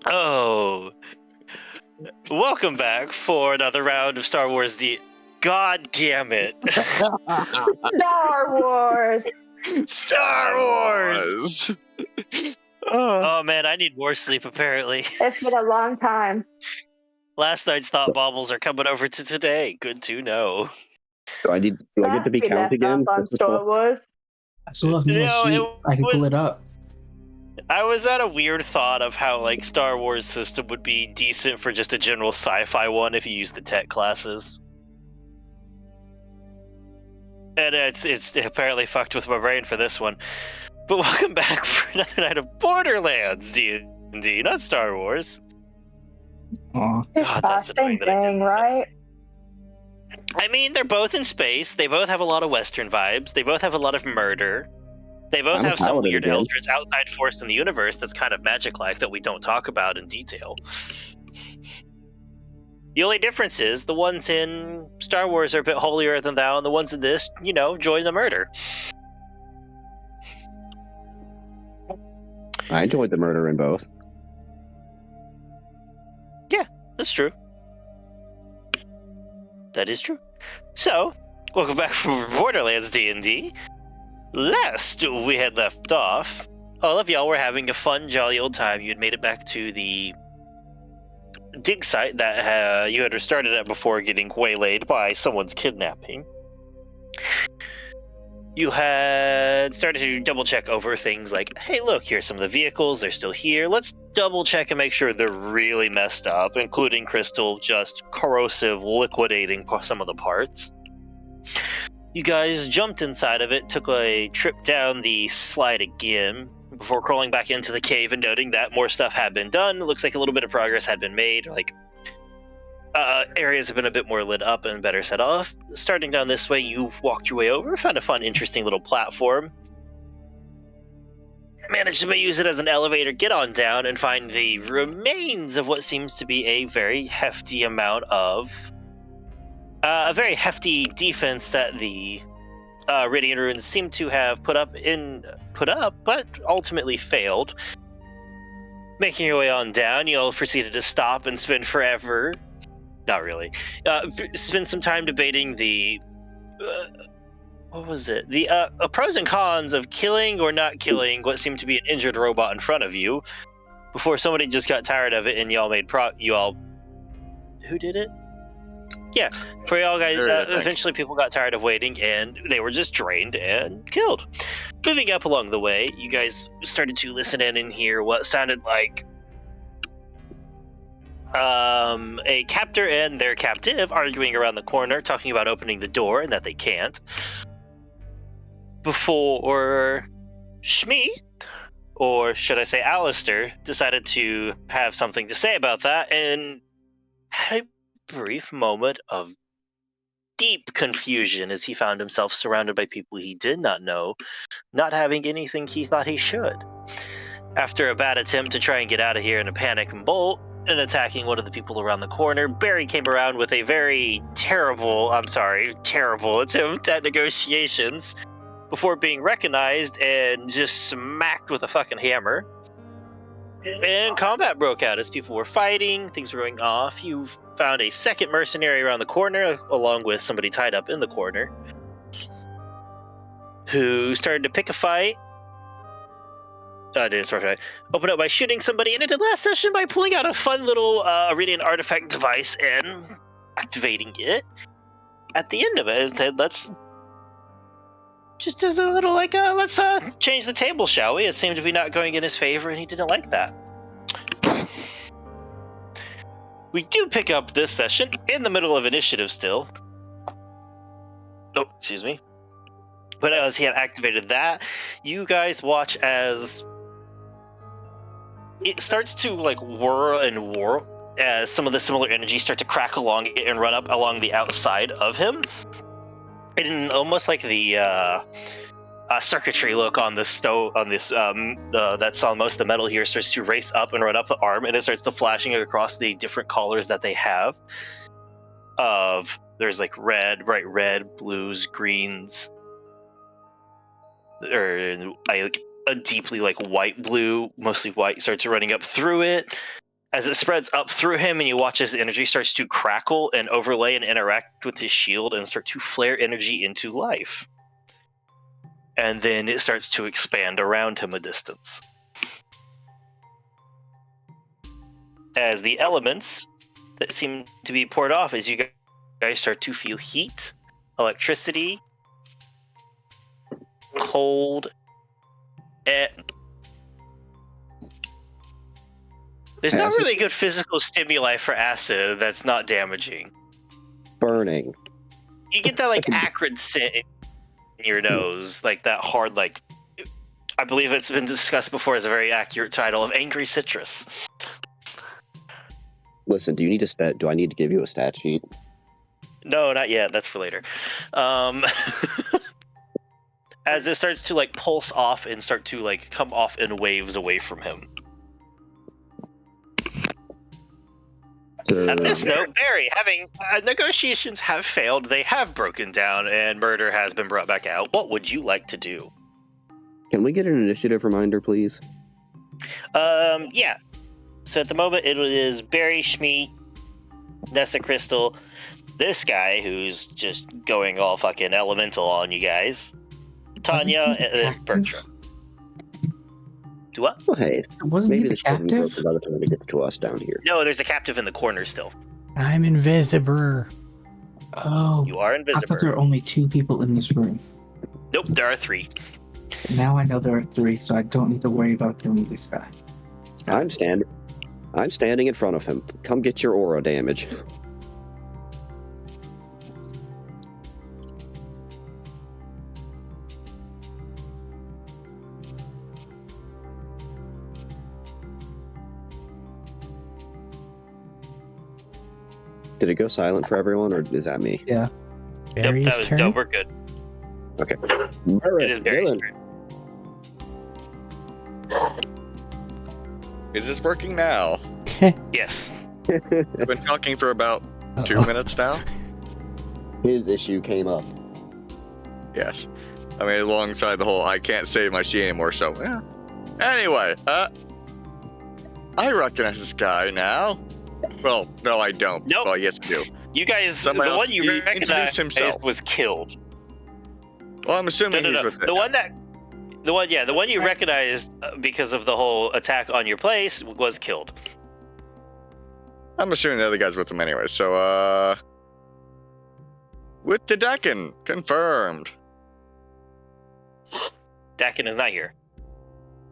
Oh, welcome back for another round of Star Wars. God damn it! Star Wars. Star Wars. Oh man, I need more sleep. Apparently, It's been a long time. last night's thought bobbles are coming over to today. Good to know. Do I get to be We count left again? off on This is Star Wars. I still have more No, sleep. I can pull was- it up. I was at a weird thought of how like Star Wars system would be decent for just a general sci-fi one if you use the tech classes. And it's apparently fucked with my brain for this one. But welcome back for another night of Borderlands D&D, not Star Wars. Aw. It's God, the that's same annoying that I thing, did that. right? I mean, they're both in space. They both have a lot of Western vibes. They both have a lot of murder. They both I'm a have some paladin weird again. eldritch outside force in the universe that's kind of magic life that we don't talk about in detail. The only difference is the ones in Star Wars are a bit holier than thou, and the ones in this, join the murder. I enjoyed the murder in both. That's true. That is true. So, welcome back from Borderlands D&D. Last we had left off, all of y'all were having a fun, jolly old time. You had made it back to the dig site that you had started at before getting waylaid by someone's kidnapping. You had started to double check over things like, hey, look, here's some of the vehicles. They're still here. Let's double check and make sure they're really messed up, including Crystal just corrosive liquidating some of the parts. You guys jumped inside of it, took a trip down the slide again before crawling back into the cave and noting that more stuff had been done. It looks like a little bit of progress had been made. Areas have been a bit more lit up and better set off. Starting down this way, you walked your way over, found a fun, interesting little platform. Managed to use it as an elevator, get on down, and find the remains of what seems to be a very hefty amount of... a very hefty defense that the Radiant Ruins seem to have put up, but ultimately failed. Making your way on down, you all proceeded to stop and spend forever... Not really. Spend some time debating the... what was it? The pros and cons of killing or not killing what seemed to be an injured robot in front of you before somebody just got tired of it and y'all made Who did it? Yeah, for y'all guys, eventually people got tired of waiting and they were just drained and killed. Moving up along the way, you guys started to listen in and hear what sounded like a captor and their captive arguing around the corner, talking about opening the door and that they can't. Before Shmi, or should I say Alistair, decided to have something to say about that and had a brief moment of deep confusion as he found himself surrounded by people he did not know, not having anything he thought he should. After a bad attempt to try and get out of here in a panic and bolt, and attacking one of the people around the corner, Barry came around with a very terrible attempt at negotiations before being recognized and just smacked with a fucking hammer. And combat broke out as people were fighting, things were going off. You found a second mercenary around the corner, along with somebody tied up in the corner, who started to pick a fight. Didn't start right. Opened up by shooting somebody, and ended last session by pulling out a fun little Iridian artifact device and activating it. At the end of it, it said, let's just as a little let's change the table, shall we? It seemed to be not going in his favor, and he didn't like that. We do pick up this session in the middle of initiative still. Oh, excuse me. But as he had activated that, you guys watch as it starts to whir and warp as some of the similar energy start to crack along it and run up along the outside of him. And almost like the circuitry look on this that's on most of the metal here starts to race up and run up the arm, and it starts to flashing across the different colors that they have. There's red, bright red, blues, greens. or like a deeply like white blue, mostly white, starts running up through it. As it spreads up through him, and you watch his energy starts to crackle and overlay and interact with his shield and start to flare energy into life. And then it starts to expand around him a distance. As the elements that seem to be poured off as you guys start to feel heat, electricity, cold, and there's not Acid? really good physical stimuli for acid that's not damaging. Burning. You get that like acrid scent in your nose, like that hard, like I believe it's been discussed before as a very accurate title of angry citrus. Listen, do you need a stat? Do I need to give you a stat sheet? No, not yet. That's for later. As it starts to like pulse off and start to like come off in waves away from him. At this note, Barry, having negotiations have failed, they have broken down, and murder has been brought back out. What would you like to do? Can we get an initiative reminder, please? Yeah. So at the moment, it is Barry, Schmeat, Nessa Crystal, this guy who's just going all fucking elemental on you guys, Tanya, and then Bertram. Do what? Well, hey, Wasn't maybe he the this shouldn't captive? broken by the time it gets to us down here. No, there's a captive in the corner still. I'm invisible. Oh, You are I thought there invisible. were only 2 people in this room. Nope, there are 3. Now I know there are 3, so I don't need to worry about killing this guy. I'm standing in front of him. Come get your aura damage. Did it go silent for everyone, or is that me? Nope, Barry's turn. no, we're good. Okay. It is Barry's Dylan. turn. Is this working now? Yes. We've been talking for about 2 Uh-oh. minutes now. His issue came up. Yes. I mean, alongside the whole I can't save my sheet anymore, so yeah. Anyway, I recognize this guy now. Well, no, I don't. Nope. Well, yes, I do. You guys, Somebody the else- one you he introduced recognized himself. was killed. Well, I'm assuming No. he's with it. The one you recognized because of the whole attack on your place was killed. I'm assuming the other guy's with him anyway, so, with the Decan, confirmed. Dakin is not here.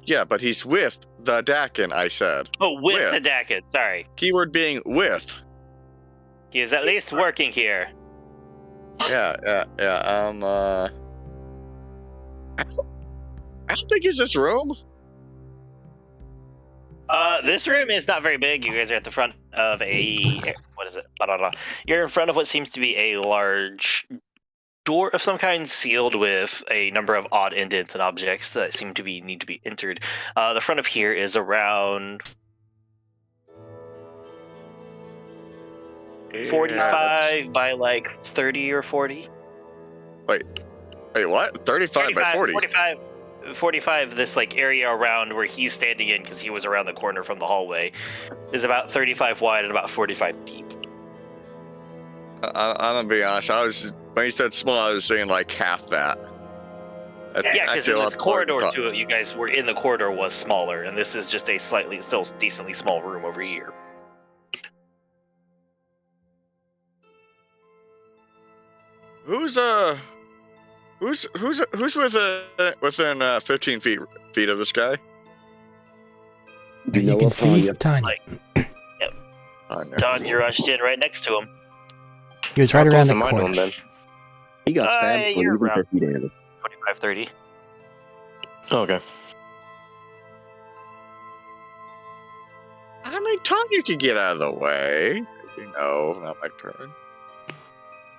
Yeah, but he's with the Dacan, I said. Oh, with With. the Dakin. Sorry, Keyword being with. he is at least working here. Yeah, I don't think it's this room. This room is not very big. You guys are at the front of what is it? You're in front of what seems to be a large door of some kind, sealed with a number of odd indents and objects that seem to need to be entered. The front of here is around 45 by like 30 or 40. Wait, what? 35 by 40? 45, this like area around where he's standing in, because he was around the corner from the hallway, is about 35 wide and about 45 deep. I'm gonna be honest. When you said small, I was saying like half that. Yeah, because in Actually, this I'll- corridor too, you guys were in the corridor was smaller, and this is just a still decently small room over here. Who's within 15 feet of this guy? You can see Tanya. Tanya. Like- Oh, no. Don, you rushed in right next to him. He was right around the How close am I to corner. him then? He got stabbed you're for around 50 damage. 25, 30. Oh, okay. I mean, Tanya can get out of the way. No, not my turn.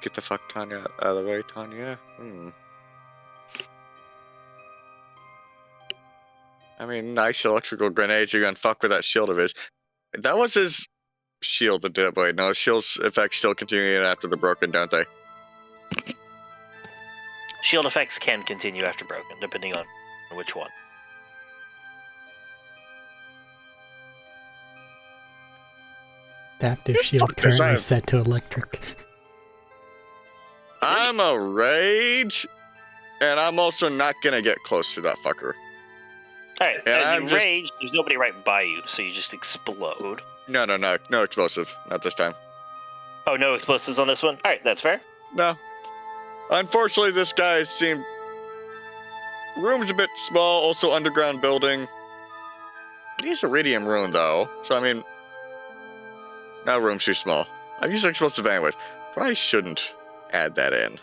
Get the fuck Tanya out of the way, Tanya. I mean, nice electrical grenades. You're gonna fuck with that shield of his. That was his shield that did it, but no, his shield's effects still continue after the broken, don't they? shield effects can continue after broken, depending on which one. Adaptive shield Fuck this, currently set to electric. I'm a rage, and I'm also not gonna get close to that fucker. Alright, And as I'm you just- rage, there's nobody right by you, so you just explode. No explosive. Not this time. Oh, no explosives on this one? Alright, that's fair. No. Unfortunately, this guy seemed... Room's a bit small, also underground building. He's iridium rune, though, so I mean... Now room's too small. I've used explosive anyway. Probably shouldn't add that in.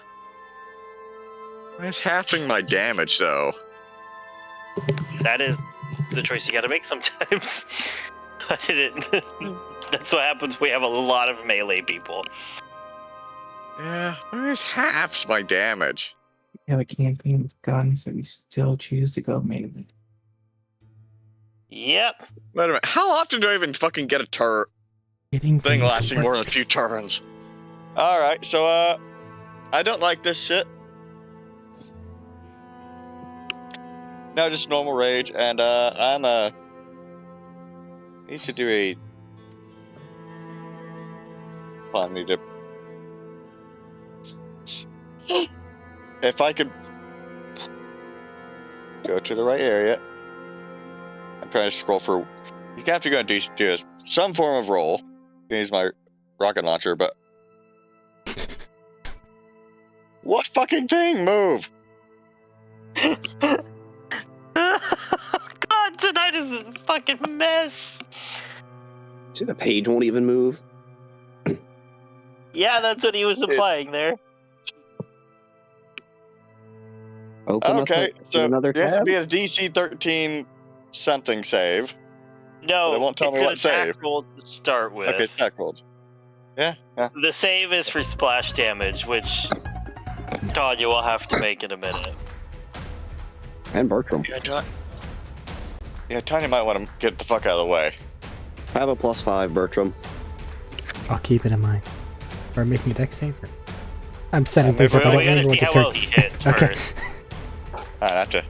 It's halving my damage, though. That is the choice you gotta make sometimes. I didn't. That's what happens. We have a lot of melee people. Yeah, it halves my damage. We have a campaign with guns that we still choose to go melee. Yep. Wait a minute, how often do I even fucking get a turret Getting thing things lasting more than a worked. few turns? Alright, so, I don't like this shit. No, just normal rage, and, need to do a... I need to... If I could... Go to the right area. I'm trying to scroll for... You have to go and do some form of roll. I can use my rocket launcher, but... What fucking thing? Move! God, tonight is a fucking mess. See, the page won't even move. Yeah, that's what he was implying there. Open Okay, up so another it has to tab. be a DC 13 something save. No, But it won't tell it's me an what save. attack roll to start with. Okay, attack rolls. Yeah. The save is for splash damage, which Tanya will have to make in a minute. And Bertram. Tanya might want to get the fuck out of the way. Have a +5, Bertram. I'll keep it in mind. Or making a deck saver. I'm setting maybe things up. I Well, don't we gotta remember see what how to well he search. hits Okay. first. I have to.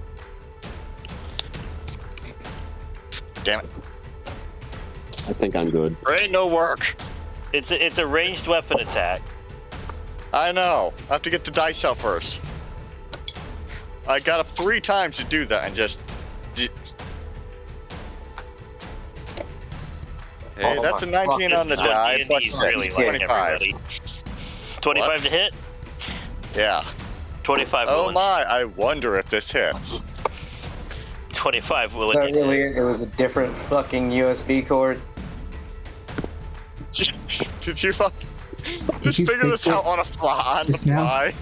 Damn it. I think I'm good. Ain't no work. It's a ranged weapon attack. I know. I have to get the dice out first. I got up 3 times to do that and just... Hey, Oh that's a my 19 This on the is what die, D&D plus is 6, really like 25. everybody. 25 to hit? Yeah. 25 Oh will my, I wonder if this hits. 25 will So hit. really, it was a different fucking USB cord. Did you fuck... Just you figure this fix it out on a fly, on the just now? fly?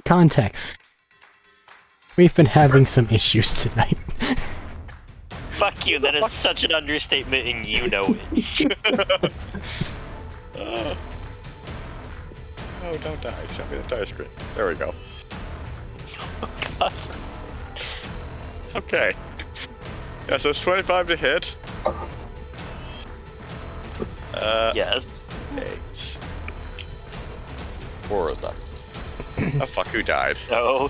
Context. We've been having some issues tonight. Fuck you, that is such an understatement and you know it. Oh, don't die. Show me the die screen. There we go. God. Okay. Yeah, so it's 25 to hit. Yes. 8. 4 of them. Oh fuck, who died? No.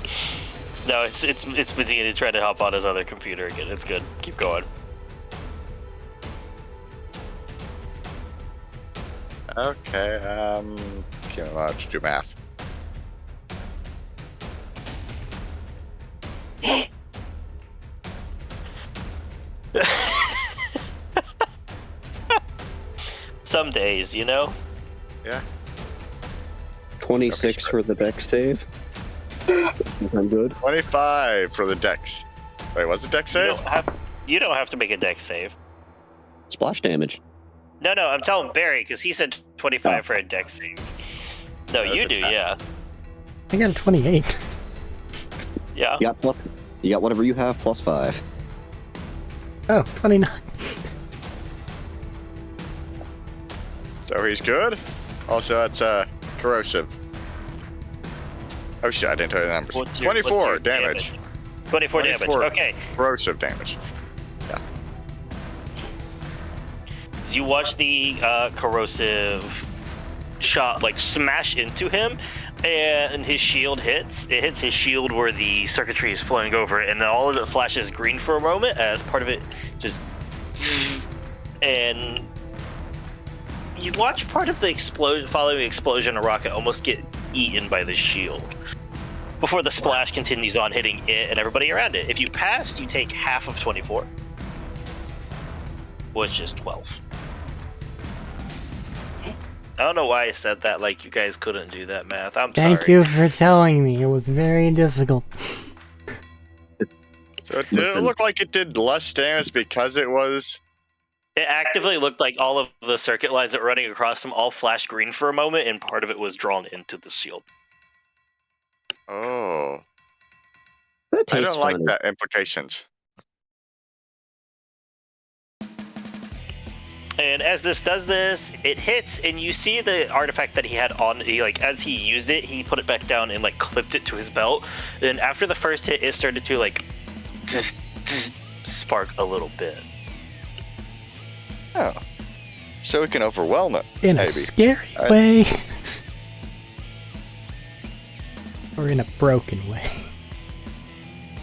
No, it's Medina trying to hop on his other computer again. It's good. Keep going. Okay, can't allow to do math. Some days, you know? Yeah. 26 for the deck save. I think I'm good. 25 for the dex. Wait, what's the dex You save? don't have to make a dex save. Splash damage. No, I'm telling Barry, because he said 25 for a dex save. No, That's you a do, 10. yeah. I got a 28. Yeah. You got whatever you have +5. Oh, 29. So he's good. Also, that's corrosive. Oh shit, I didn't tell you the numbers. What's 24 damage. 24 damage. 24. Okay. Corrosive damage. So you watch the corrosive shot like smash into him, and his shield hits. It hits his shield where the circuitry is flowing over it, and then all of it flashes green for a moment as part of it just. And you watch part of the following explosion of rocket almost get eaten by the shield before the splash continues on, hitting it and everybody around it. If you pass, you take half of 24, which is 12. I don't know why I said that like you guys couldn't do that math. I'm sorry. Thank you for telling me. It was very difficult. So did it look like it did less damage because it was... It actively looked like all of the circuit lines that were running across them all flashed green for a moment, and part of it was drawn into the shield. Oh. That I tastes don't like funny. that implications. And as this does this, it hits, and you see the artifact that he had on. As he used it, he put it back down and clipped it to his belt. Then after the first hit, it started to spark a little bit. Oh. So we can overwhelm it. In a maybe. scary way. Or in a broken way.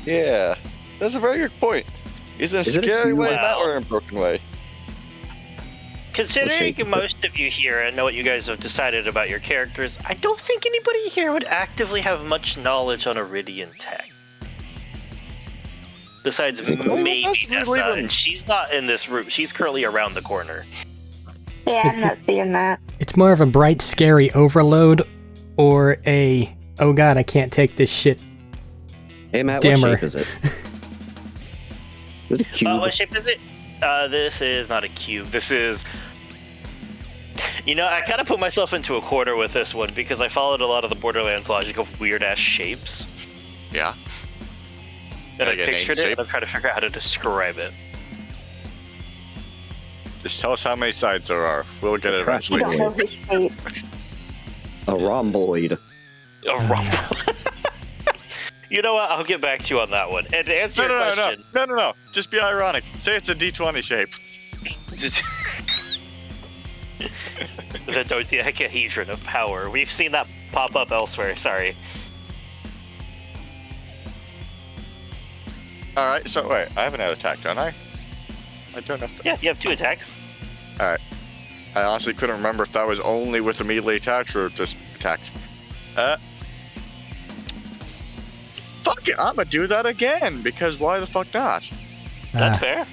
Yeah. That's a very good point. Is it a Is it a scary way, well- Matt, or in a broken way? Considering most of you here and know what you guys have decided about your characters, I don't think anybody here would actively have much knowledge on Iridian tech. Besides maybe Nessa, and she's not in this room. She's currently around the corner. Yeah, I'm not seeing that. It's more of a bright, scary overload, or a, oh god, I can't take this shit. Hey Matt, Dimmer. what shape is it? Is it a cube? What shape is it? This is not a cube. This is... I kind of put myself into a corner with this one because I followed a lot of the Borderlands logic of weird-ass shapes. Yeah. And I Like a name pictured it, shape? and I'm trying to figure out how to describe it. Just tell us how many sides there are. We'll get it You eventually. don't know his shape. A rhomboid. A rumble. You know what? I'll get back to you on that one. And to answer your question... No. Just be ironic. Say it's a D20 shape. The dodecahedron of power. We've seen that pop up elsewhere. Sorry. Alright, so wait. I have another attack, don't I? I don't know. Yeah, you have 2 attacks. I honestly couldn't remember if that was only with the melee attacks or just attacks. Fuck it, I'ma do that again, because why the fuck not? That's fair.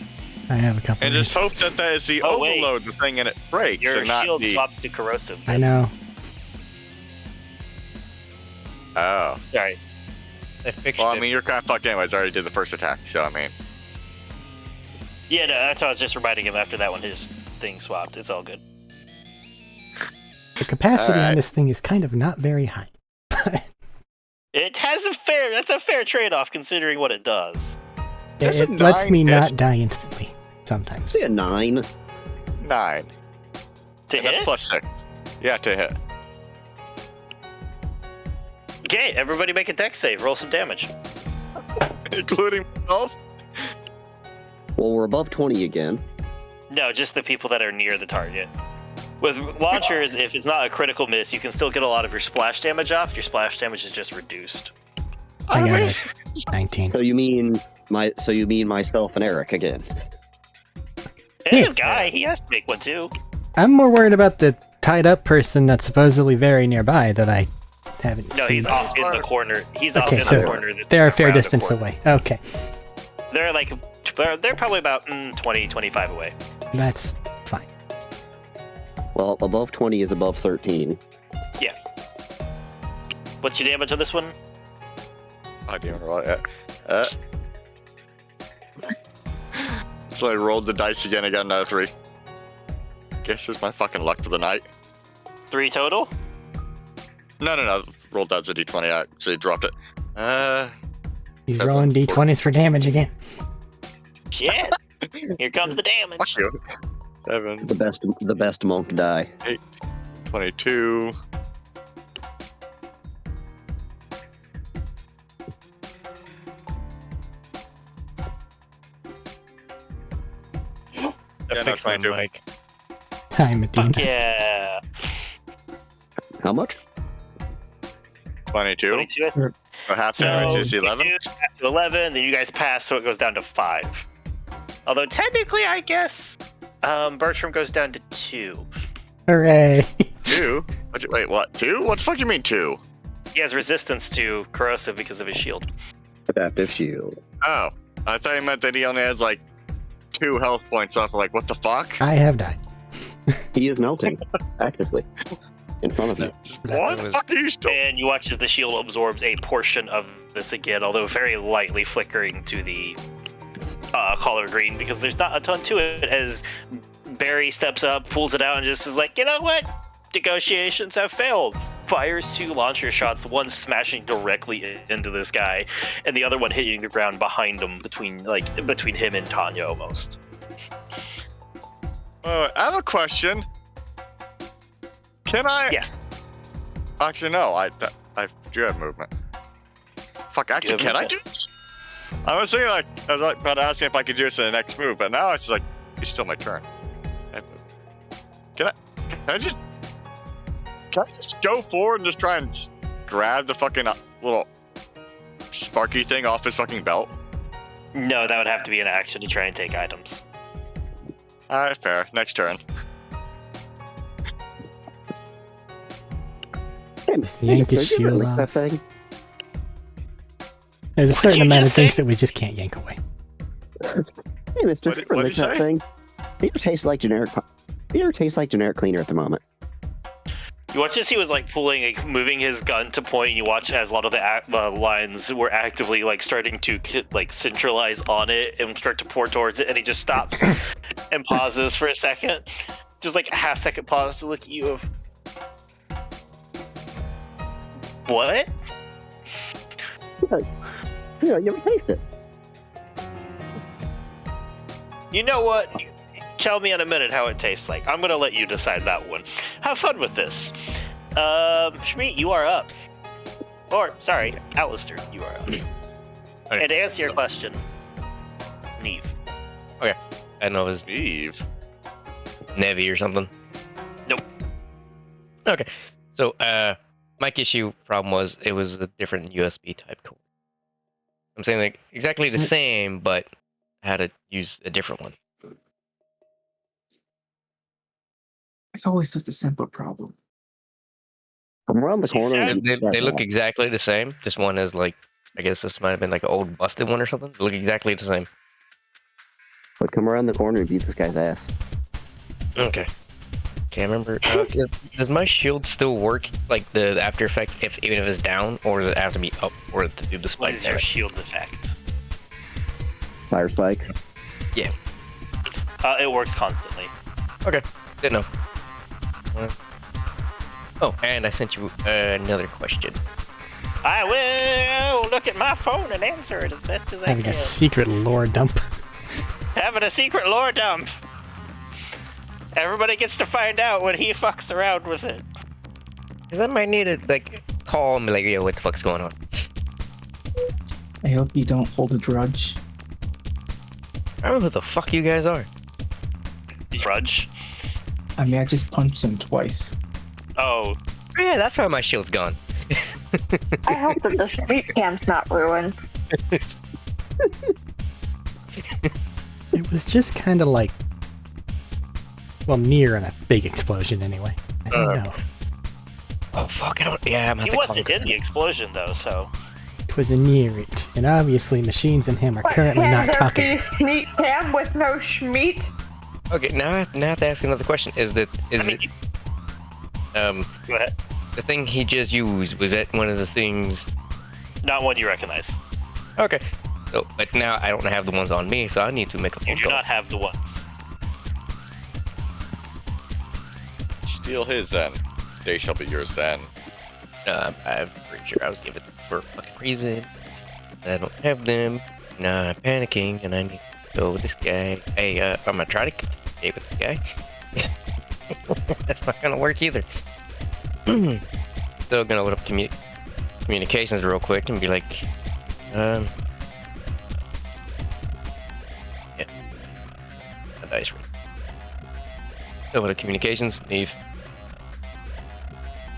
I have a couple And just reasons. hope that is the Oh, wait. overload, the thing, and it breaks, Your and not shield the... swapped to corrosive. I know. Oh. Sorry. I fixed Well, I it. mean, you're kind of fucked anyways. I already did the first attack, so I mean... Yeah, no, that's what I was just reminding him after that when his thing swapped. It's all good. The capacity Alright. on this thing is kind of not very high. It has that's a fair trade-off considering what it does. That's It a lets me 9-ish. not die instantly, sometimes. Say a 9. 9. To And that's hit? +6. Yeah, to hit. Okay, everybody make a dex save. Roll some damage. Including myself? Well, we're above 20 again. No, just the people that are near the target. With launchers, if it's not a critical miss, you can still get a lot of your splash damage off. Your splash damage is just reduced. I got mean, it. 19. So you mean myself and Arik again? Hey, Yeah. the guy, he has to make one too. I'm more worried about the tied up person that's supposedly very nearby that I haven't No, seen. he's off in the corner. He's off Okay, in so the corner. That's They're a fair around the distance corner. away. Okay, They're probably about 20, 25 away. that's fine. Well, above 20 is above 13. What's your damage on this one? I didn't roll it. So I rolled the dice again. I got another 3. Guess it's my fucking luck for the night. 3 total? No. Rolled that as a D20. I actually dropped it. He's That's rolling fine. d20s for damage again. Shit! Here comes the damage. Fuck you. 7, The best monk die. 22. Yeah, no, 22. Hi, Medina. Fuck yeah. How much? 22. 22. So half So damage is 11. 22 to 11, then you guys pass, so it goes down to 5. Although technically, I guess Bertram goes down to 2. Hooray! 2? Wait, what? 2? What the fuck do you mean 2? He has resistance to corrosive because of his shield. Adaptive shield. Oh, I thought you meant that he only has like 2 health points off. Like, what the fuck? I have died. He is melting actively in front of you. What the fuck are you still? And you watch as the shield absorbs a portion of this again, although very lightly flickering to the color green because there's not a ton to it. As Barry steps up, pulls it out, and just is like, you know what? Negotiations have failed. Fires 2 launcher shots, one smashing directly into this guy, and the other one hitting the ground behind him, between him and Tanya almost. I have a question. Can I? Yes. Actually, no. I do have movement. Fuck. Actually, can I do this? I was thinking I was about to ask if I could do this in the next move, but now it's like it's still my turn. Can I just go forward and just try and grab the fucking little sparky thing off his fucking belt? No, that would have to be an action to try and take items. Alright, fair. Next turn. Just yank his shield That off. thing. There's a certain you amount of just things say? that we just can't yank away. Hey, Mister, What'd for you lick that say? thing. Beer tastes like generic. Beer tastes like generic cleaner at the moment. You watch as he was moving his gun to point. And you watch as a lot of the lines were actively starting to centralize on it and start to pour towards it, and he just stops and pauses for a second, just a half-second pause to look at you. What? Yeah, you ever taste it? You know what? Tell me in a minute how it tastes like. I'm gonna let you decide that one. Have fun with this. Schmeat, you are up. Or, sorry, Alistair, you are up. Okay. And to answer your question, Neve. I know it was Eve. Nevi or something. Nope. Okay. So, my issue problem was it was a different USB type cord. I'm saying exactly the same, but I had to use a different one. It's always such a simple problem. From around the She corner. said and They, you they look exactly the same. This one is I guess this might have been an old busted one or something. They look exactly the same. But come around the corner and beat this guy's ass. Okay. Can't remember. Does my shield still work? Like the after effect, even if it's down, or does it have to be up for it to do the What spike is your damage? shield effect? Fire spike. It works constantly. Didn't know. Oh, and I sent you another question. I will look at my phone and answer it as best as I Having can. a secret lore dump. Having a secret lore dump. Everybody gets to find out when he fucks around with it. Cause I might need to call and be like, yo, what the fuck's going on? I hope you don't hold a grudge. I don't know who the fuck you guys are. Grudge? I mean, I just punched him twice. Oh, Oh, yeah, that's why my shield's gone. I hope that the street cam's not ruined. It was just kind of near a big explosion anyway. I don't know. Oh fuck! I don't. Yeah, I'm he wasn't in the explosion though, so. It was near it, and obviously machines and him are currently not talking. Can there be Schmeat cam with no Schmeat? Okay, now I have to ask another question. Is Go ahead. the thing he just used, was that one of the things? Not one you recognize. Okay. So, but now I don't have the ones on me, so I need to make a You phone do call. not have the ones. Steal his then. They shall be yours then. I'm pretty sure I was given them for a fucking reason. I don't have them. Now I'm panicking, and I need to go with this guy. Hey, I'm gonna try to communicate with this guy. That's not gonna work either. Still gonna load up communications real quick and be like, yeah. A dice roll. So what are communications? Neve.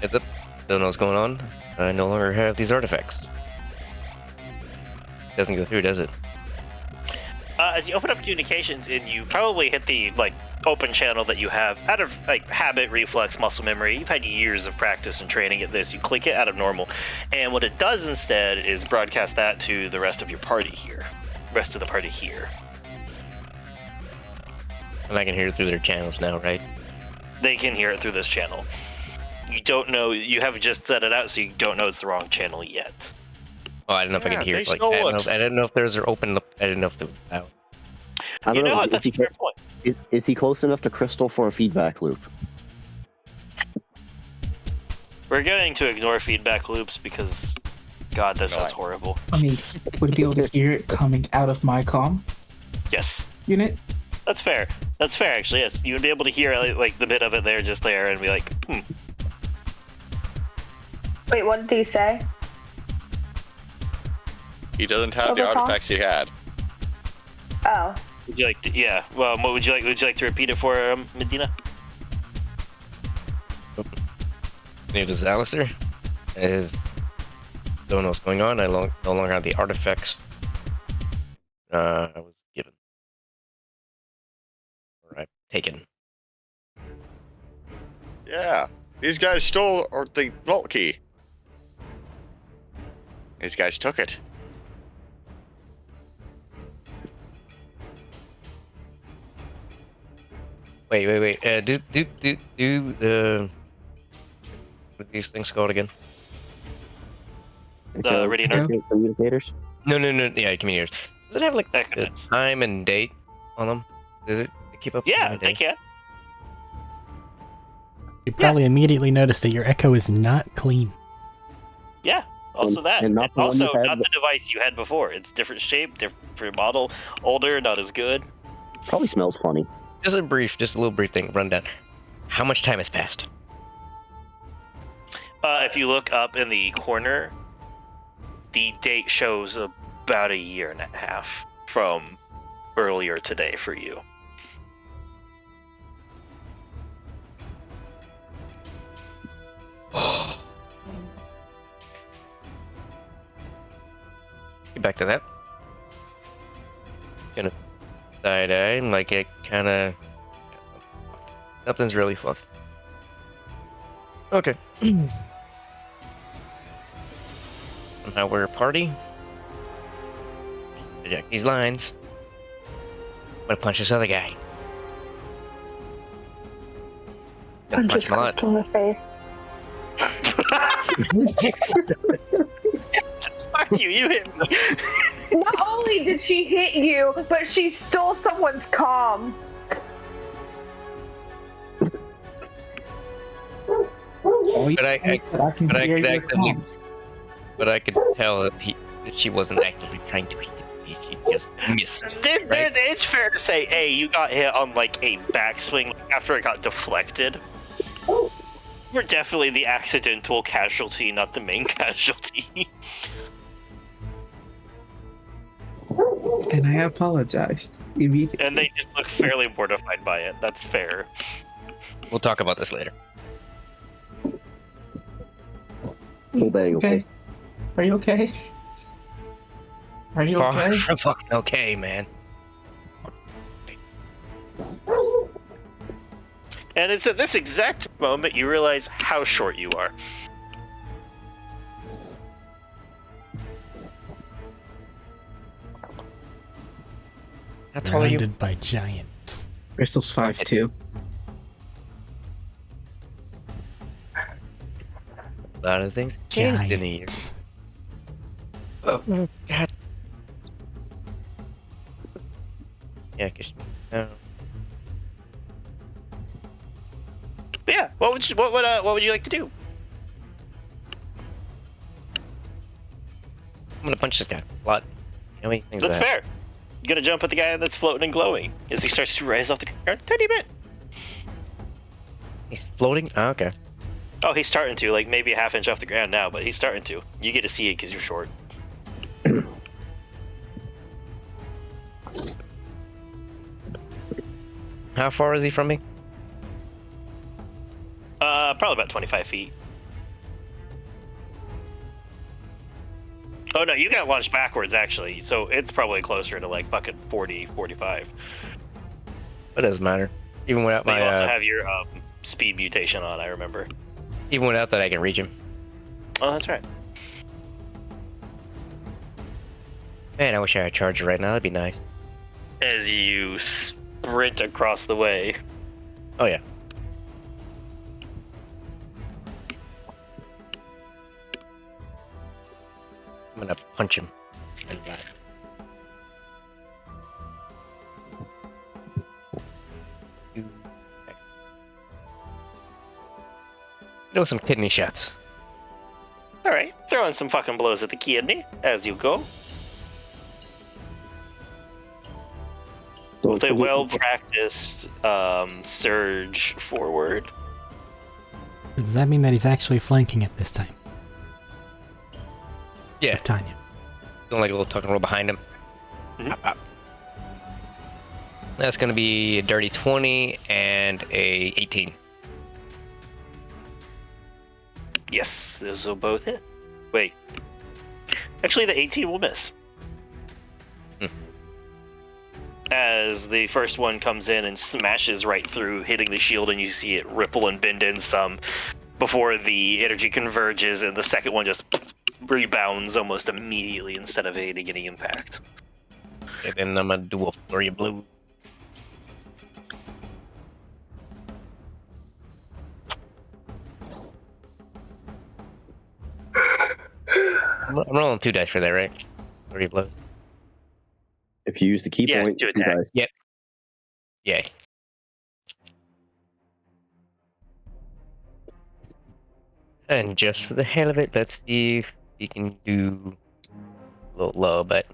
Heads up. Don't know what's going on. I no longer have these artifacts. Doesn't go through, does it? As you open up communications, and you probably hit the open channel that you have out of habit, reflex, muscle memory. You've had years of practice and training at this. You click it out of normal, and what it does instead is broadcast that to the rest of your party here. Rest of the party here. And I can hear it through their channels now, right? They can hear it through this channel. You don't know. You haven't just set it out, so you don't know it's the wrong channel yet. Oh, I don't know if I can hear they it. Like, stole I it. didn't know if theirs are open. I didn't know if they were out. I You don't know what? Is That's he, a fair point. is he close enough to Crystal for a feedback loop? We're going to ignore feedback loops because, God, that sounds horrible. I mean, would you be able to hear it coming out of my comm Yes, unit? that's fair. That's fair, actually. Yes, you would be able to hear the bit of it there, just there, and be like, Wait, what did he say? He doesn't have the Overcall? artifacts he had. Oh. Would you like to? Yeah. Well, what would you like? Would you like to repeat it for Medina? Name is Alistair. I don't know what's going on. I no longer have the artifacts I was given. Or I've taken. Yeah. These guys stole the vault key. These guys took it. Wait. Do the what are these things called again? The Radiant Arc. Communicators? No. Yeah, communicators. Does it have like a Echoes. time and date on them? Does it keep up? Yeah, time and they date? can. You probably immediately notice that your echo is not clean. Yeah. Also that. and not It's the one also you had not the device you had before. It's different shape, different model, older, not as good. Probably smells funny. Just a little brief thing, rundown. How much time has passed? If you look up in the corner, the date shows about 1.5 years from earlier today for you. Get back to that. Gonna side eye, like it kind of. Something's really fluff. Okay. Somehow we're a party. Project these lines. I'm gonna punch this other guy. Gonna Punches punch him a lot. Crystal in the face. Fuck you! You hit me. Not only did she hit you, but she stole someone's comm. Oh, But I can but I hear could your actively- comms. But I could tell that she wasn't actively trying to hit me. She just missed. Right? It's fair to say, hey, you got hit on like a backswing after it got deflected. You're definitely the accidental casualty, not the main casualty. And I apologized immediately. And they did look fairly mortified by it. That's fair. We'll talk about this later. Full bang, Okay. Are you okay? Are you Far okay? from fucking okay, man. And it's at this exact moment you realize how short you are. How tall are you? Surrounded by giants. Crystal's 5'2". A lot of things changed in a year. Giants. Oh, God. Yeah, cause But yeah, what would you like to do? I'm gonna punch this guy a lot. How many things? That's do I have? fair. You gotta jump at the guy that's floating and glowing as he starts to rise off the ground. Tiny bit. He's floating. Oh, okay. Oh, he's starting to, like maybe a half inch off the ground now, but he's starting to. You get to see it because you're short. How far is he from me? Probably about 25 feet. Oh no, you got launched backwards actually, so it's probably closer to like fucking 40, 45. It doesn't matter. Even without But my, you also have your speed mutation on, I remember. even without that, I can reach him. Oh, that's right. Man, I wish I had a charger right now. That'd be nice. As you sprint across the way. Oh yeah. I'm gonna punch him. And die. Do some kidney shots. Alright, throwing some fucking blows at the kidney as you go. Don't With a forget- well-practiced surge forward. Does that mean that he's actually flanking at this time? Yeah, With Tanya. doing like a little tuck and roll behind him. Mhm. Pop, pop. That's gonna be a dirty 20 and a 18. Yes, those will both hit. Wait. Actually, the 18 will miss. As the first one comes in and smashes right through, hitting the shield, and you see it ripple and bend in some before the energy converges, and the second one just rebounds almost immediately instead of aiding any impact. And then I'm gonna do a flurry of blue. I'm rolling 2 dice for that, right? Flurry of blue. If you use the key Yeah, point, to you attack. guys- Yay. And just for the hell of it, let's see if we can do a little low, but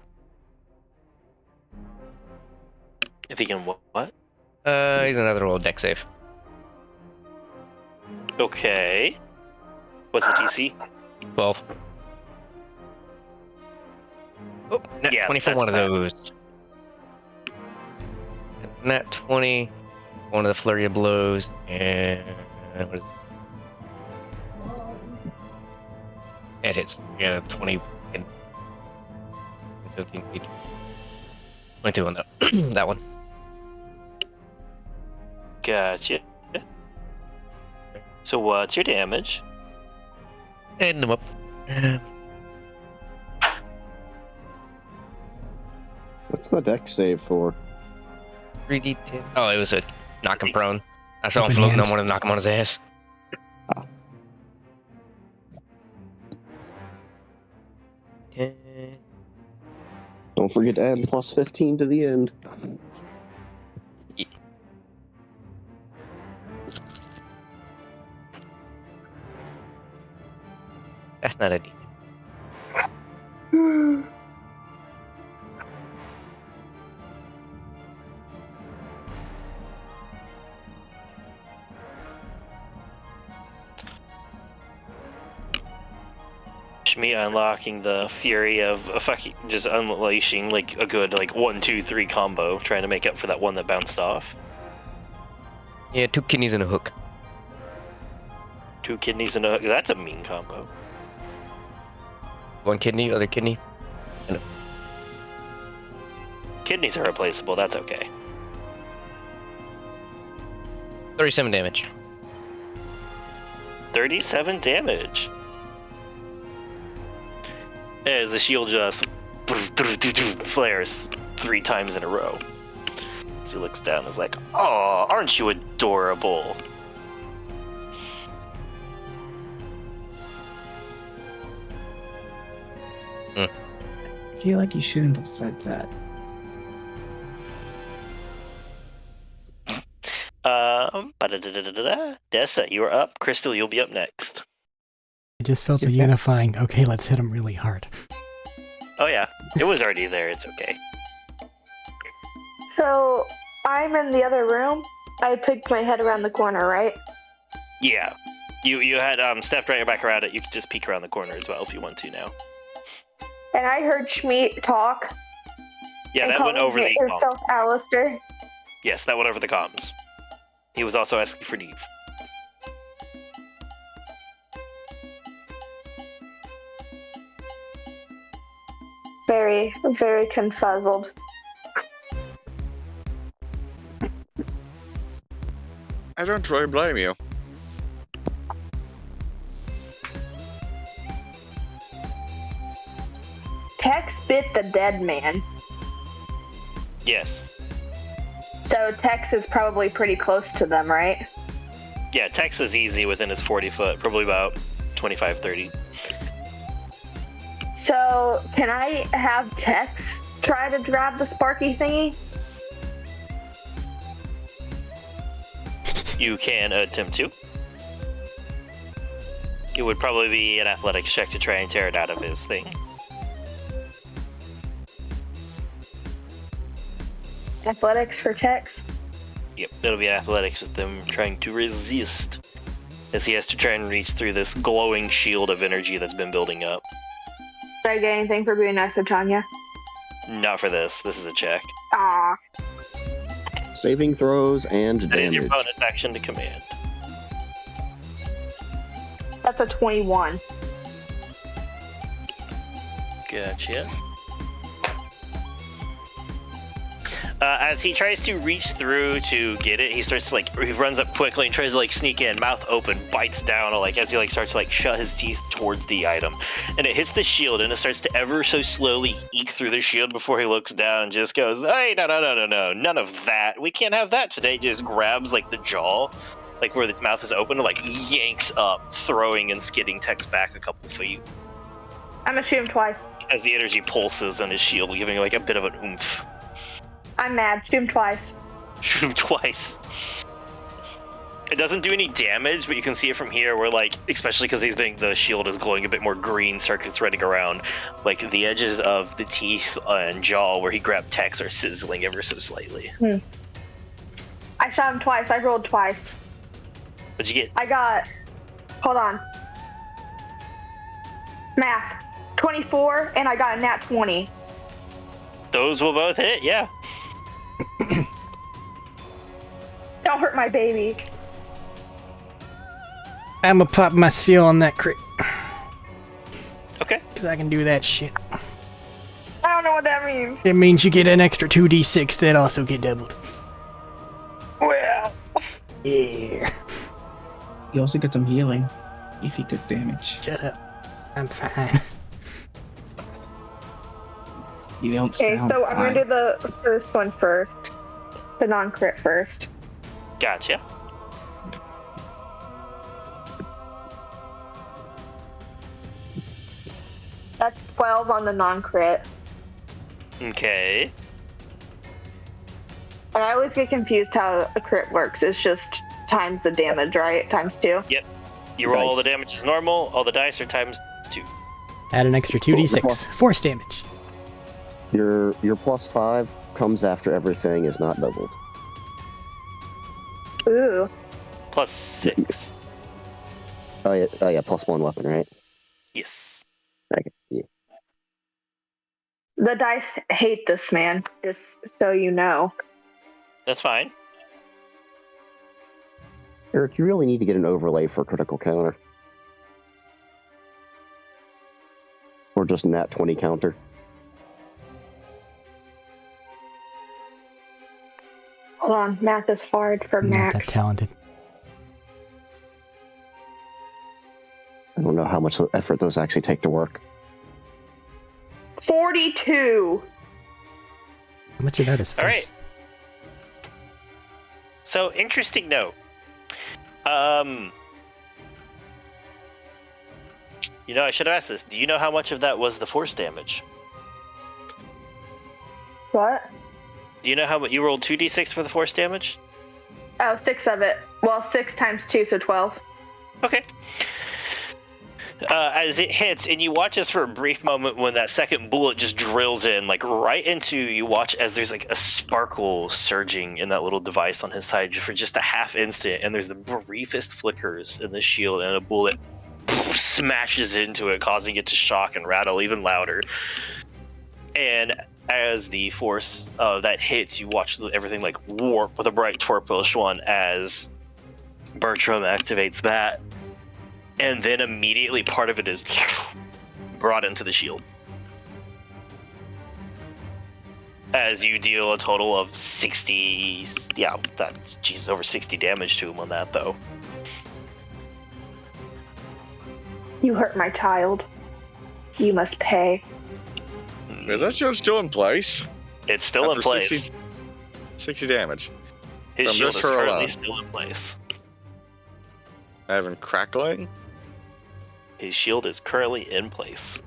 If he can what? he's another roll deck save. Okay. What's the DC? 12. Oh, nat Yeah, 20 for that's one of bad. those. Nat 20, one of the flurry of blows, and what is it? It hits. Yeah, 20 and 15 feet. 22 on that that one. Gotcha. So what's your damage? And I'm up. 3d10. What's the deck save for? Oh, it was a knock him prone. I saw him Open floating. I hand. wanted to knock him on his ass. Ah. 10. Don't forget to add plus 15 to the end. That's not a D. Me unlocking the fury of a fucking just unleashing like a good like 1, 2, 3 combo, trying to make up for that one that bounced off. Yeah, 2 kidneys and a hook. 2 kidneys and a hook. That's a mean combo. 1 kidney, other kidney. Kidneys are replaceable. That's okay. 37 damage. 37 damage. As the shield just flares 3 times in a row. As he looks down and is like, "Oh, aren't you adorable?" I feel like you shouldn't have said that. Dessa, you are up. Crystal, you'll be up next. I just felt a Yeah. unifying, okay, let's hit him really hard. Oh yeah, it was already there. It's okay. So I'm in the other room. I peeked my head around the corner, right? Yeah, you had stepped right back around it. You could just peek around the corner as well if you want to now. And I heard Schmeat talk. Yeah, and that went calling over the comms. himself Alistair. Yes, that went over the comms. He was also asking for Neve. very, very confuzzled. I don't really blame you. Tex bit the dead man. Yes. So Tex is probably pretty close to them, right? Yeah, Tex is easy within his 40 foot, probably about 25, 30. So can I have Tex try to grab the sparky thingy? You can attempt to. It would probably be an athletics check to try and tear it out of his thing. Athletics for Tex? Yep, it'll be athletics with them trying to resist, as he has to try and reach through this glowing shield of energy that's been building up. Did I get anything for being nice to Tanya? Not for this. This is a check. Ah. Saving throws and That damage. is your bonus action to command. That's a 21. Gotcha. As he tries to reach through to get it, he starts to he runs up quickly and tries to sneak in, mouth open, bites down, as he starts to shut his teeth towards the item, and it hits the shield, and it starts to ever so slowly eke through the shield before he looks down and just goes, "Hey, no, none of that. We can't have that today." Just grabs the jaw, where the mouth is open, and yanks up, throwing and skidding Tex back a couple feet. I'm gonna shoot him twice. As the energy pulses on his shield, giving a bit of an oomph. I'm mad. Shoot him twice. Shoot him twice. It doesn't do any damage, but you can see it from here where, especially because the shield is glowing a bit more green, circuits running around, the edges of the teeth and jaw where he grabbed Tex are sizzling ever so slightly. I shot him twice. I rolled twice. What'd you get? I got... Hold on. Math. 24, and I got a nat 20. Those will both hit, yeah. Don't hurt my baby. I'ma pop my seal on that crit. Okay. Because I can do that shit. I don't know what that means. It means you get an extra 2d6 that also get doubled. Well. Yeah. You also get some healing if you took damage. Shut up. I'm fine. You don't Okay, sound so I'm fine. gonna do the first one first. The non-crit first. Gotcha. That's 12 on the non-crit. Okay. And I always get confused how a crit works. It's just times the damage, right? Times 2. Yep. You roll all the Dice. damage as normal, all the dice are times 2. Add an extra 2d6. Force damage. Your +5 comes after everything is not doubled. Ooh. Plus 6. Oh yeah, +1 weapon, right? Yes. Okay. Yeah. The dice hate this man, just so you know. That's fine. Eric, you really need to get an overlay for critical counter. Or just nat 20 counter. Hold on, math is hard for I'm not that Max. talented. I don't know how much effort those actually take to work. 42! How much of that is force? All right. So, interesting note. I should have asked this. Do you know how much of that was the force damage? What? Do you know how much you rolled 2d6 for the force damage? Oh, 6 of it. Well, 6 times 2, so 12. Okay. As it hits, and you watch this for a brief moment when that second bullet just drills in, right into, you watch as there's a sparkle surging in that little device on his side for just a half instant, and there's the briefest flickers in the shield, and a bullet smashes into it, causing it to shock and rattle even louder. And as the force that hits, you watch everything warp with a bright torpish one as Bertram activates that. And then immediately part of it is brought into the shield. As you deal a total of 60... Yeah, that's... Jesus, over 60 damage to him on that, though. You hurt my child. You must pay. Is that shield still in place? It's still in After place. 60 damage. His from shield just is her currently alone. still in place. Having crackling? His shield is currently in place.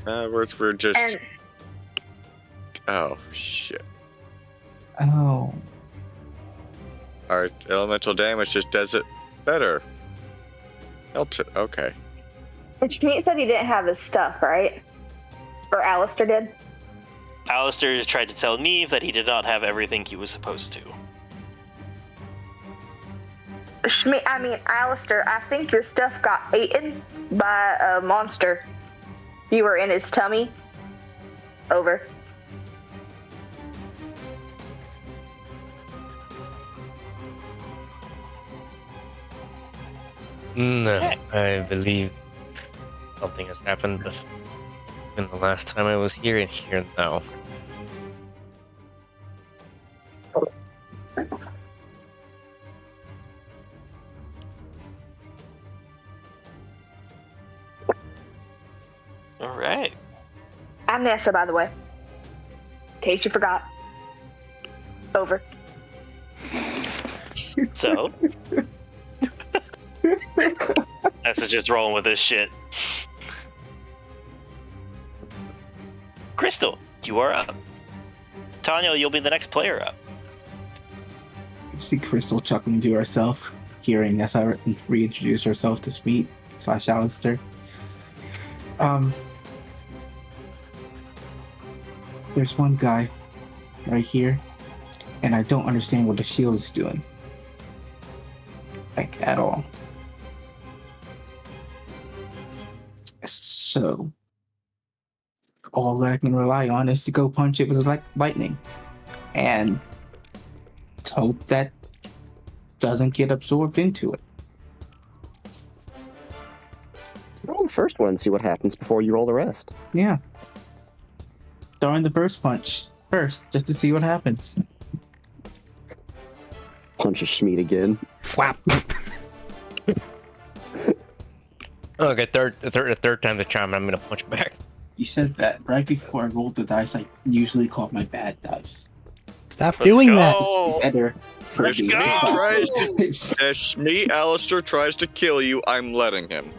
We're just... And Oh, shit. Oh. Our elemental damage just does it better. Helps it, okay. Schmeat said he didn't have his stuff, right? Or Alistair did? Alistair tried to tell Neve that he did not have everything he was supposed to. Alistair, I think your stuff got eaten by a monster. You were in his tummy. Over. No, I believe something has happened in the last time I was here and here now. All right. I'm Nessa, by the way. In case you forgot. Over. So, that's just rolling with this shit. Crystal, you are up. Tanya, you'll be the next player up. You see Crystal chuckling to herself, hearing Nessa reintroduce herself to Smeet / Alistair. There's one guy right here, and I don't understand what the shield is doing. Like, at all. So, all I can rely on is to go punch it with lightning. And hope that doesn't get absorbed into it. Roll the first one and see what happens before you roll the rest. Yeah. Throwing the first punch first, just to see what happens. Punch a Schmeat again. Flap. Okay, third time the charm, I'm gonna punch back. You said that right before I rolled the dice. I usually call my bad dice. Stop doing that. Better for Let's the go! If Schmeat Alistair tries to kill you, I'm letting him.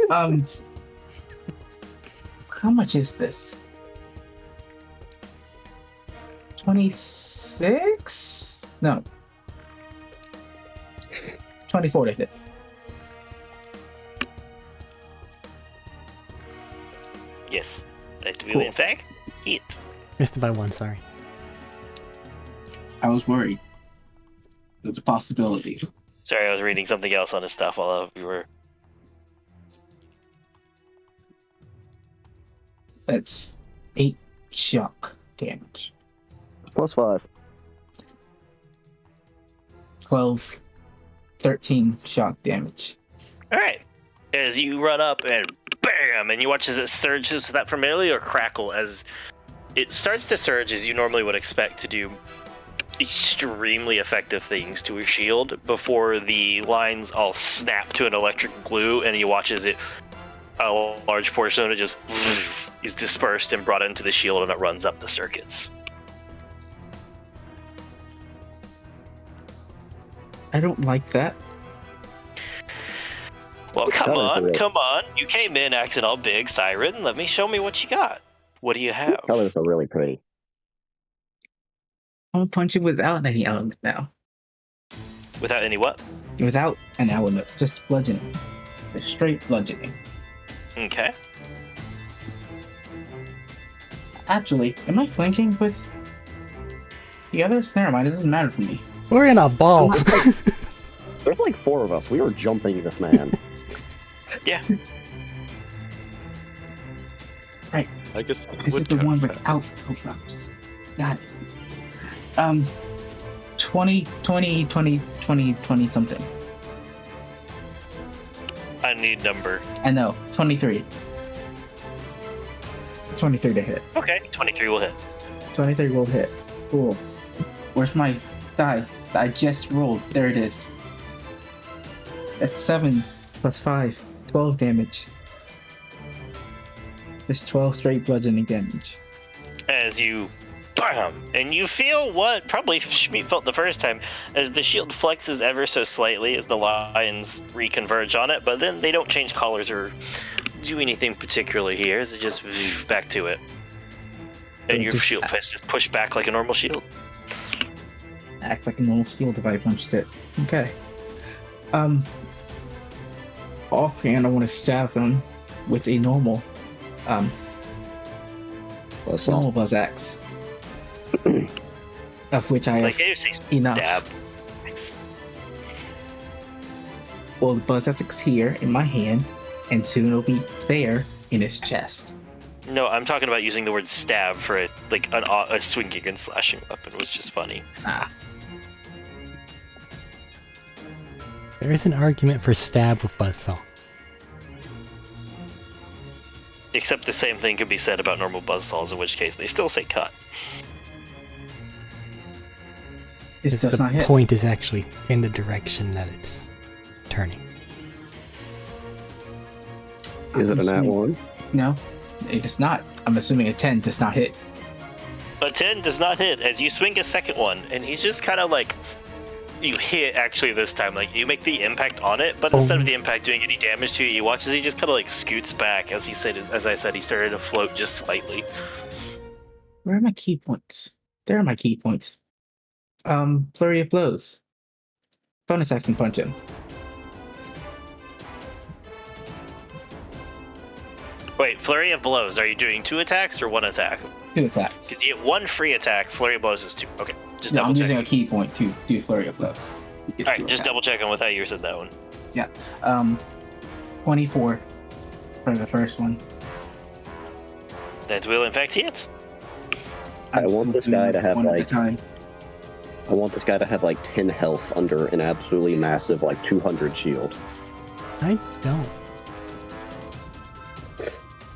How much is this? 26? No. 24 to hit. Yes. That will, Cool. in fact, hit. Missed it by one, sorry. I was worried. It was a possibility. Sorry, I was reading something else on his stuff while you were... That's 8 shock damage. +5. 12, 13 shock damage. Alright. As you run up and BAM! And you watch as it surges with that familiar crackle as it starts to surge as you normally would expect to do extremely effective things to a shield before the lines all snap to an electric glue and you watch as it a large portion of it just is dispersed and brought into the shield and it runs up the circuits. I don't like that. Well, come Colors are on, red. come on. You came in acting all big, Siren. Let me show me what you got. What do you have? Colors are really pretty. I'm gonna punch it without any element now. Without any what? Without an element, just bludgeoning. Just straight bludgeoning. Okay. Actually, am I flanking with the others? Never mind, it doesn't matter for me. We're in a ball. There's like 4 of us. We were jumping this man. Yeah. I guess This is the one without hookups. Got it. 20 something. I need number. I know, 23. 23 to hit. Okay, 23 will hit. 23 will hit. Cool. Where's my die? I just rolled. There it is. That's 7 plus 5. 12 damage. Just 12 straight bludgeoning damage. As you bam, and you feel what probably Schmeat felt the first time, as the shield flexes ever so slightly as the lines reconverge on it, but then they don't change colors or do anything particularly here, as it just back to it. And your shield fist is pushed back like a normal shield. Act like a normal shield if I punched it. Okay. Offhand, I want to stab him with a normal buzz axe. Of which I have enough. Stab. Well, the buzz axe here in my hand, and soon it'll be there in his chest. No, I'm talking about using the word stab for a swinging and slashing weapon. It was just funny. There is an argument for stab with buzzsaw. Except the same thing could be said about normal buzzsaws, in which case they still say cut. The point is actually in the direction that it's turning. Is it a nat 1? No, it is not. I'm assuming a 10 does not hit. A 10 does not hit as you swing a second one, and he's just kind of like, you hit actually this time, like you make the impact on it, but instead of the impact doing any damage to you, you watch as he just kind of like scoots back. As I said, he started to float just slightly. Where are my key points? There are my key points. Flurry of blows. Bonus action punch him. Wait, flurry of blows. Are you doing 2 attacks or 1 attack? 2 attacks. Because you get 1 free attack. Flurry of blows is 2. Okay, just no, double I'm check. using a key point to do flurry of blows. All right, just double checking with how you said that one. Yeah. 24 for the first one. That will in fact hit. I want this guy to have like 10 health under an absolutely massive 200 shield. I don't.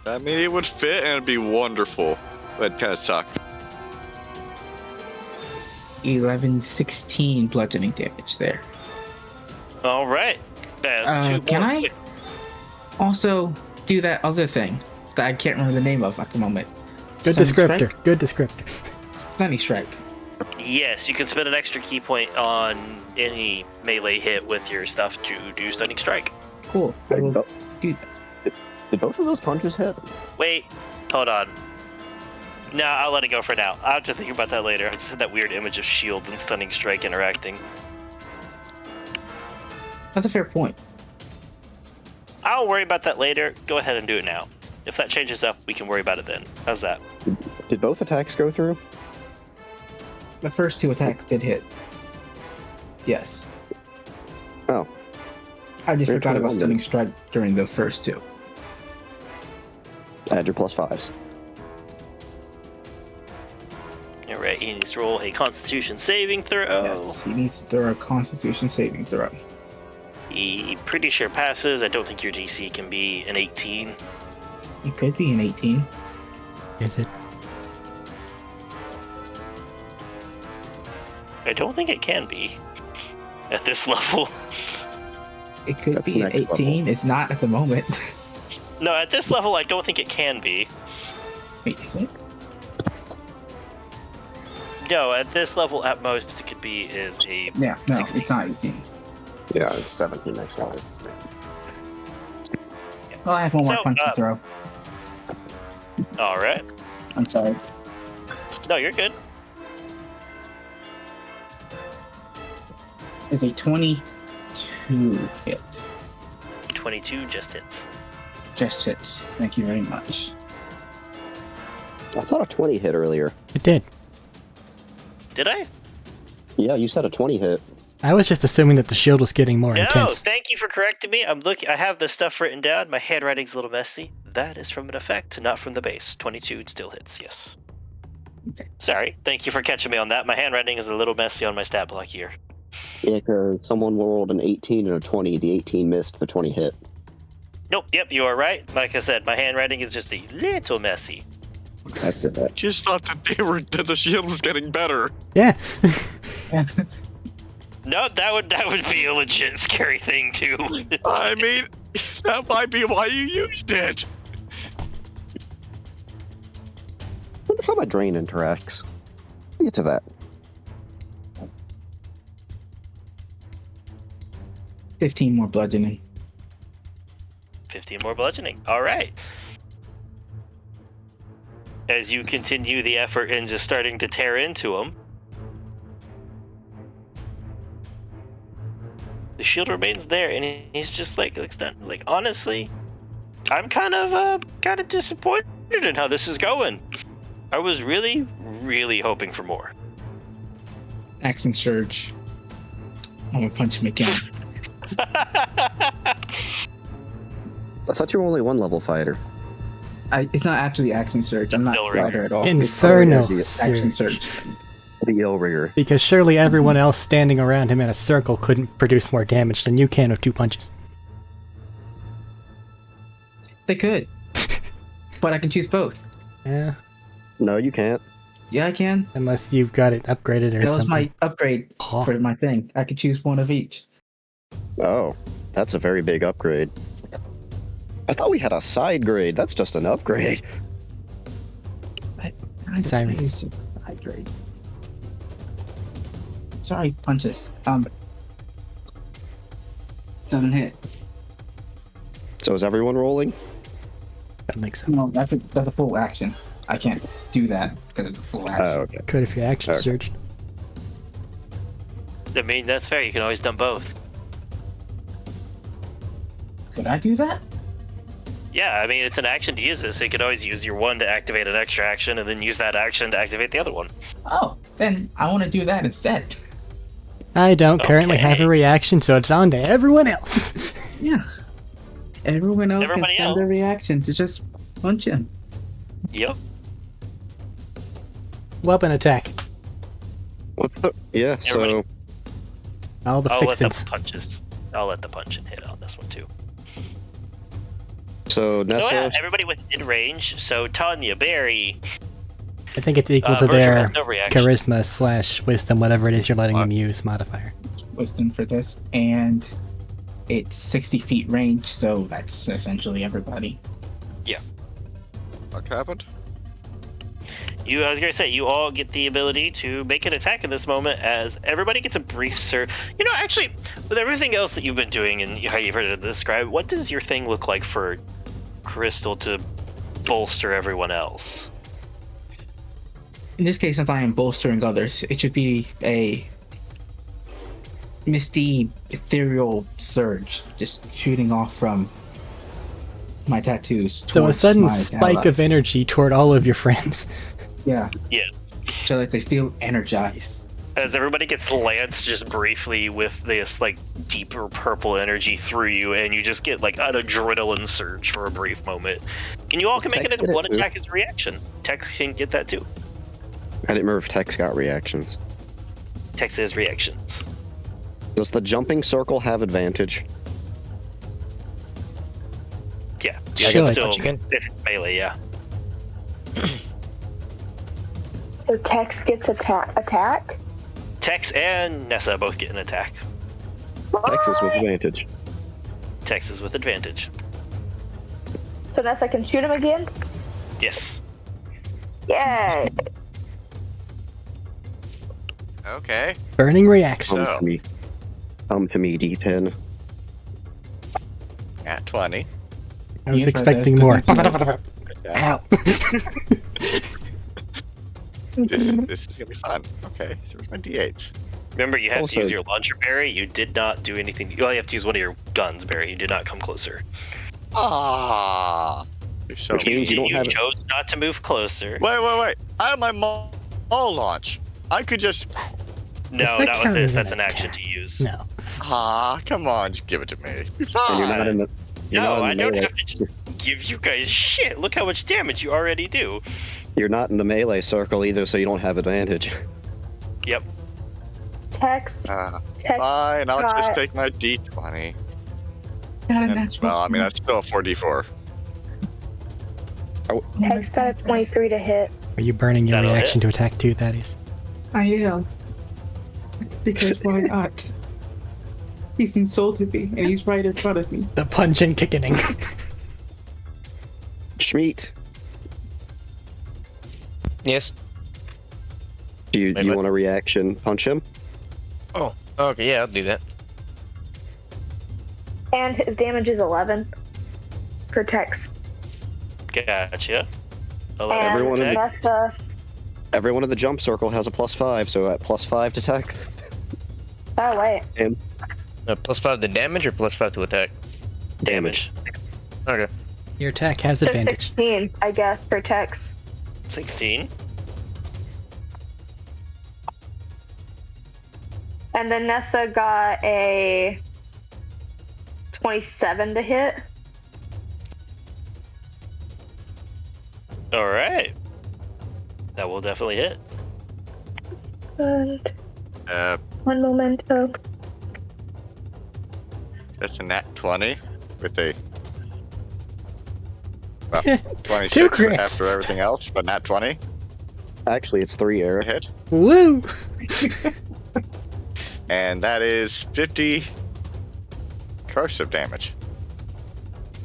I mean, it would fit and it'd be wonderful, but it kind of sucks. 11, 16 bludgeoning damage there. All right. That's 2 can more. I also do that other thing that I can't remember the name of at the moment? Good descriptor. Good descriptor. Stunning strike. Yes, you can spend an extra key point on any melee hit with your stuff to do stunning strike. Cool. I will do that. Did both of those punches hit? Wait, hold on. No, I'll let it go for now. I'll have to think about that later. I just had that weird image of shields and stunning strike interacting. That's a fair point. I'll worry about that later. Go ahead and do it now. If that changes up, we can worry about it then. How's that? Did both attacks go through? The first 2 attacks did hit. Yes. Oh. I just forgot about stunning strike during the first 2. Add your +5s. Alright, he needs to roll a Constitution saving throw. Yes, he needs to throw a Constitution saving throw. He pretty sure passes. I don't think your DC can be an 18. It could be an 18. Is it? I don't think it can be at this level. It could be an 18. Level. It's not at the moment. No, at this level, I don't think it can be. Wait, is it? No, at this level, at most, it could be is a 16. It's not 18. Yeah, it's 17 next level. Well, I have one more punch to throw. All right. I'm sorry. No, you're good. It's a 22 hit. 22 just hits. Just hits. Thank you very much. I thought a 20 hit earlier. It did. Did I? Yeah, you said a 20 hit. I was just assuming that the shield was getting more intense. No, thank you for correcting me. I have this stuff written down. My handwriting's a little messy. That is from an effect, not from the base. 22 still hits, yes. Okay. Sorry. Thank you for catching me on that. My handwriting is a little messy on my stat block here. Yeah, because someone rolled an 18 and a 20. The 18 missed, the 20 hit. Nope, yep, you are right. Like I said, my handwriting is just a little messy. After that. Just thought that the shield was getting better. Yeah. No, that would be a legit scary thing too. I mean, that might be why you used it. I wonder how my drain interacts. We'll get to that. 15 more bludgeoning. 15 more bludgeoning. All right. As you continue the effort into starting to tear into him, the shield remains there, and he's just like looks down. He's like, honestly, I'm kind of disappointed in how this is going. I was really, really hoping for more. Action surge. I'm gonna punch him again. I thought you were only 1-level fighter. It's not actually action surge. I'm not Still fighter at all. Inferno It's action surge. surge. The Ringer. Because surely everyone else standing around him in a circle couldn't produce more damage than you can with 2 punches. They could, but I can choose both. Yeah. No, you can't. Yeah, I can. Unless you've got it upgraded or That was something. my upgrade Oh. for my thing. I could choose one of each. Oh, that's a very big upgrade. I thought we had a side grade. That's just an upgrade. Sirens. Hydrate. Sorry, punches. Doesn't hit. So is everyone rolling? I don't think so. No, that's a full action. I can't do that because it's a full action. Oh, okay. Could if you action Okay. surged. I mean, that's fair. You can always dump both. Could I do that? Yeah, I mean, it's an action to use this. So you could always use your one to activate an extra action, and then use that action to activate the other one. Oh, then I want to do that instead. I don't currently have Okay. a reaction, so it's on to everyone else. Yeah. Everyone else Everybody can spend their reaction to just punch him. Yep. Weapon attack. Yeah, so Everybody- All the I'll let fixins. the punches. I'll let the punch and hit on this one too. so Nessa. So yeah, everybody within range. So Tanya, Barry, I think it's equal to Virgil their has no reaction. charisma / wisdom, whatever it is you're letting them use modifier. Wisdom for this. And it's 60 feet range, so that's essentially everybody. What happened? I was gonna say, you all get the ability to make an attack in this moment, as everybody gets a brief surge. You know, actually, with everything else that you've been doing and how you've heard it described, what does your thing look like for Crystal to bolster everyone else? In this case, since I am bolstering others, it should be a misty, ethereal surge, just shooting off from my tattoos. So a towards sudden my spike of allies. energy toward all of your friends. Yeah, Yes. so that they feel energized. As everybody gets lanced just briefly with this, like, deeper purple energy through you, and you just get, like, an adrenaline surge for a brief moment. And you all can make Tex it did it one too. attack as a reaction. Tex can get that too. I didn't remember if Tex got reactions. Tex has reactions. Does the jumping circle have advantage? Yeah. Should. You can still, Punch again? if it's melee, yeah. So Tex gets attack? Tex and Nessa both get an attack. Texas with advantage. Tex is with advantage. So Nessa can shoot him again? Yes. Yay! Okay. Burning reaction. Come So- to me. Come to me, D10. At 20. I was Yeah, expecting that's more. good. Ow. This is gonna be fun. Okay, so where's my D8? Remember, you had Also- to use your launcher, Barry. You did not do anything. You only have to use one of your guns, Barry. You did not come closer. Ah. You're so Which means you don't have it. chose not to move closer. Wait. I have my maul launch. I could just. No, Does that not with count this. as an That's an action attack? to use. No. Ah, come on, just give it to me. Be And you're not in fine. the. You're No, not I in the don't melee. have to just give you guys shit. Look how much damage you already do. You're not in the melee circle either, so you don't have advantage. Yep. Tex. Ah, Tex. fine, I'll got- just take my D20. Not a And, natural. well, I mean, that's still a 4D4. Tech's got a 23 to hit. Are you burning your That'll reaction to attack too, Thaddeus? I am. Because why not? He's insulted me, and he's right in front of me. The punch and kicking. Schmeat, Yes. do you Wait, you what? want a reaction? Punch him? Oh, okay, yeah, I'll do that. And his damage is 11 for Tech's. Gotcha. And Everyone in the- Nessa, Everyone in the jump circle has a +5, so at +5 to attack. oh wait, +5 to damage or +5 to attack? Damage. Okay. Your attack has so advantage. 16, I guess, for Tech's. 16. And then Nessa got a 27 to hit. All right. That will definitely hit. And Uh, one memento. that's a nat 20 with a. Well, 26 Two crits. after everything else, but nat 20 Actually, it's 3 to air. hit. Woo! And that is 50 corrosive damage.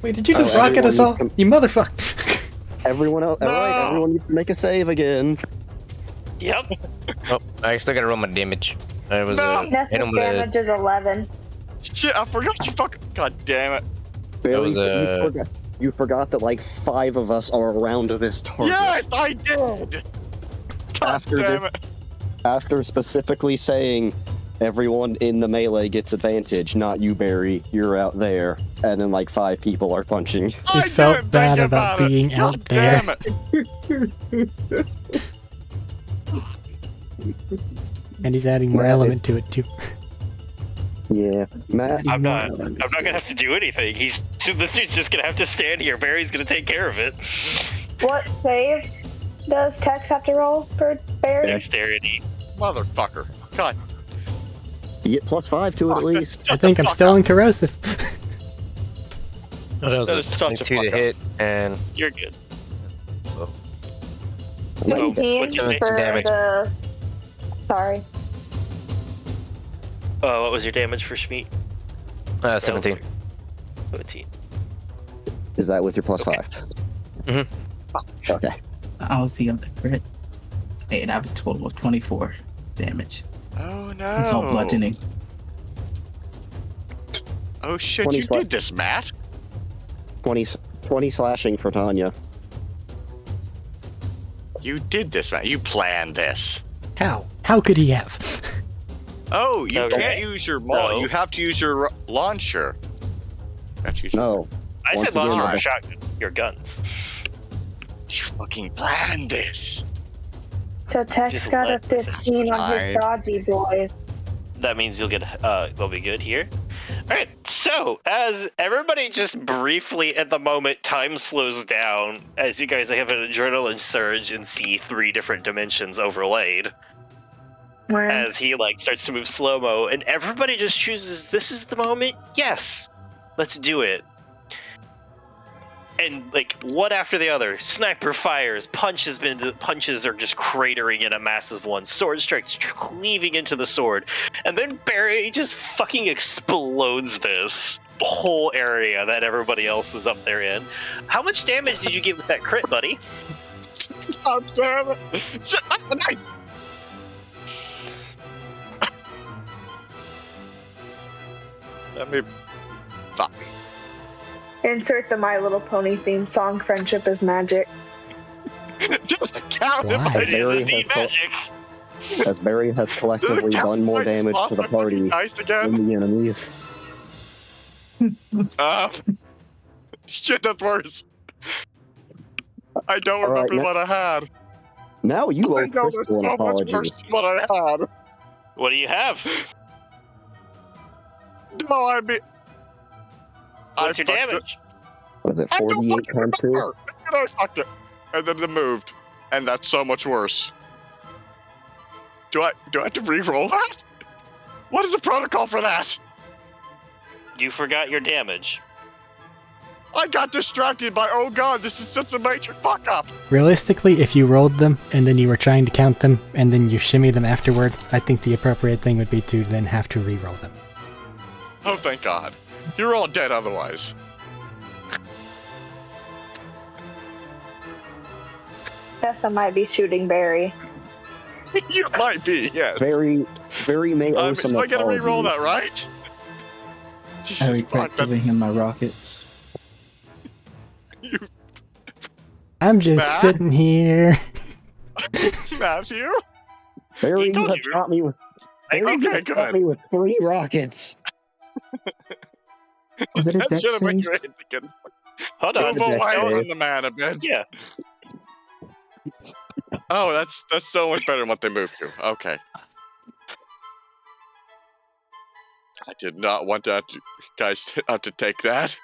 Wait, did you just Oh, rocket us all? everyone- You motherfucker! Everyone else, No! alright, everyone needs to make a save again. Yep. Oh, I still gotta roll my damage. I was No! hit Nessa's him with a, damage is 11. Shit, I forgot you fucking. God damn it. Bailey, was, you forgot that like 5 of us are around this target. Yes, I did! God After damn this- it. After specifically saying everyone in the melee gets advantage, not you, Barry, you're out there, and then like 5 people are punching. I felt didn't bad think about it. being God out there. damn it. And he's adding more Yeah, element to it too. Yeah, Matt. I'm not gonna have to do anything. This dude's just gonna have to stand here. Barry's gonna take care of it. What save does Tex have to roll for Barry? Dexterity. Motherfucker. God. You get +5 to it at least. I think I'm still in corrosive. oh, that was That a is such a 22 to fuck up. hit, and You're good. Like, 15 what'd you say? for Damage. the. Sorry. What was your damage for Schmeat? 17. 17. is that with your +5? Mhm. Okay. I'll see on the crit. And I have a total of 24 damage. Oh no. It's all bludgeoning. Oh shit, 20 you sli- did this, Matt. 20 slashing for Tanya. You did this, Matt. You planned this. How? How could he have? Oh, you Okay. can't use your maul. No. You have to use your launcher. You have to use No. I Once said launch again, your the- shotgun. Your guns. You fucking planned this. So Tex Just got a let this 15 on his happen. dodgy boy. That means you'll get they'll be good here. All right. So as everybody just briefly at the moment time slows down as you guys have an adrenaline surge and see 3 different dimensions overlaid Where as he like starts to move slow mo and everybody just chooses this is the moment. Yes, let's do it. And like one after the other, sniper fires, punches are just cratering in a massive one, sword strikes cleaving into the sword, and then Barry just fucking explodes this whole area that everybody else is up there in. How much damage did you get with that crit, buddy? God damn it. Shit, nice. Let me. Fuck. insert the My Little Pony theme song, Friendship is Magic. Just count Why? it. It is Barry indeed has magic. As Barry has collectively done more damage to the party Nice again. than the enemies. Shit, that's worse. I don't All right, remember now- what I had. Now you I owe know that's Crystal an so much apology. worse than what I had. What do you have? No, I mean. What's your fucked it. damage? What is it, I don't 48 fucking times 2? remember. And I fucked it. And then it moved. And that's so much worse. Do I have to re-roll that? What is the protocol for that? You forgot your damage. I got distracted by, oh god, this is such a major fuck up. Realistically, if you rolled them and then you were trying to count them and then you shimmy them afterward, I think the appropriate thing would be to then have to re-roll them. Oh, thank god. You're all dead otherwise. Guess I might be shooting Barry. You might be, yes. Very may owe So some I gotta re-roll apology. that, right? Jesus, I regret fuck, that- giving him my rockets. I'm just Matt? sitting here. Matthew? Barry, He you told have you. shot me with. Barry, Okay, you have shot good. me with 3 rockets. Was it a That deck should have been save? your hit again. Hold on. Move away Deck from save. the man a bit. Yeah. Oh, that's so much better than what they moved to. Okay. I did not want that guys to have to take that.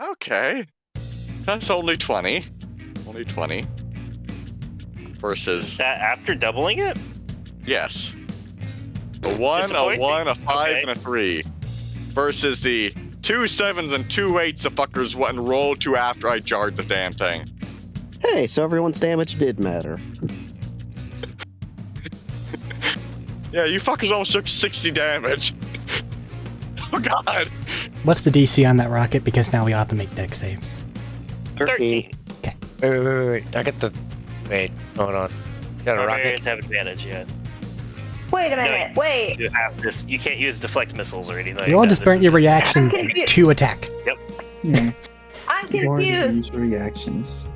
Okay. That's only 20. Only 20. Versus, That after doubling it? yes. A 1, a Disappointing. 1, a 5, Okay. and a 3. Versus the 2 7s and 2 8s the fuckers went and rolled to after I jarred the damn thing. Hey, so everyone's damage did matter. Yeah, you fuckers almost took 60 damage. Oh god. What's the DC on that rocket? Because now we ought to make deck saves. 13. Wait. I got the. Wait, hold on. You got a rocket? Barbarians have advantage, yeah. Wait a minute. Wait. You have this. You can't use deflect missiles or anything like You all that. just This burnt is your a- reaction I'm confused. to attack. Yeah, I'm you already confused. used reactions.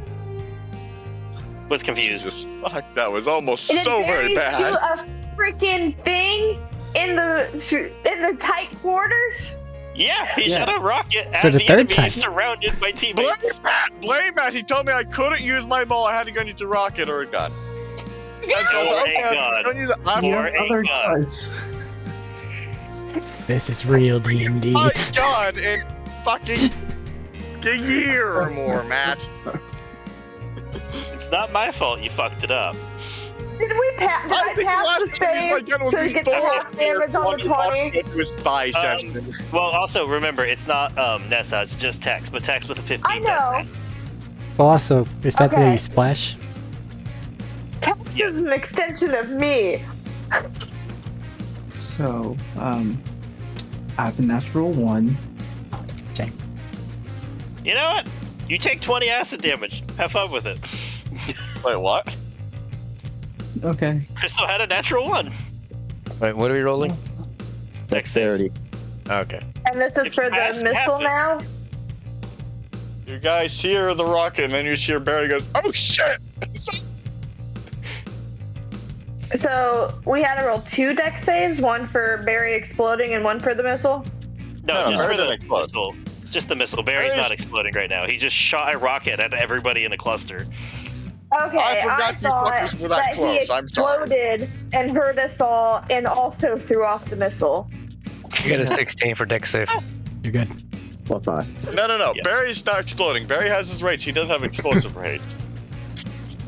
Was confused. Jesus fuck, that was almost Did so Barry very do bad. a freaking thing in the tight quarters? Yeah, he Yeah. shot a rocket So at the the third enemy time. surrounded by Blame teammates. Matt! Blame Matt! He told me I couldn't use my ball, I had to go use a rocket or a gun. And so I was Or like, a okay, gun. I'm gonna use it. I'm You Or have a other gun. cards. This is real D&D. my gun in fucking a year or more, Matt. It's not my fault you fucked it up. Did I I think the pass last the time I used my save gun was to used get the before half damage on the 20? It was biceps. Well, also remember, it's not Nessa, it's just Tex, but Tex with a 15 I does know. that. Well, also, is that Okay. the splash? Tex is an extension of me. So, I have a natural 1. You know what? You take 20 acid damage. Have fun with it. Wait, what? Okay. Crystal had a natural 1. Wait, what are we rolling? Dex saves. Dexterity. Okay. And this is If for you the pass, you missile have it. now? You guys hear the rocket, and then you hear Barry goes, "Oh shit!" So we had to roll 2 deck saves, one for Barry exploding and one for the missile? No, No, just Barry for the didn't explode. missile. Just the missile. Barry's Barry's- not exploding right now. He just shot a rocket at everybody in a cluster. Okay, I forgot I you thought fuckers were that that he close. I'm sorry. exploded and hurt us all and also threw off the missile. You got a 16 for deck save. You're good. Plus 5. No. Yeah. Barry's not exploding. Barry has his rage. He doesn't have explosive rage.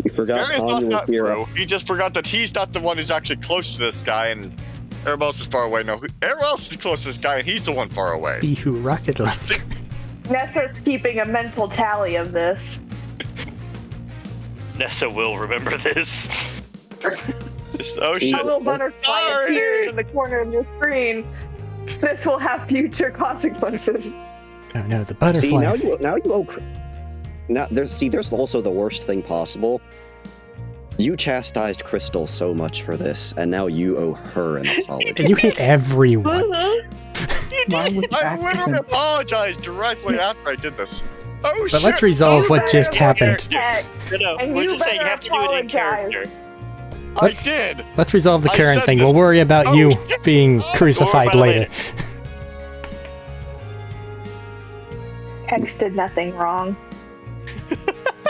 You forgot Barry's not Tanya was that here. through. He just forgot that he's not the one who's actually close to this guy, and everyone else is far away. No, everyone else is close to this guy, and he's the one far away. He who rocket launcher. Nessa's keeping a mental tally of this. Nessa will remember this. Oh See, A shit! little butterfly Sorry. appears in the corner of your screen. This will have future consequences. Oh no, the See, butterfly. now effect. you owe. Now, there's also the worst thing possible. You chastised Crystal so much for this, and now you owe her an apology. And you hit everyone. Mine was I literally accident. apologized directly after I did this. Oh But shit! let's resolve You what better just look happened. at- No, And we're you just saying you better have to do it in apologize. character. I did. Let's resolve the I current said thing. this. We'll worry about Oh, you shit. being Oh, crucified by later. Tex did nothing wrong.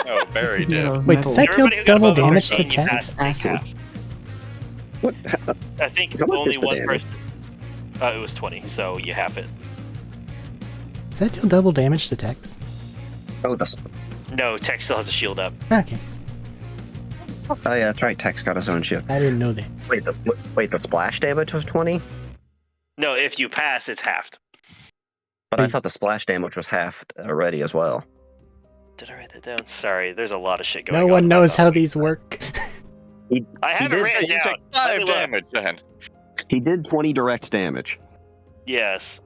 No, Barry did. Wait, does that deal Everybody who got double above damage to 14, you Tex? have to take Acid. half. What? I think How much only is the one damage? person. It was 20, so you have it. Does that deal double damage to Tex? Oh, that's No, Tex still has a shield up. Okay. Oh yeah, that's right. Tex got his own ship. I didn't know that. Wait, the splash damage was 20? No, if you pass, it's halved. But I thought the splash damage was halved already as well. Did I write that down? Sorry, there's a lot of shit going on. No one knows how about these work. I have it did- written You down. take Let 5 me look. damage then. He did 20 direct damage. Yes.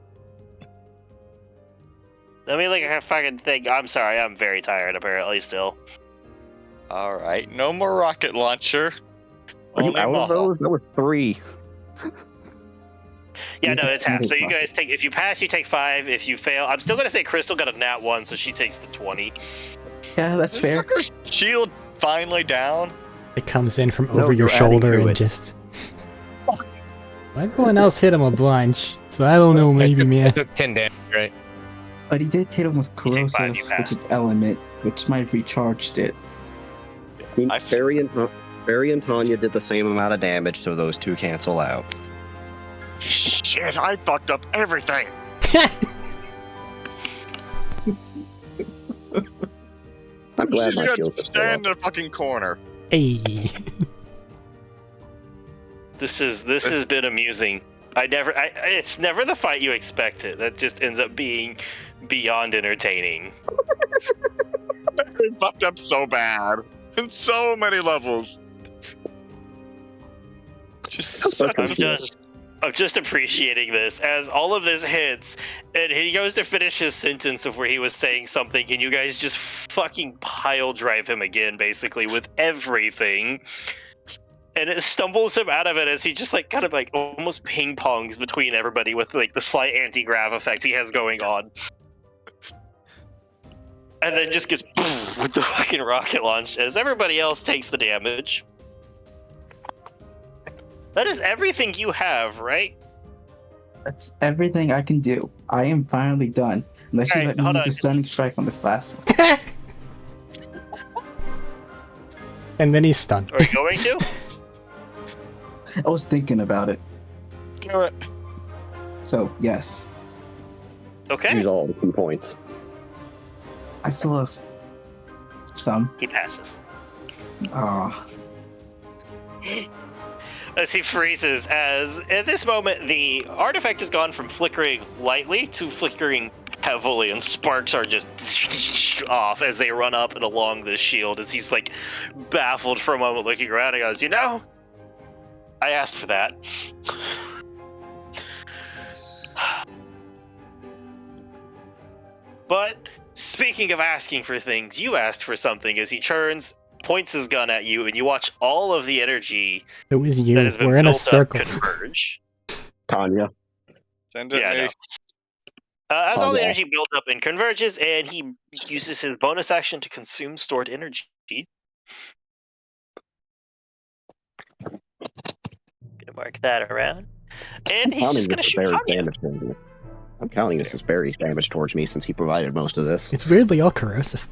Let me look at her fucking thing. I'm sorry, I'm very tired apparently still. Alright, no more rocket launcher. Are you Only out of Maul. those? That was 3. Yeah, You no, take it's half. So you 25. guys take, if you pass, you take 5. If you fail, I'm still gonna say Crystal got a nat 1, so she takes the 20. Yeah, that's This fair. fucker's shield finally down. It comes in from No, over your you're adding shoulder to and it. just. Well, everyone else hit him a bunch, so I don't know, maybe, I man. took 10 damage, right? But he did hit him with You take 5, corrosive, you which is passed. element, which might have recharged it. Barry and Tanya did the same amount of damage, so those two cancel out. Shit, I fucked up everything. I'm glad She's my gonna shield is still stand up. in the fucking corner. Hey. This has been amusing. It's never the fight you expect it. That just ends up being beyond entertaining. We fucked up so bad. In so many levels. Just That's such fucking a I'm just appreciating this as all of this hits, and he goes to finish his sentence of where he was saying something, and you guys just fucking pile drive him again, basically, with everything. And it stumbles him out of it as he just like kind of like almost ping pongs between everybody with like the slight anti-grav effect he has going on. And then just gets with the fucking rocket launch as everybody else takes the damage. That is everything you have, right? That's everything I can do. I am finally done. Unless you Alright, let me hold use on. a stunning strike on this last one. And then he's stunned. Are you going to? I was thinking about it. do it. So, yes. Okay. Use all the 2 points. I still have some. He passes. Ah, As he freezes, as at this moment the artifact has gone from flickering lightly to flickering heavily, and sparks are just off as they run up and along this shield. As he's like baffled for a moment, looking around, he goes, "You know, I asked for that." But speaking of asking for things, you asked for something. As he turns, points his gun at you, and you watch all of the energy It was that you. has been We're in a built up circle. converge. Tanya. Send it Yeah, I me. know. As all the yeah. energy builds up and converges, and he uses his bonus action to consume stored energy. Gonna mark that around. And he's just gonna shoot Tanya. damage towards me. I'm counting this as Barry's damage towards me since he provided most of this. It's weirdly all corrosive.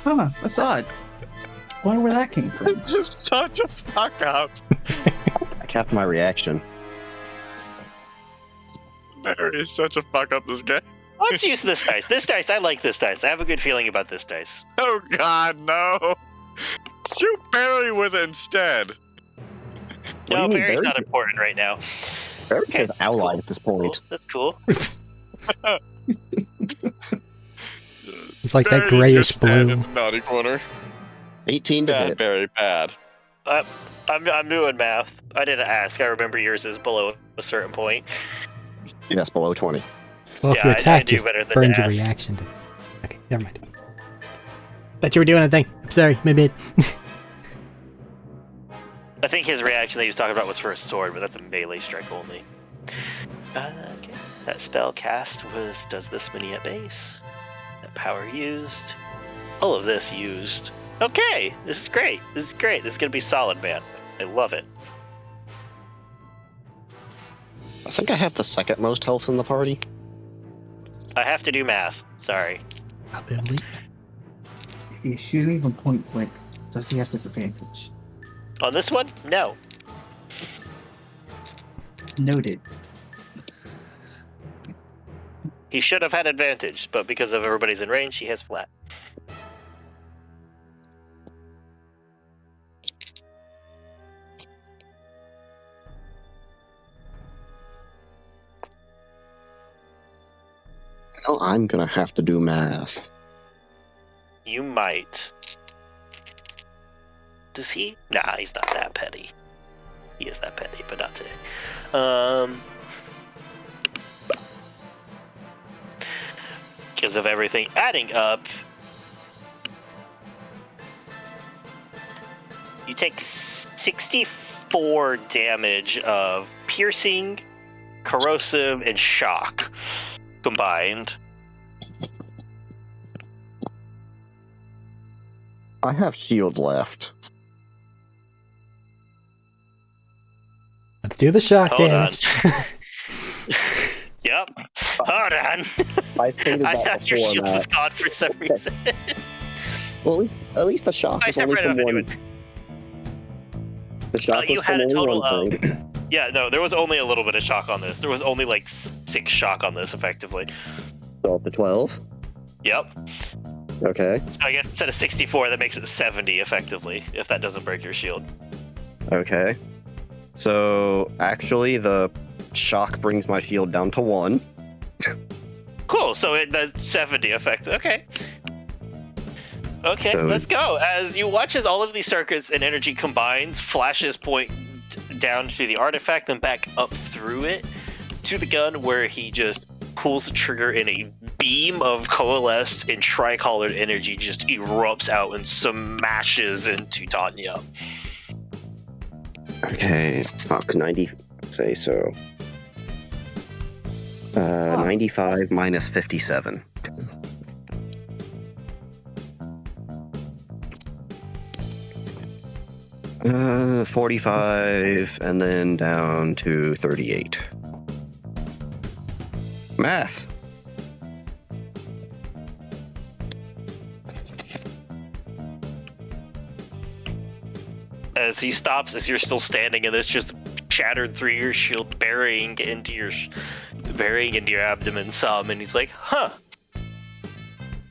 huh, that's odd. Wonder where that came from. Just such a fuck up. I capped my reaction. Barry is such a fuck up, this guy. Let's use this dice. This dice, I like this dice. I have a good feeling about this dice. Oh god, no. Shoot Barry with it instead. do No, you mean, Barry's Barry? not important right now. Barry Okay, is allied at this point. That's cool. It's like that Barry grayish just stand blue. in the naughty corner. 18 to Bad, hit. Barry, bad. I'm doing math. I didn't ask. I remember yours is below a certain point. Yes, below 20. Well, if Yeah, you I attack, do just better than burned to your ask. reaction to. Okay, never mind. Thought you were doing a thing. I'm sorry, my bad. I think his reaction that he was talking about was for a sword, but that's a melee strike only. Okay. That spell cast does this many at base. That power used. All of this used. Okay, this is great. This is great. This is gonna be solid, man. I love it. I think I have the second most health in the party. I have to do math. Sorry. Probably. If he's shooting from point blank, does he have disadvantage? On this one, no. Noted. He should have had advantage, but because of everybody's in range, he has flat. Oh, I'm gonna have to do math. You might. Does he? Nah, he's not that petty. He is that petty, but not today. Because of everything adding up, you take 64 damage of piercing, corrosive, and shock combined. I have shield left. Let's do the shock Hold damage. Yep. Hold on. I stated I that thought your before, shield Matt. was gone for some reason. Well, at least the shock I is only separated from off one. anyway. The shock You was had from a only total one of. thing. Yeah, no, there was only a little bit of shock on this. There was only like 6 shock on this, effectively. So up to 12. Yep. Okay. So I guess instead of 64, that makes it 70, effectively, if that doesn't break your shield. Okay. So actually, the shock brings my shield down to 1. Cool, so it does 70 effect. Okay. Okay, So- let's go. As you watch as all of these circuits and energy combines, flashes point down to the artifact, then back up through it to the gun, where he just pulls the trigger and a beam of coalesced and tricolored energy just erupts out and smashes into Tanya. Okay. Fuck, 90. Say so. 95 minus 57. Uh, 45, and then down to 38. Math. As he stops, as you're still standing, and it's just shattered through your shield, burying into your abdomen some, and he's like, "Huh.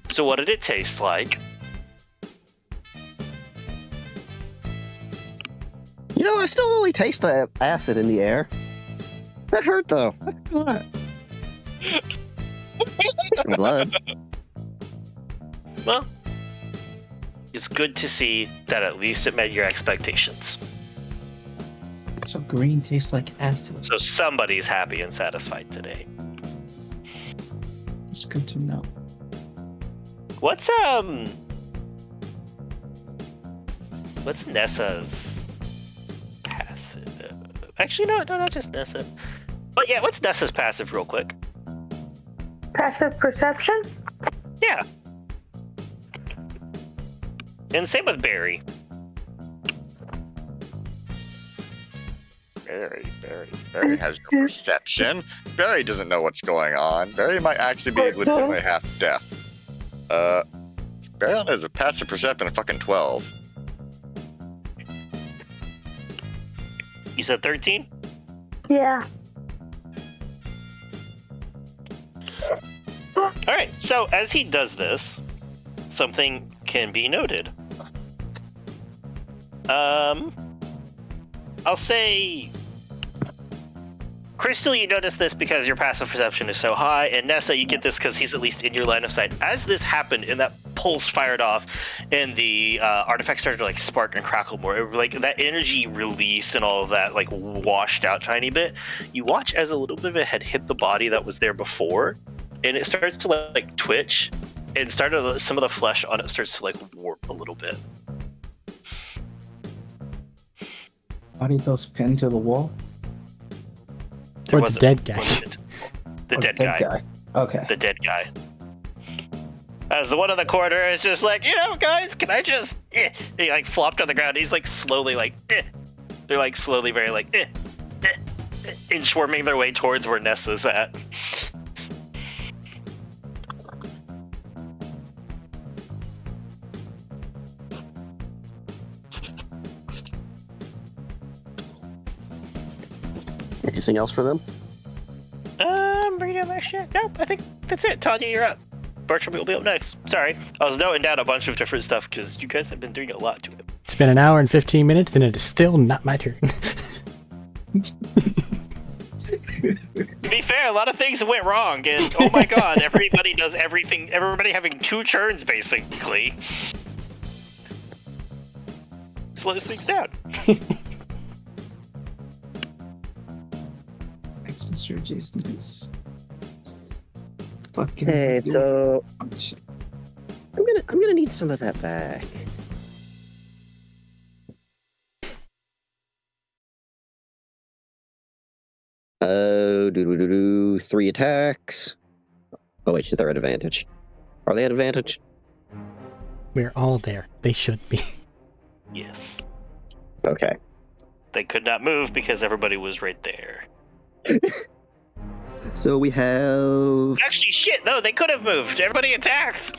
So what did it taste like?" You know, I still only taste the acid in the air. That hurt, though. Blood. Well, it's good to see that at least it met your expectations. So green tastes like acid. So somebody's happy and satisfied today. It's good to know. What's Nessa's passive? Actually, no, not just Nessa. But yeah, what's Nessa's passive, real quick? Passive perception? Yeah. And same with Barry. Barry has no perception. Barry doesn't know what's going on. Barry might actually be legitimately half deaf. Barry has a passive perception of fucking 12. You said 13? Yeah. Alright, so as he does this, something can be noted. I'll say... Crystal, you notice this because your passive perception is so high, and Nessa, you get this because he's at least in your line of sight. As this happened, and that pulse fired off, and the artifact started to like spark and crackle more, like that energy release and all of that like washed out tiny bit. You watch as a little bit of it had hit the body that was there before, and it starts to like twitch, and some of the flesh on it starts to like warp a little bit. Why did those pinned to the wall? There Or the was dead guy. The Oh, dead guy. Okay. The dead guy. As the one in the corner is just like, guys, can I just... He like flopped on the ground. He's like slowly like... They're like slowly very like... inchworming their way towards where Nessa's at. Anything else for them? Reading that shit. Nope, I think that's it. Tanya, you're up. Bertram will be up next. Sorry. I was noting down a bunch of different stuff because you guys have been doing a lot to it. It's been an hour and 15 minutes, and it is still not my turn. To be fair, fair, a lot of things went wrong, and oh my god, everybody does everything. Everybody having 2 turns basically slows things down. Action strategies, nice. Fucking Hey, do so a bunch. I'm gonna need some of that back. Oh, 3 attacks. Oh wait, they're at advantage. Are they at advantage? We're all there. They should be. Yes. Okay. They could not move because everybody was right there. So we have. Actually, shit, no, they could have moved. Everybody attacked.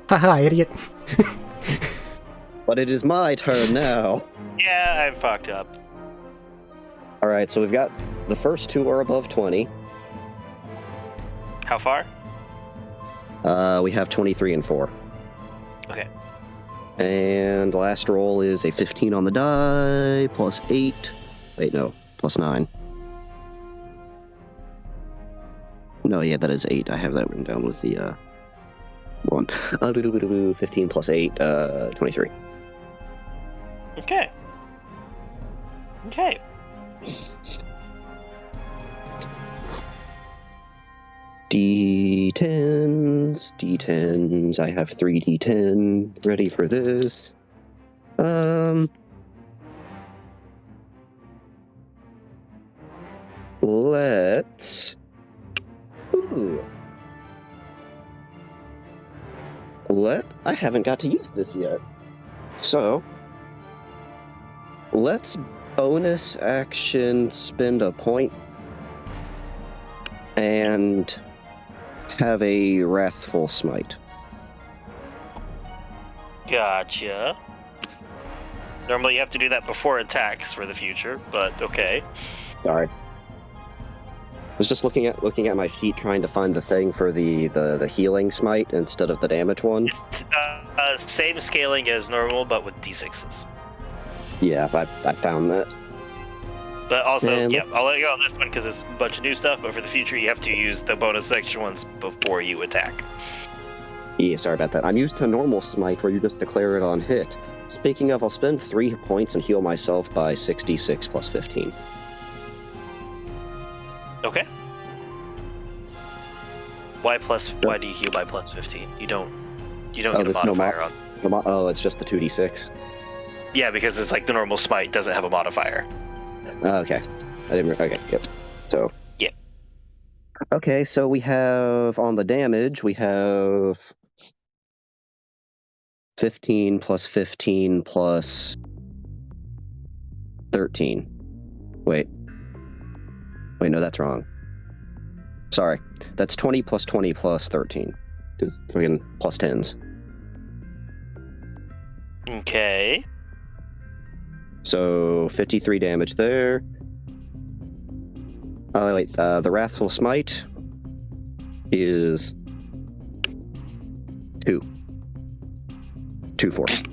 Haha, idiot. But it is my turn now. Yeah, I'm fucked up. All right, so we've got the first 2 are above 20. How far? We have 23 and 4. Okay. And the last roll is a 15 on the die, plus 8. Wait, no, plus 9. No, yeah, that is 8. I have that written down with the 1. 15 plus 8, 23. Okay. Okay. D10s. I have 3 D10 ready for this. Let's. Ooh. I haven't got to use this yet. So, let's bonus action spend a point and have a Wrathful Smite. Gotcha. Normally you have to do that before attacks for the future, but okay. Sorry. I was just looking at my sheet trying to find the thing for the healing smite instead of the damage one. It's same scaling as normal, but with d6s. Yeah, I found that. But also, And yeah, I'll let you go on this one because it's a bunch of new stuff, but for the future you have to use the bonus section ones before you attack. Yeah, sorry about that. I'm used to normal smite where you just declare it on hit. Speaking of, I'll spend 3 points and heal myself by 66 plus 15. Okay. Why do you heal by plus 15? You don't get a there's no modifier on. Oh, it's just the 2d6. Yeah, because it's like the normal smite doesn't have a modifier. Oh, okay. Okay, yep. So. Yep. Okay, so we have, on the damage, we have 15 plus 15 plus 13. Wait, no, that's wrong. Sorry. That's 20 plus 20 plus 13. Because freaking plus 10s. Okay. So 53 damage there. Oh, wait, the Wrathful Smite is 2. 2 force.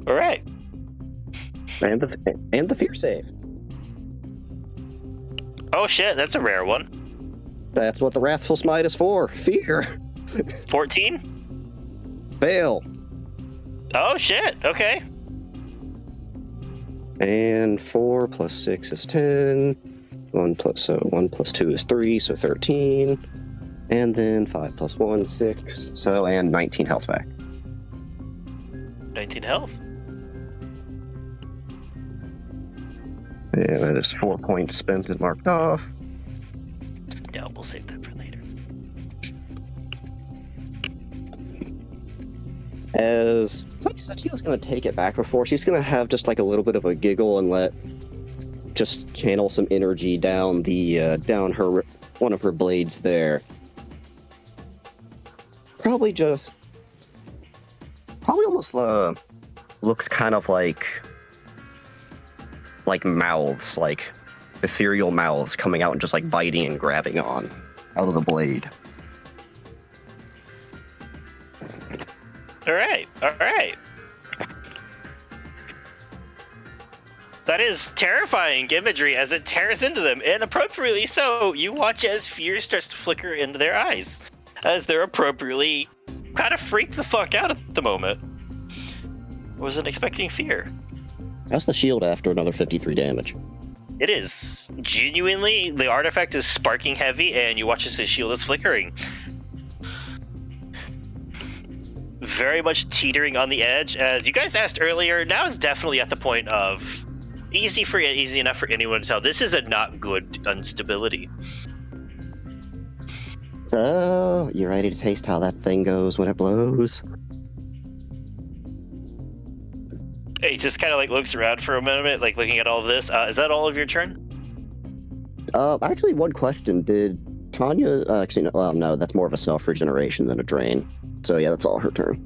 All right. And the fear save. Oh shit, that's a rare one. That's what the Wrathful Smite is for. Fear. 14? Fail. Oh shit, okay. And 4 plus 6 is 10. 1 plus 2 is 3, so 13. And then 5 plus 1, 6. So, and 19 health back. 19 health. Yeah, that is 4 points spent and marked off. Yeah, we'll save that for later. As Satya's going to take it back before, she's going to have just like a little bit of a giggle and just channel some energy down down her one of her blades there. Probably almost looks kind of like mouths, like ethereal mouths coming out and just like biting and grabbing on out of the blade. All right. That is terrifying imagery as it tears into them, and appropriately so. You watch as fear starts to flicker into their eyes, as they're appropriately kind of freaked the fuck out at the moment. Wasn't expecting fear. How's the shield after another 53 damage? It is. Genuinely, the artifact is sparking heavy, and you watch as his shield is flickering. Very much teetering on the edge. As you guys asked earlier, now is definitely at the point of easy enough for anyone to tell. This is a not good instability. So, you ready to taste how that thing goes when it blows? He just kind of like looks around for a moment, like looking at all of this. Is that all of your turn? Actually, one question. Did Tanya, actually, no, well, no, that's more of a self-regeneration than a drain. So yeah, that's all her turn.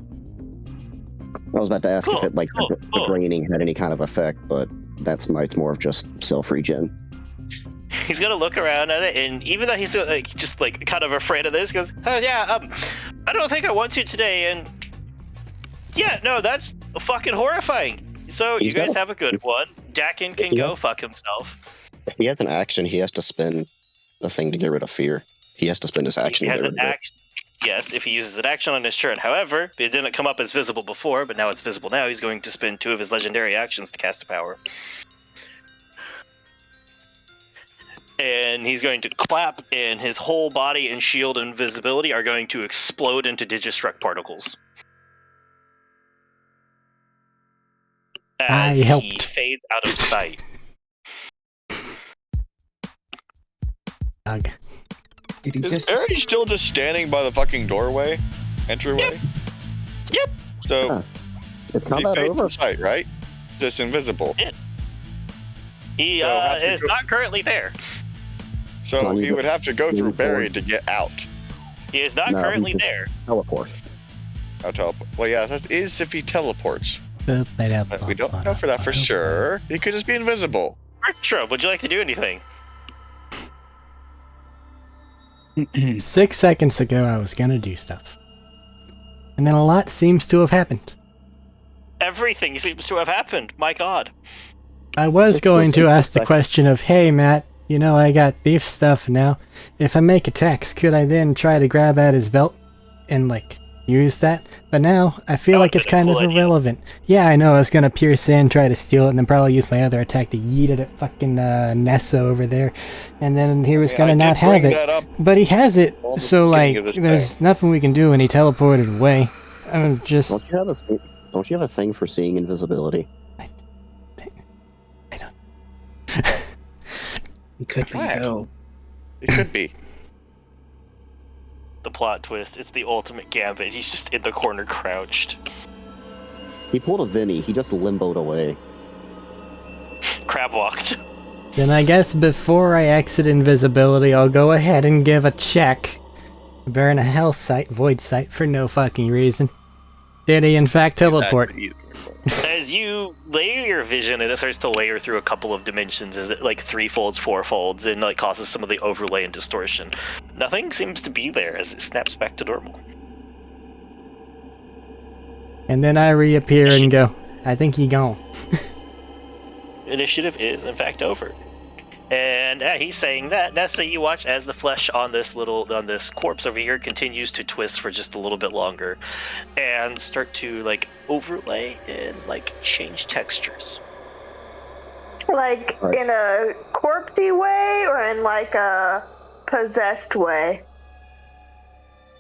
I was about to ask if it, like, the draining had any kind of effect, but it's more of just self-regen. He's gonna look around at it, and even though he's like just like kind of afraid of this, goes, "Oh yeah, I don't think I want to today." And yeah, no, that's fucking horrifying. So you guys have a good one. Dakin can go fuck himself. If he has an action, he has to spend a thing to get rid of fear. He has to spend his action. He has an action. Yes, if he uses an action on his turn. However, it didn't come up as visible before, but now it's visible now. He's going to spend 2 of his legendary actions to cast a power. And he's going to clap, and his whole body and shield and invisibility are going to explode into Digistruct particles. As he fades out of sight. Ugh. Is Arik still just standing by the fucking entryway? Yep. So, is combat fades over? from sight, right? Just invisible. He is not currently there. So he would have to go through Barry to get out. He is not currently there. Teleport. Well, yeah, that is if he teleports. But we don't know for that for sure. He could just be invisible. Retro, would you like to do anything? 6 seconds ago, I was gonna do stuff. And then a lot seems to have happened. Everything seems to have happened. My god. I was going to ask the question of, hey, Matt, you know I got thief stuff now. If I make attacks, could I then try to grab at his belt and, like, use that? But now, I feel like it's kind of irrelevant. Yeah, I know, I was gonna pierce in, try to steal it, and then probably use my other attack to yeet it at fucking Nessa over there. And then he was gonna not have it. But he has it, so, like, there's nothing we can do, and he teleported away. I'm just... Don't you have a thing for seeing invisibility? I don't... It could be, though. It could be. The plot twist, it's the ultimate gambit. He's just in the corner crouched. He pulled a Vinny, he just limboed away. Crab walked. Then I guess before I exit invisibility, I'll go ahead and give a check. Burn a health sight, void sight, for no fucking reason. Did he in fact teleport? As you layer your vision, it starts to layer through a couple of dimensions, as it like 3-folds, 4-folds, and like causes some of the overlay and distortion. Nothing seems to be there as it snaps back to normal. And then I reappear and go, I think he gone. Initiative is in fact over. And he's saying that. Nessa, you watch as the flesh on this corpse over here continues to twist for just a little bit longer, and start to like overlay and like change textures. Like in a corpsey way, or in like a possessed way?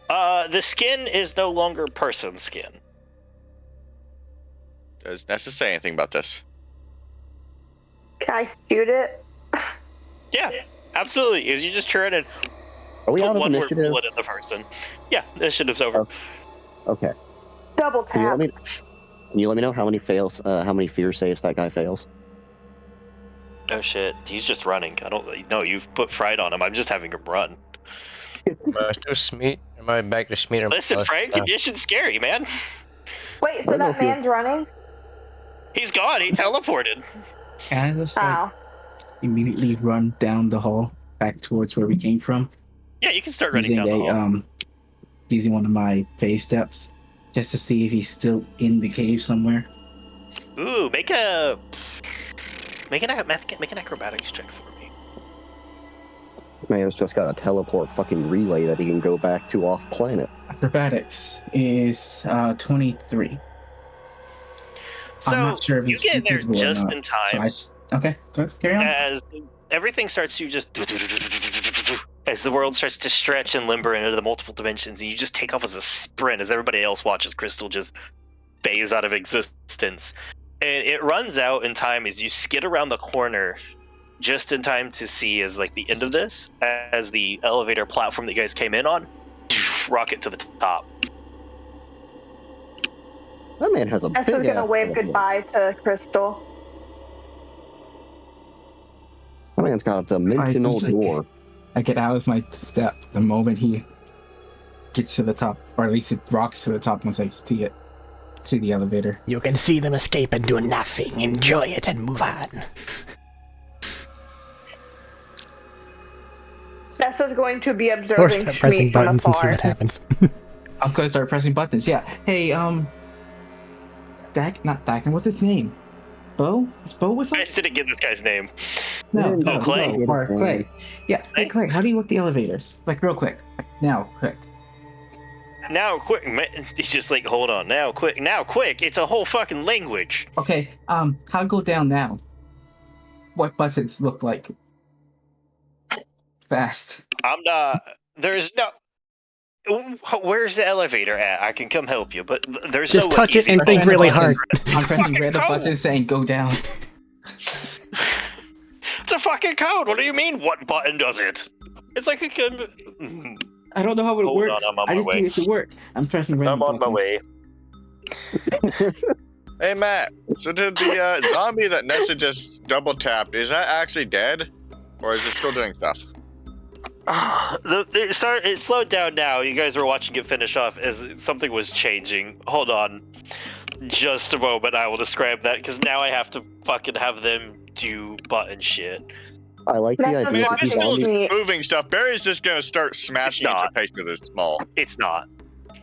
The skin is no longer person skin. Does Nessa say anything about this? Can I shoot it? Yeah, absolutely. Is you just turn and Are we put out of one word initiative? bullet in the person. Yeah, initiative's over. Okay. Double Can tap. you let me know how many fear saves that guy fails? Oh shit, he's just running. I don't know. You've put fright on him. I'm just having him run. Am I still Smeet? Am I back to Smeet? Listen, Frank, condition's scary, man. Wait, so that man's running? He's gone. He teleported. Can I just Wow. immediately run down the hall back towards where we came from? Yeah, you can start running down the hall. Using one of my phase steps just to see if he's still in the cave somewhere. Ooh, make a Make an acrobatics check for me. Man's just got a teleport fucking relay that he can go back to off planet. Acrobatics is 23. So I'm not sure if you it's get there feasible or just not. in time. Okay, go carry on. As everything starts to just as the world starts to stretch and limber into the multiple dimensions, and you just take off as a sprint as everybody else watches Crystal just phase out of existence. And it runs out in time as you skid around the corner just in time to see as like the end of this, as the elevator platform that you guys came in on rocket to the top. That man has a big Nessa's gonna ass wave teleport. goodbye to Crystal. That man's got a dimensional essentially door. I get out of my step the moment he gets to the top, or at least it rocks to the top once I see it. See the elevator. You can see them escape and do nothing. Enjoy it and move on. Nessa's going to be Or observing start pressing Shmeet from buttons and see afar. what happens. I'm gonna start pressing buttons. Yeah. Hey, not Dakin. What's his name? Bo? Is Bo with I us? just didn't get this guy's name. No, Oh, Clay? no, or Clay. Yeah. Hey, Clay? Clay. How do you work the elevators? Like real quick. Now, quick. Now, quick! He's just like, hold on. Now, quick! Now, quick! It's a whole fucking language. Okay. How to go down now? What button look like? Fast. I'm not. There's no. Where's the elevator at? I can come help you, but there's Just no. touch it easy and button. think really hard. I'm pressing random code. buttons saying go down. It's a fucking code. What do you mean? What button does it? It's like a. I don't know how it Hold works. on, I'm on I my just way. need it to work. I'm pressing random I'm on my buttons. way. Hey Matt, so did the zombie that Nessa just double tapped, is that actually dead? Or is it still doing stuff? It slowed down now. You guys were watching it finish off as something was changing. Hold on. Just a moment, I will describe that, because now I have to fucking have them do button shit. I like the Nessa's idea that If he's it's watching on still the. Shmeet. moving stuff, Barry's just gonna start smashing into not. face with his small. It's not.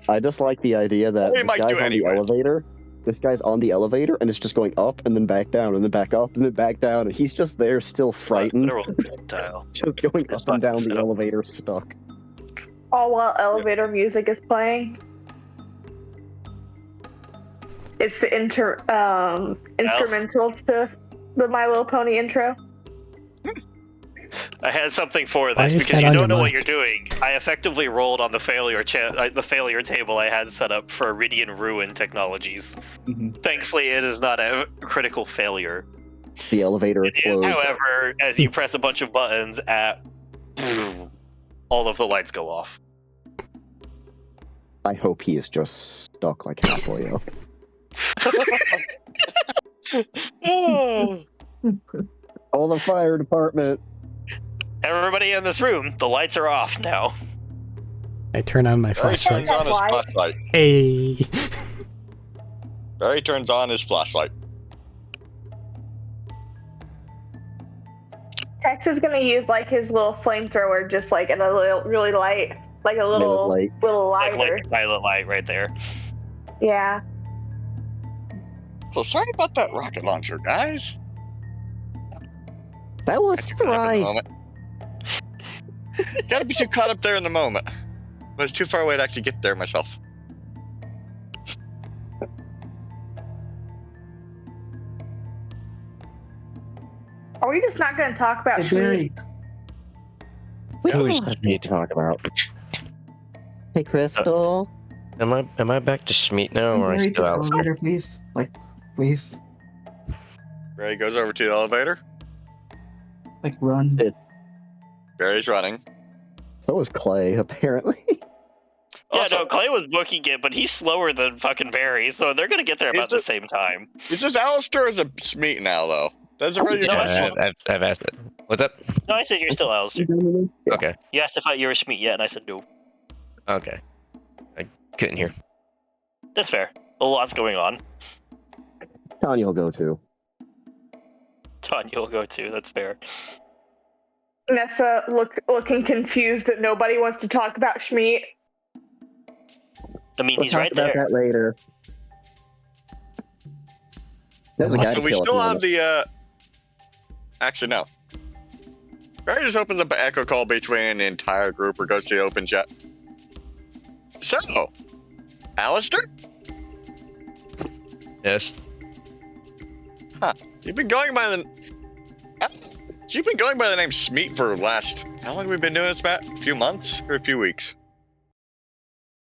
I just like the idea that Well, he this might guy's do on anyway. the elevator. This guy's on the elevator, and it's just going up and then back down and then back up and then back down, and he's just there, still frightened, Literal projectile. just going This up and down fucking the setup. elevator, stuck. All while elevator music is playing. It's the instrumental to the My Little Pony intro. I had something for Why this is because that you on don't your know what mind? you're doing. I effectively rolled on the failure table I had set up for Iridian Ruin Technologies. Mhm. Thankfully, it is not a critical failure. The elevator It is, explodes. however, as you press a bunch of buttons, all of the lights go off. I hope he is just stuck like halfway up. Call the fire department. Everybody in this room, the lights are off now. I turn on my Barry flashlight. turns on his Why? flashlight. Hey. Barry turns on his flashlight. Tex is gonna use like his little flamethrower, just like in a little, really light, like a little, light. little Like lighter. the pilot light right there. Yeah. So sorry about that rocket launcher, guys. That was Had to run up in the thrice. moment. Gotta be too caught up there in the moment. But it's too far away to actually get there myself. Are we just not gonna talk about Hey, Shmeet? Barry. We Yeah, we don't should have to talk about. Hey, Crystal. Am I back to Schmeat now, or Barry, I still the outside? elevator, please. Like, please. Barry goes over to the elevator. Like, run. Barry's running. So is Clay, apparently. Yeah, Also, no, Clay was booking it, but he's slower than fucking Barry, so they're gonna get there about the same time. is this Alistair or is it Smeet now, though? That's a really No, question. I've asked it. What's up? No, I said you're still Alistair. Yeah. Okay. You asked if you were Schmeat yet, and I said no. Okay. I couldn't hear. That's fair. A lot's going on. Tanya will go too. Tanya will go too, that's fair. Nessa looking confused that nobody wants to talk about Shmeet. I mean, We'll he's talk right about there. that later. There's a guy So to we kill still at have the the Actually, no. Barry just opens up an echo call between the entire group or goes to the open chat. So, Alistair? Yes. You've been going by the... You've been going by the name Smeet for the last... How long have we been doing this, Matt? A few months or a few weeks?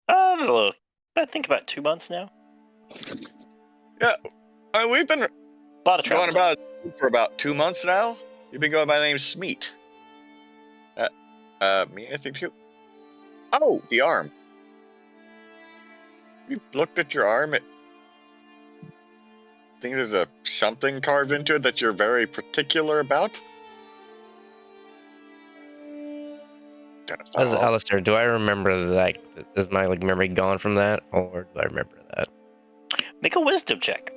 I think about 2 months now. Yeah. We've been A lot of travel. going about for about 2 months now. You've been going by the name Smeet. Me, I think too. Oh, the arm. You looked at your arm. I think there's a something carved into it that you're very particular about. As Alistair, do I remember that? Is my memory gone from that, or do I remember that? Make a wisdom check.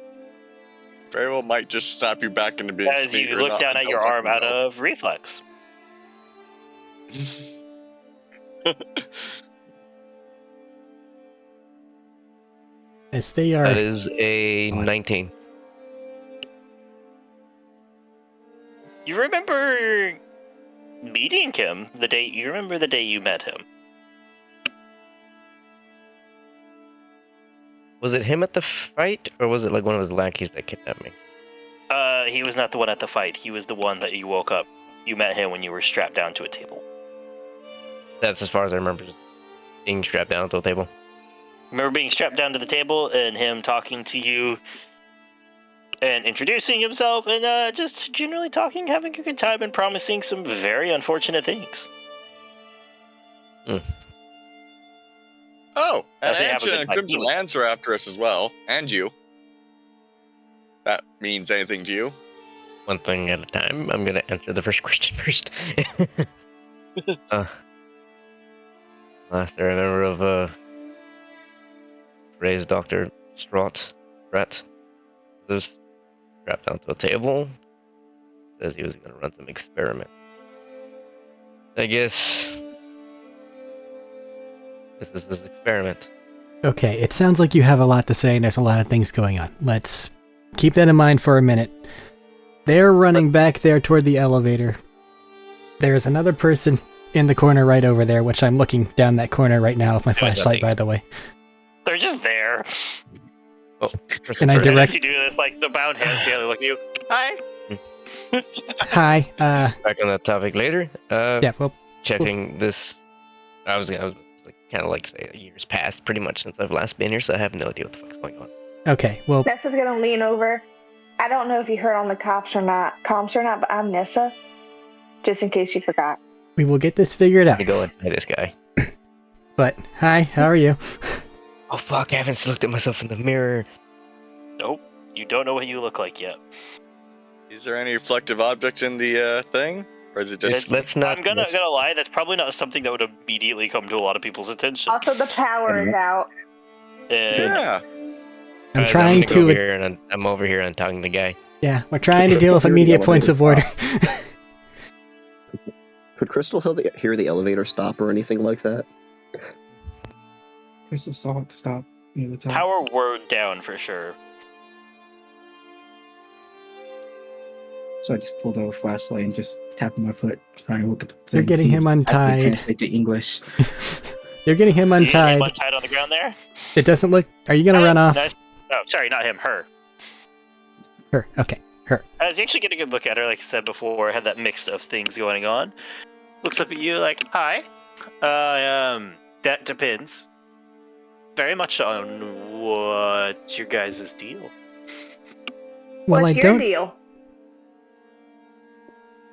Very well might just snap you back into being As Smeet you or look not, down I at don't your arm fucking out know. of reflex. As they are. That is a 19. You remember meeting him the day you met him. Was it him at the fight, or was it like one of his lackeys that kidnapped me? He was not the one at the fight. He was the one that you woke up. You met him when you were strapped down to a table. That's as far as I remember, just being strapped down to a table. Remember being strapped down to the table and him talking to you and introducing himself and just generally talking, having a good time, and promising some very unfortunate things. Oh, and Actually, have a Ancient good and time. Crimson Lands are after us as well, and you. That means anything to you? One thing at a time. I'm gonna answer the first question first. Last I remember of Ray's Dr. Strat was strapped onto a table. Says he was gonna run some experiment. I guess this is his experiment. Okay, it sounds like you have a lot to say and there's a lot of things going on. Let's keep that in mind for a minute. They're running back there toward the elevator. There's another person in the corner right over there, which I'm looking down that corner right now with my flashlight, by the way. They're just there. Oh, And I And direct... as you do this, the bound hands together look at you. Hi. Hi, back on that topic later. yeah, well, Checking this. I was kind of say years passed pretty much since I've last been here, so I have no idea what the fuck's going on. okay, well... Nessa's gonna lean over. I don't know if you heard on the comms or not, but I'm Nessa. Just in case you forgot. We will get this figured out. You go and play this guy. But, hi, how are you? Oh fuck, I haven't looked at myself in the mirror. Nope. You don't know what you look like yet. Is there any reflective objects in the thing? Or is it just... Let's not... I'm gonna lie, that's probably not something that would immediately come to a lot of people's attention. Also, the power is out. And Yeah. I'm Guys, trying I'm gonna go over to... here and I'm over here and talking to the guy. Yeah, we're trying to deal with Hear the immediate points of order. elevator Could Crystal hear the elevator stop or anything like that? Crystal saw it stop near the top. power word down for sure. So I just pulled out a flashlight and just tapping my foot, trying to look at the thing. You're getting see him if I can untied. Translate to English. You're getting him untied. Him untied on the ground there. It doesn't look... Are you gonna run off? Nice. Oh, sorry, not him. Her. Her, okay, her. As you actually get a good look at her, like I said before, had that mix of things going on. Looks up at you like, hi. That depends. Very much on what your guys' deal. Well, What's I your don't... deal?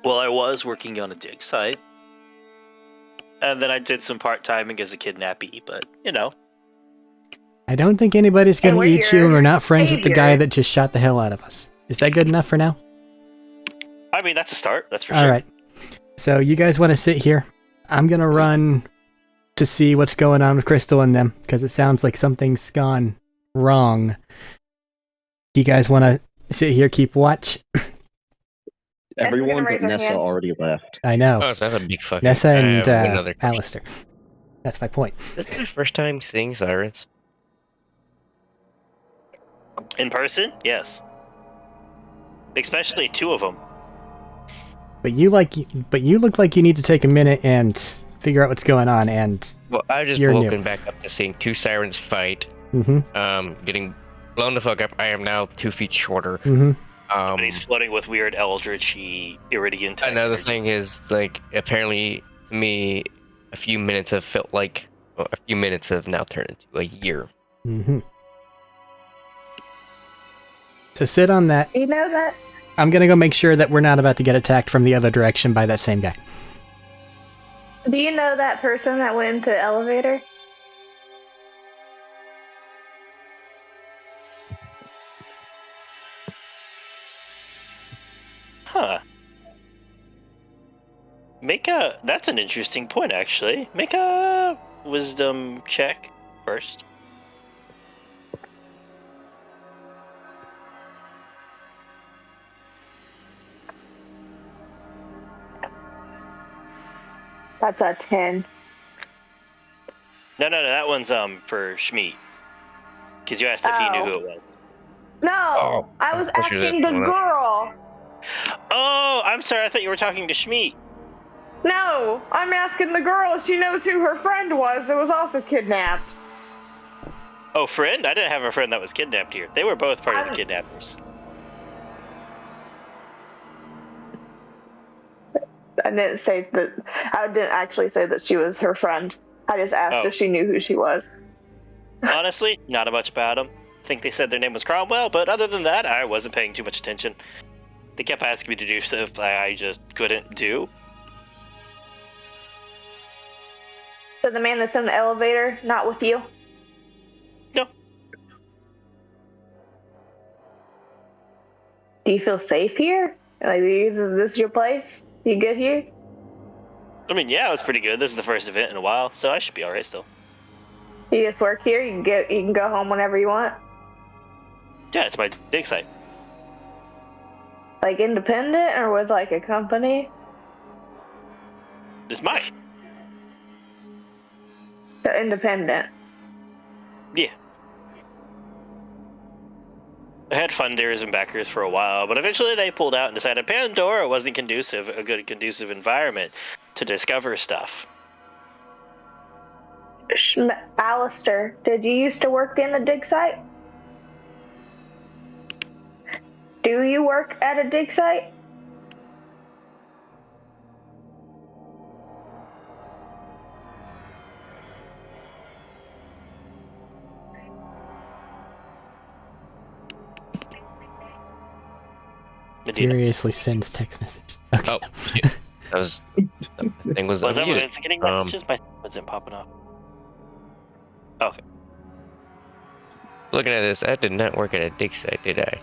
Well, I was working on a dig site. And then I did some part-timing as a kidnappee, but, you know. I don't think anybody's gonna we're eat you, your and we're not friends with the guy savior. that just shot the hell out of us. Is that good enough for now? I mean, that's a start, that's for sure. Alright. So, you guys want to sit here? I'm gonna run to see what's going on with Crystal and them, because it sounds like something's gone wrong. You guys want to sit here, keep watch? Everyone raise but her Nessa hand. already left. I know. Oh, so that's a big fucking... Nessa and another question. Alistair. That's my point. This is my first time seeing sirens. In person? Yes. Especially two of them. But you look like you need to take a minute and figure out what's going on. And Well, I just You're woken new. back up to seeing two sirens fight. mm-hmm. Getting blown the fuck up. I am now 2 feet shorter. Mm-hmm. And he's floating with weird eldritchy irradiant Another energy. thing is, like, apparently to me, a few minutes have felt like a few minutes have now turned into a year. Mm-hmm. So sit on that. You know that? I'm gonna go make sure that we're not about to get attacked from the other direction by that same guy. Do you know that person that went into the elevator? Huh. That's an interesting point, actually. Make a wisdom check first. That's a 10. No, that one's for Schmeat. Because you asked if he knew who it was. No, Oh, I was I should asking the have- girl. Oh, I'm sorry. I thought you were talking to Schmeat. No, I'm asking the girl if she knows who her friend was that was also kidnapped. Oh, friend? I didn't have a friend that was kidnapped here. They were both part of the kidnappers. I didn't say that. I didn't actually say that she was her friend. I just asked if she knew who she was. Honestly, not much about them. I think they said their name was Cromwell, but other than that, I wasn't paying too much attention. They kept asking me to do stuff that I just couldn't do. So the man that's in the elevator, not with you? No. Do you feel safe here? Like, is this your place? You good here? I mean, yeah, it was pretty good. This is the first event in a while, so I should be alright still. You just work here? You can go home whenever you want? Yeah, it's my dig site. Like independent or with like a company? It's mine. So independent. Yeah. I had funders and backers for a while, but eventually they pulled out and decided Pandora wasn't a good conducive environment to discover stuff. Alistair, did you used to work in a dig site? Do you work at a dig site? Furiously sends text messages. Okay. Oh, yeah. That was the thing was Was that unmuted. when it's getting messages? My wasn't popping up. Okay. Looking at this, I did not work at a dig site, did I?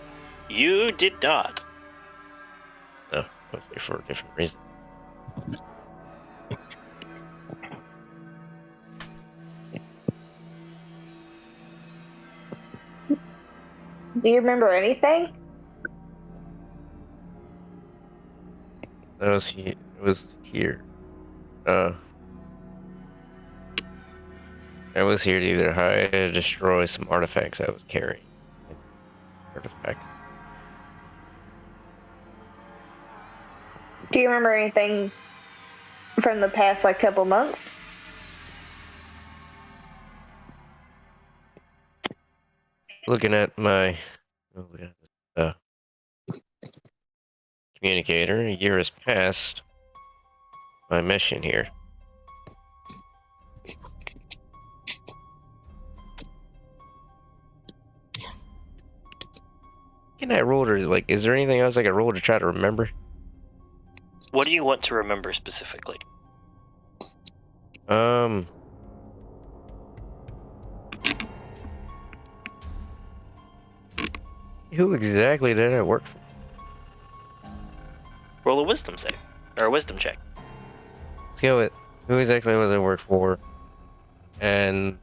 You did not. No, mostly for a different reason. Do you remember anything? I was here. It was here. I was here to either hide or destroy some artifacts I was carrying. Artifacts. Do you remember anything from the past like couple months? Looking at my communicator, a year has passed. My mission here. Can I roll to, like, is there anything else I can roll to try to remember? What do you want to remember specifically? Who exactly did I work for? Roll a wisdom save. Or a wisdom check. Let's go with who exactly was I work for? And,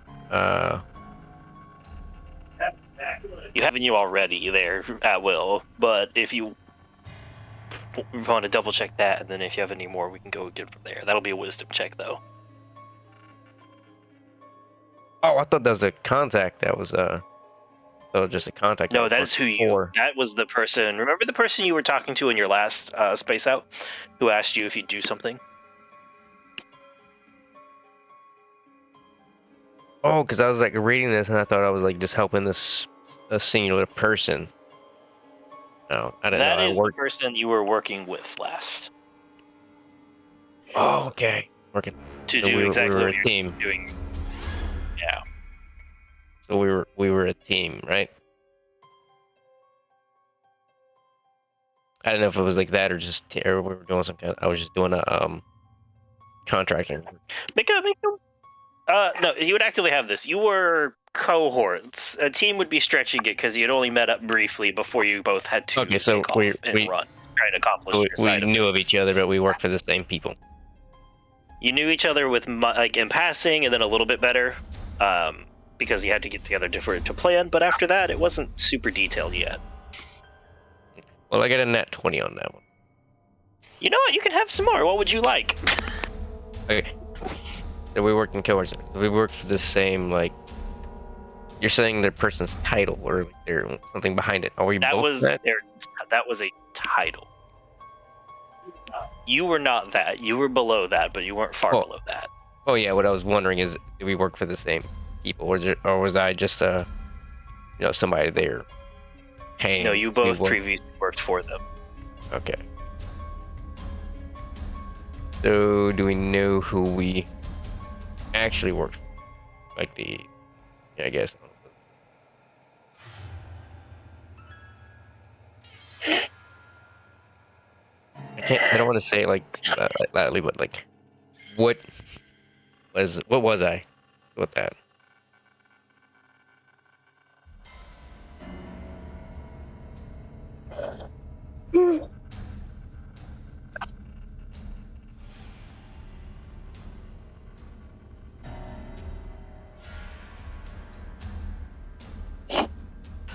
You have you already there at will, but if you want to double check that, and then if you have any more, we can go get from there. That'll be a wisdom check, though. oh, I thought that was a contact that was, thought it was just a contact. No, that is who you. That was the person. Remember the person you were talking to in your last space out, who asked you if you'd do something? Oh, because I was like reading this and I thought I was like just helping a singular person. No, I didn't know. That is the person you were working with last. Oh, okay. Working to do exactly we were what a you're team. doing. Yeah. So we were a team, right? I don't know if it was like that or just or we were doing some kind. I was just doing a contracting. No, you would actively have this. You were cohorts. A team would be stretching it because you had only met up briefly before you both had to Okay, so take off we run, try to accomplish your we side knew of of each other, but we worked for the same people. You knew each other with like in passing, and then a little bit better, because you had to get together to plan. But after that, it wasn't super detailed yet. Well, I got a nat 20 on that one. You know what? You can have some more. What would you like? Okay. So we worked in cohorts. We worked for the same, like, you're saying their person's title or there's something behind it. Are we that both was that? That was a title. You were not that. You were below that, but you weren't far below that. Oh yeah. What I was wondering is, do we work for the same people, or was I just somebody there paying? No, you both previously worked for them. Okay. So, do we know who we actually worked for? Like I guess. I don't want to say it like loudly, but like, what was I with that?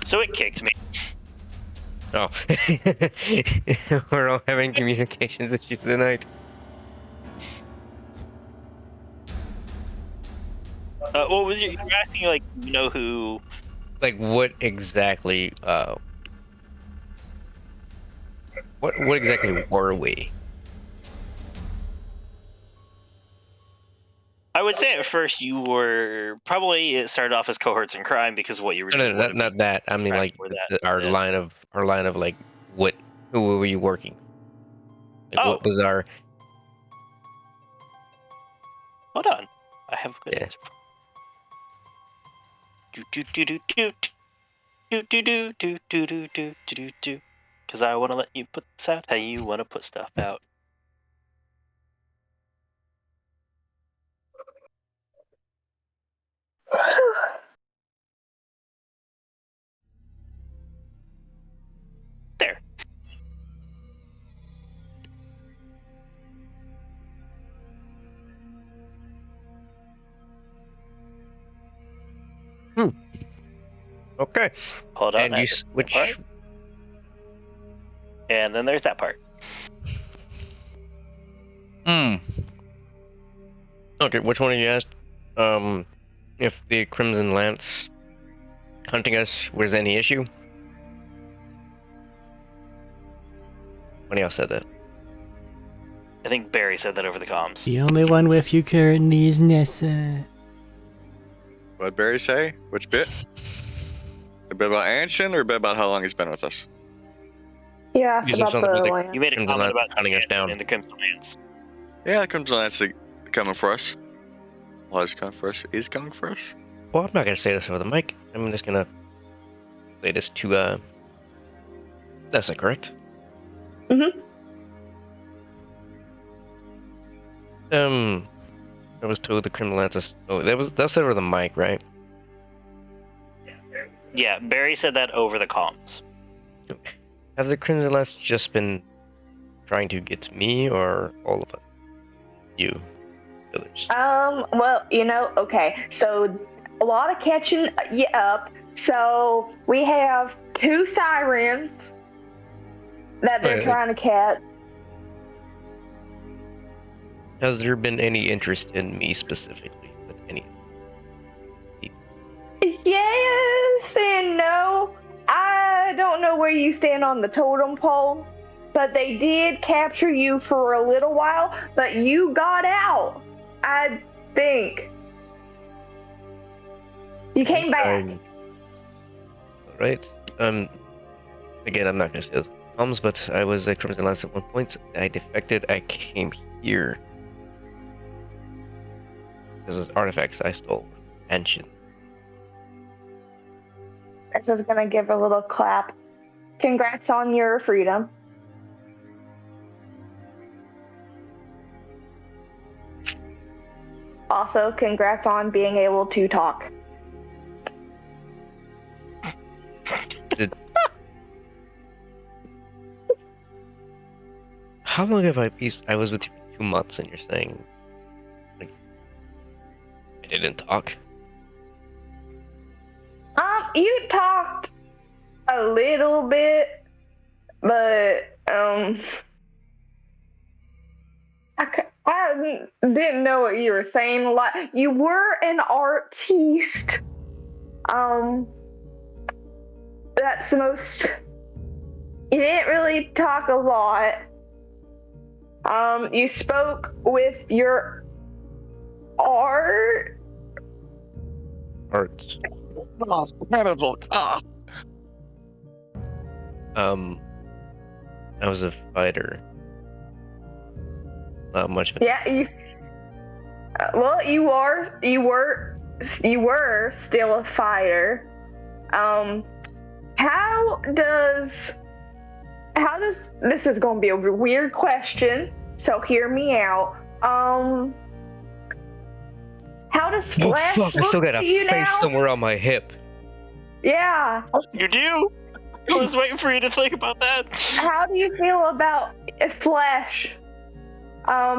So it kicked me. Oh, we're all having communications issues tonight. What was you were asking? Like, you know who? Like, what exactly? What exactly were we? I would say at first you were probably it started off as cohorts in crime because of what you were doing. No, not that. I mean, like our line of like who were we working? Like, what was our? Hold on, I have a good answer. Because I want to let you put this out how you want to put stuff out. There. Okay. Hold on. And you switch. And then there's that part. Okay, which one of you asked? If the Crimson Lance hunting us was any issue? When y'all said that? I think Barry said that over the comms. The only one with you currently is Nessa. What'd Barry say? Which bit? A bit about Anshin or a bit about how long he's been with us? Yeah, about the land. You made a comment about hunting us down in the Crimson Lands. Yeah, the Crimson Lance is coming for us. Was coming for us. Is coming for us. Well, I'm not gonna say this over the mic. I'm just gonna say this to Nessa, correct? Mm-hmm. I was told the Crimson Lance. Oh, that's over the mic, right? Yeah, Barry said that over the comms. Have the Crimson Lance just been trying to get to me or all of us? You, others? Well, okay. So a lot of catching up. So we have 2 sirens that they're trying to catch. Has there been any interest in me specifically with any? Yes and no. don't know where you stand on the totem pole, but they did capture you for a little while, but you got out, I think. You came back. Alright. Again, I'm not gonna say the problems, but I was a Crimson Lance at one point. I defected. I came here. Because of artifacts I stole. Ancient. I'm just gonna give a little clap. Congrats on your freedom. Also, congrats on being able to talk. How long have I was with you for 2 months and you're saying like I didn't talk? You talked a little bit, but I didn't know what you were saying a lot. You were an artiste. That's the most. You didn't really talk a lot. You spoke with your art. Arts. Oh, Tabletop. Ah. I was a fighter. Not much of it. Yeah, well, you were still a fighter. How does this is going to be a weird question, so hear me out. How does Oh flesh fuck, I still look got to a you face now? somewhere on my hip. Yeah. You do? I was waiting for you to think about that. How do you feel about flesh?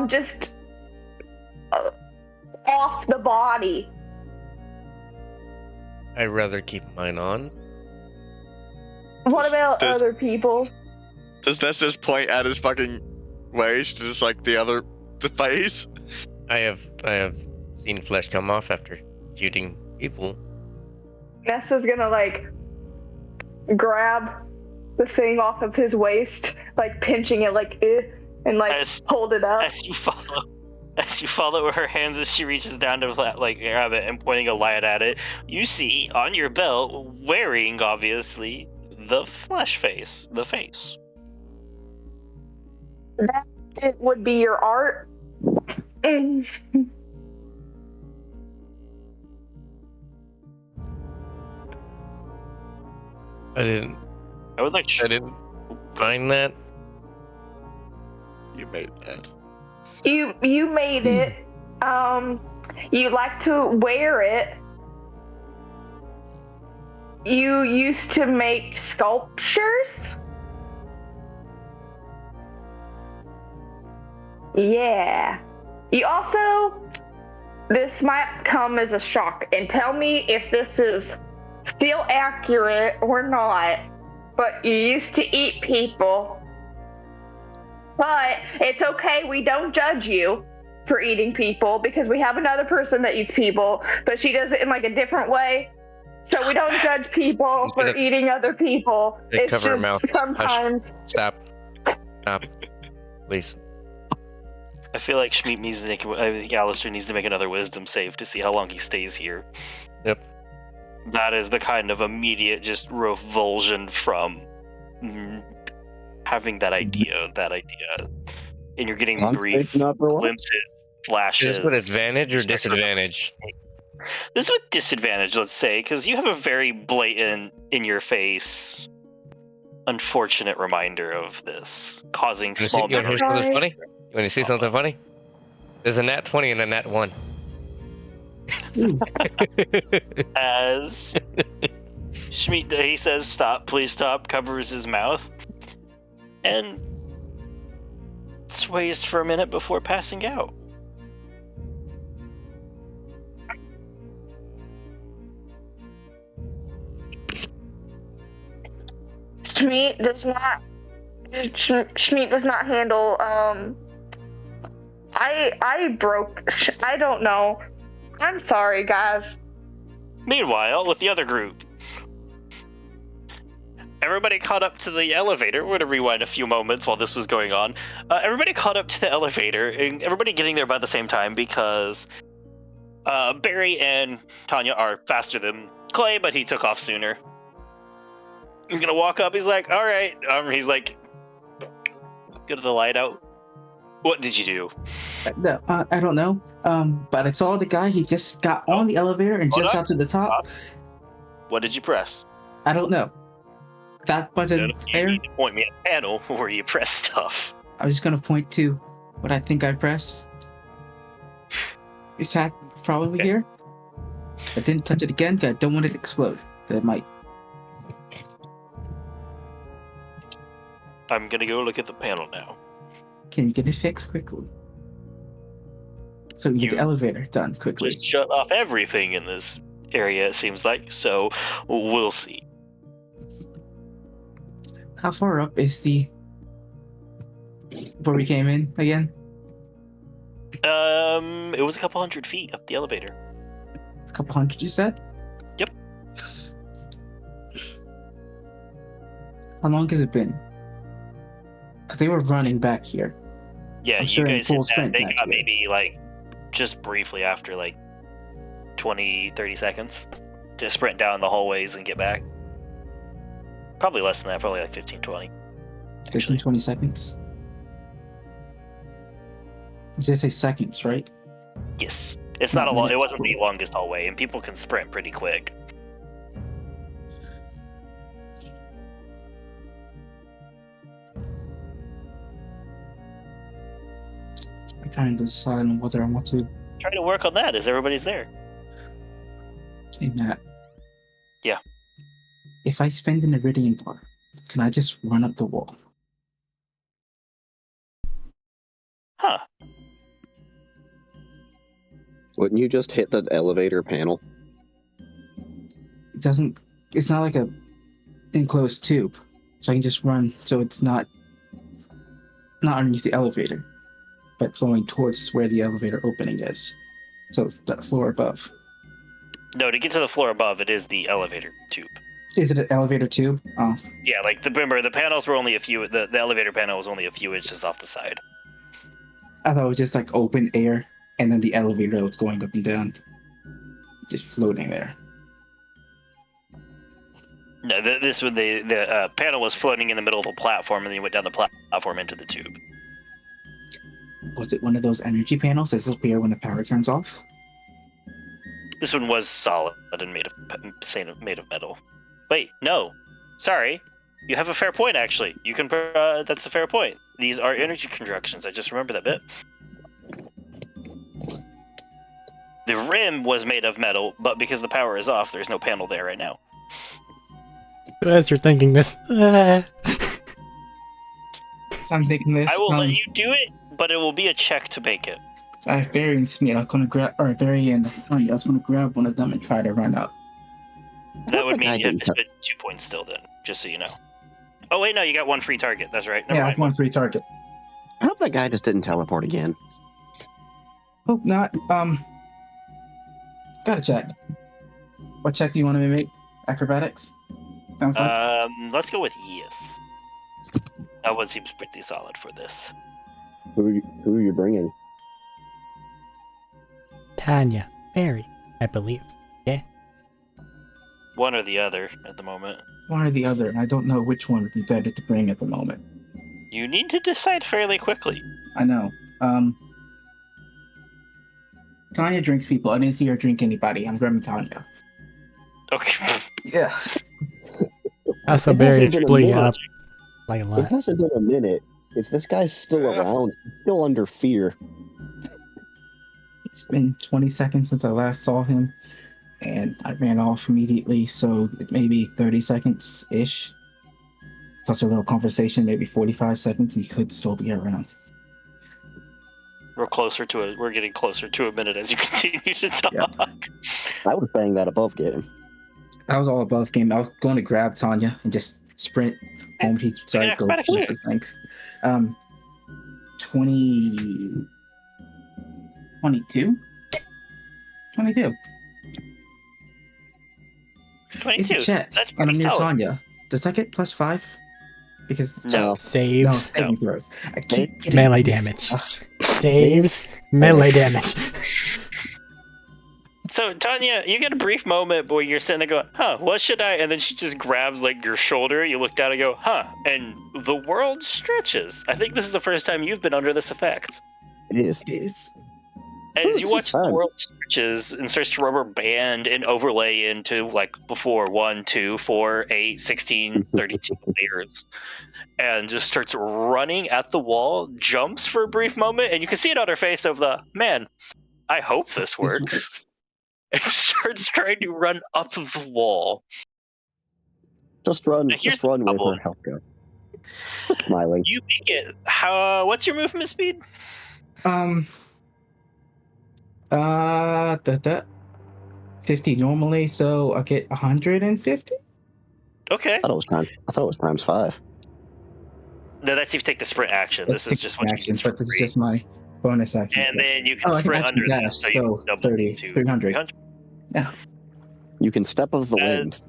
Just off the body. I'd rather keep mine on. What about Does- other people's? Does Ness just point at his fucking waist, just like the face? I have seen flesh come off after shooting people. Nessa's gonna like grab the thing off of his waist, like pinching it, like and like hold it up. As you follow her hands as she reaches down to like grab it and pointing a light at it, you see on your belt, wearing obviously the flesh face, the face. That it would be your art. I didn't find that. You made that. You made it. You like to wear it. You used to make sculptures? Yeah. You also, this might come as a shock, and tell me if this is still accurate or not, but you used to eat people. But it's okay, we don't judge you for eating people because we have another person that eats people, but she does it in like a different way. So we don't judge people for eating other people. It's cover her just mouth. sometimes. Stop. Please. I feel like Schmeat needs to make. I think Alistair needs to make another wisdom save to see how long he stays here. Yep. That is the kind of immediate just revulsion from having that idea, and you're getting brief glimpses, flashes. Is this with advantage or disadvantage? This is with disadvantage, let's say, because you have a very blatant, in-your-face, unfortunate reminder of this, causing small You want to hear something funny? You want to see something funny? There's a nat 20 and a nat 1. As Schmeat, he says, "Stop, please stop," covers his mouth, and sways for a minute before passing out. Schmeat does not handle, I don't know. I'm sorry, guys. Meanwhile, with the other group, everybody caught up to the elevator. We're going to rewind a few moments while this was going on. Everybody caught up to the elevator, and everybody getting there by the same time because Barry and Tanya are faster than Clay, but he took off sooner. He's going to walk up. He's like, all right. He's like, get the light out. What did you do? I don't know. But I saw the guy. He just got on the elevator and just got to the top. What did you press? I don't know. That wasn't fair. You need to point me at a panel where you press stuff. I'm just gonna point to what I think I pressed. Your chat probably here. I didn't touch it again because I don't want it to explode. That it might. I'm gonna go look at the panel now. Can you get it fixed quickly? So you get the elevator done quickly. Just shut off everything in this area, it seems like. So we'll see. How far up is the where we came in again? It was a couple 100 feet up the elevator. A couple hundred, you said? Yep. How long has it been? Because they were running back here. Yeah, I'm you sure in guys full hit that. sprint They back got here. maybe like just briefly after like 20, 30 seconds to sprint down the hallways and get back. Probably less than that, probably like 15, 20. 15, 20 seconds. Did they say seconds, right? Yes. It's not a long. It minutes. wasn't the longest hallway, and people can sprint pretty quick. I'm trying to decide on whether I want to. Try to work on that as everybody's there. Hey, Matt. Yeah. If I spend an iridium bar, can I just run up the wall? Huh. Wouldn't you just hit the elevator panel? It doesn't. It's not like a enclosed tube, so I can just run. So it's not underneath the elevator, but going towards where the elevator opening is. So the floor above. No, to get to the floor above, it is the elevator tube. Is it an elevator tube? Oh, Yeah, like remember the panels were only a few. The elevator panel was only a few inches off the side. I thought it was just like open air, and then the elevator was going up and down, just floating there. No, this one the panel was floating in the middle of the platform, and then you went down the platform into the tube. Was it one of those energy panels that disappear when the power turns off? This one was solid and made of metal. Wait, no, sorry, you have a fair point. Actually, you can. That's a fair point. These are energy constructions. I just remember that bit. The rim was made of metal, but because the power is off, there's no panel there right now. As you're thinking this, So I'm thinking this. I will let you do it, but it will be a check to make it. I have Barry and Smith. I was going to grab, or Barry and Tony. I was going to grab one of them and try to run up. That would mean I you have didn't to spend 2 points still then, just so you know. Oh wait, no, you got one free target. That's right. Never Yeah, I mind. have one free target. I hope that guy just didn't teleport again. Hope not. Gotta check. What check do you want me to make? Acrobatics? Sounds like. Let's go with yes. That one seems pretty solid for this. Who are you bringing? Tanya, Barry, I believe. One or the other at the moment. One or the other, and I don't know which one would be better to bring at the moment. You need to decide fairly quickly. I know. Tanya drinks people. I didn't see her drink anybody. I'm grabbing Tanya. Okay. Yeah. Also, It Barry hasn't been a blew you minute. up like a It lot. hasn't been a minute. If this guy's still around, he's still under fear. It's been 20 seconds since I last saw him, and I ran off immediately, so maybe 30 seconds-ish. Plus a little conversation, maybe 45 seconds, he could still be around. We're getting closer to a minute as you continue to talk. Yeah. I was saying that above game. That was all above game. I was going to grab Tanya and just sprint home. He started to go push his things. 22? 22. 22. It's a check, That's and pretty I'm near solid. Tanya. Does that get +5? Because No. no, Saves. saving throws. I keep getting Melee these damage. stuff. Saves. Melee damage. So Tanya, you get a brief moment where you're sitting there going, "Huh, what should I?" And then she just grabs like your shoulder. You look down and go, "Huh," and the world stretches. I think this is the first time you've been under this effect. It is. It is. As This you is watch the fun. world stretches and starts to rubber band and overlay into like before 1, 2, 4, 8, 16, 32 layers, and just starts running at the wall, jumps for a brief moment, and you can see it on her face of the man. I hope this This works. And starts trying to run up the wall. Just run. Now, here's Just run the with problem. her. Help go. Smiling. You make it. How? What's your movement speed? That 50 normally, so I get 150. Okay. I thought it was times 5. No, that's if you take the sprint action. Let's This is take just what you actions, get for but this is free. just my bonus action. And so. then you can I can sprint action under dash, this, so you so double 30, to 300. 300. Yeah, You can step of the wind. As,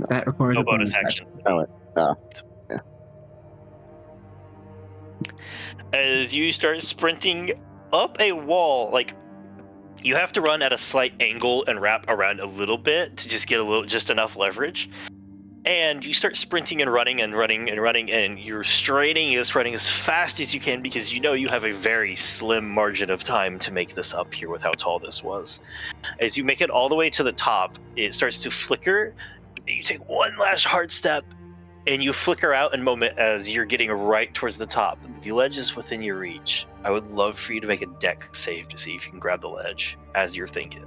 that requires no a bonus bonus action. action. Yeah. As you start sprinting up a wall, like you have to run at a slight angle and wrap around a little bit to just get just enough leverage. And you start sprinting and running and running and running, and you're running as fast as you can because you know you have a very slim margin of time to make this up here with how tall this was. As you make it all the way to the top, it starts to flicker. You take one last hard step, and you flicker out in a moment as you're getting right towards the top. The ledge is within your reach. I would love for you to make a deck save to see if you can grab the ledge as you're thinking.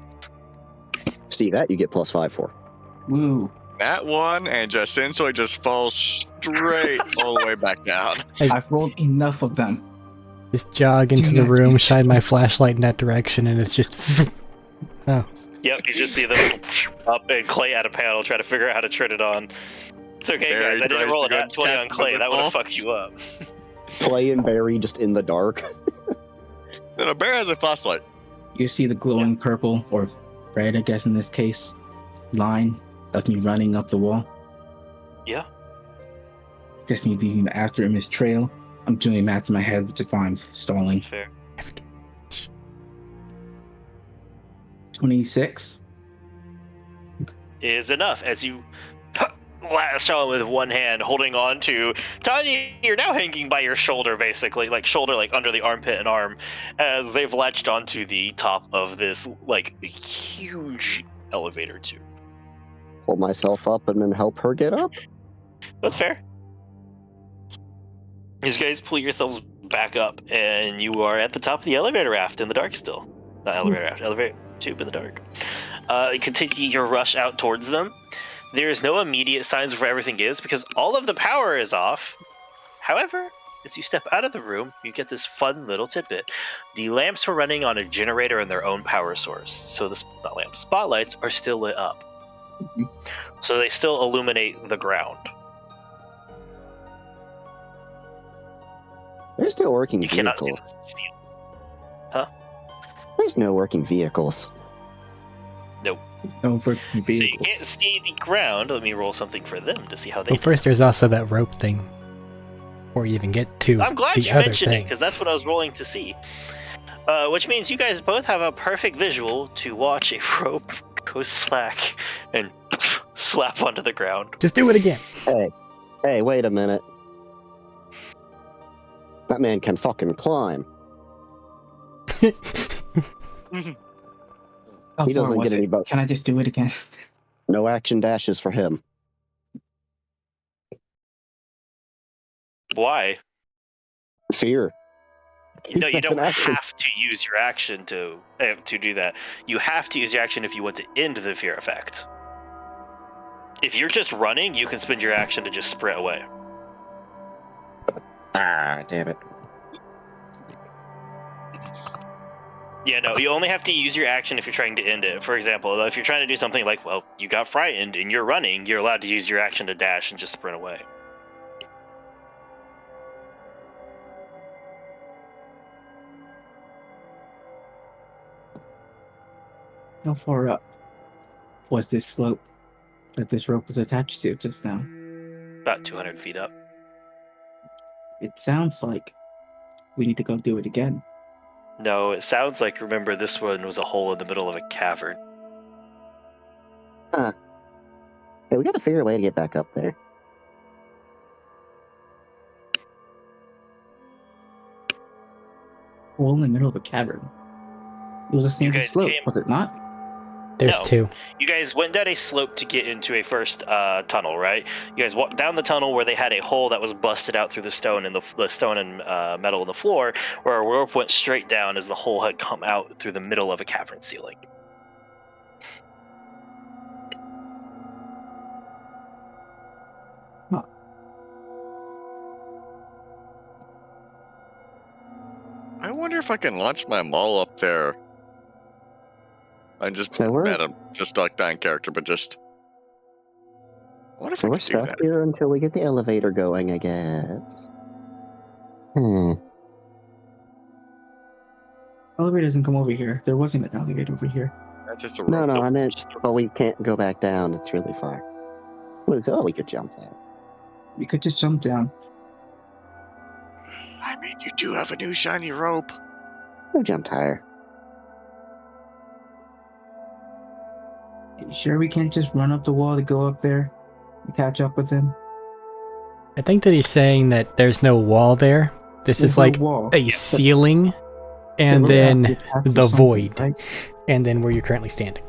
See that? You get +5 for. Woo. That one, and just instantly just falls straight all the way back down. I've rolled enough of them. Just jog into the room, shine my flashlight in that direction, and it's just. Oh. Yep, you just see them up, and Clay at a panel trying to figure out how to turn it on. It's okay, Barry guys. I didn't tries roll a to go nat 20 on catch Clay. the That would have ball. fucked you up. Clay and Barry just in the dark. No, Bear has a flashlight. You see the glowing purple, or red, I guess in this case, line of me running up the wall. Yeah. Just need leaving the after image trail. I'm doing math in my head, which is why I'm stalling. That's fair. 26. Is enough as you lash on with one hand, holding on to Tanya. You're now hanging by your shoulder, basically, like shoulder, like under the armpit and arm, as they've latched onto the top of this like huge elevator tube. Pull myself up and then help her get up. That's fair. You guys pull yourselves back up, and you are at the top of the elevator raft in the dark still. Not elevator raft, elevator tube in the dark. You continue your rush out towards them. There is no immediate signs of where everything is because all of the power is off. However, as you step out of the room, you get this fun little tidbit. The lamps were running on a generator and their own power source, so the spotlights are still lit up. So they still illuminate the ground. There's no working You cannot see vehicles. the ceiling. There's no working vehicles. Over So you vehicles. can't see the ground. Let me roll something for them to see how they Well, do. first there's also that rope thing. Before you even get to I'm glad the you other mentioned it thing. because that's what I was rolling to see. Which means you guys both have a perfect visual to watch a rope go slack and slap onto the ground. Just do it again. Hey, wait a minute. That man can fucking climb. How He far doesn't was get any it? bo- Can I just do it again? No action dashes for him. Why? Fear. No, you That's an don't action. have to use your action to do that. You have to use your action if you want to end the fear effect. If you're just running, you can spend your action to just sprint away. Ah, damn it. Yeah, no, you only have to use your action if you're trying to end it. For example, if you're trying to do something like, well, you got frightened and you're running, you're allowed to use your action to dash and just sprint away. How far up was this slope that this rope was attached to just now? About 200 feet up. It sounds like we need to go do it again. No, it sounds like, remember, this one was a hole in the middle of a cavern. Huh. Hey, we gotta figure a way to get back up there. Hole in the middle of a cavern. It was a sandy guys slope, came- was it not? There's No. two. You guys went down a slope to get into a first tunnel, right? You guys walked down the tunnel where they had a hole that was busted out through the stone and the stone and metal in the floor, where a rope went straight down as the hole had come out through the middle of a cavern ceiling. I wonder if I can launch my maul up there. I just So we're- met him, just like that in character, but just. What if So I we're can do stuck that? here until we get the elevator going, I guess. Elevator doesn't come over here. There wasn't an elevator over here. That's just a No, rope. no, I meant, Just- but we can't go back down. It's really far. We could jump that. We could just jump down. I mean, you do have a new shiny rope. We jumped higher. Are you sure we can't just run up the wall to go up there and catch up with him? I think that he's saying that there's no wall there. This There's is no like wall. a ceiling, and We're then at the top or the something, void, right? and then where you're currently standing.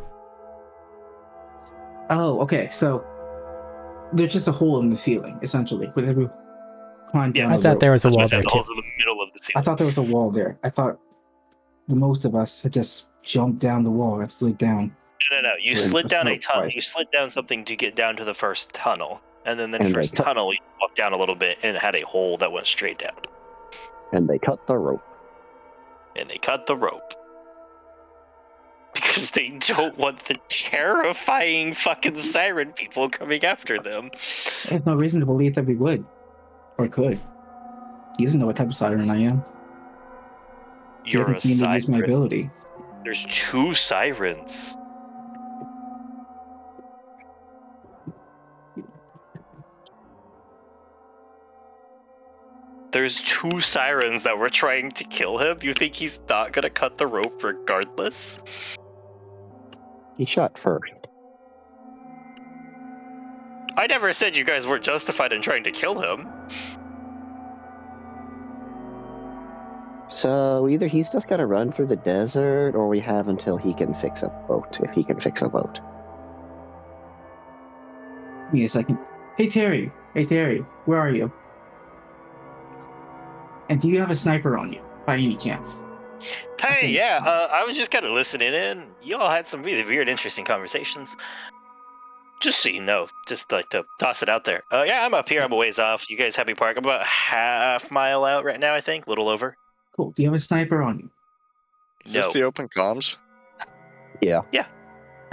Oh, okay. So there's just a hole in the ceiling, essentially. Where we climb Yeah, down I the thought rope. there was a That's why I wall said there the too. hole's in the middle of the I ceiling. thought there was a wall there. I thought the most of us had just jumped down the wall and slid down. No. You We're in slid the down a smoke tunnel. twice. You slid down something to get down to the first tunnel, and then the And they first cut- tunnel you walked down a little bit, and it had a hole that went straight down. And they cut the rope. And they cut the rope because they don't want the terrifying fucking siren people coming after them. I have no reason to believe that we would. Or could. He doesn't know what type of siren I am. He You're a hasn't seen me use my siren. ability. There's 2 sirens. There's 2 sirens that were trying to kill him. You think he's not gonna cut the rope regardless? He shot first. I never said you guys weren't justified in trying to kill him. So either he's just gotta run through the desert, or we have until he can fix a boat, if he can fix a boat. Give me a second. Hey Terry, where are you? And do you have a sniper on you, by any chance? Hey, Okay. yeah, I was just kind of listening in. You all had some really weird, interesting conversations. Just so you know, just like to toss it out there. Yeah, I'm up here. I'm a ways off. You guys have me parked. I'm about half mile out right now, I think. A little over. Cool. Do you have a sniper on you? Is No. this the open comms? Yeah. I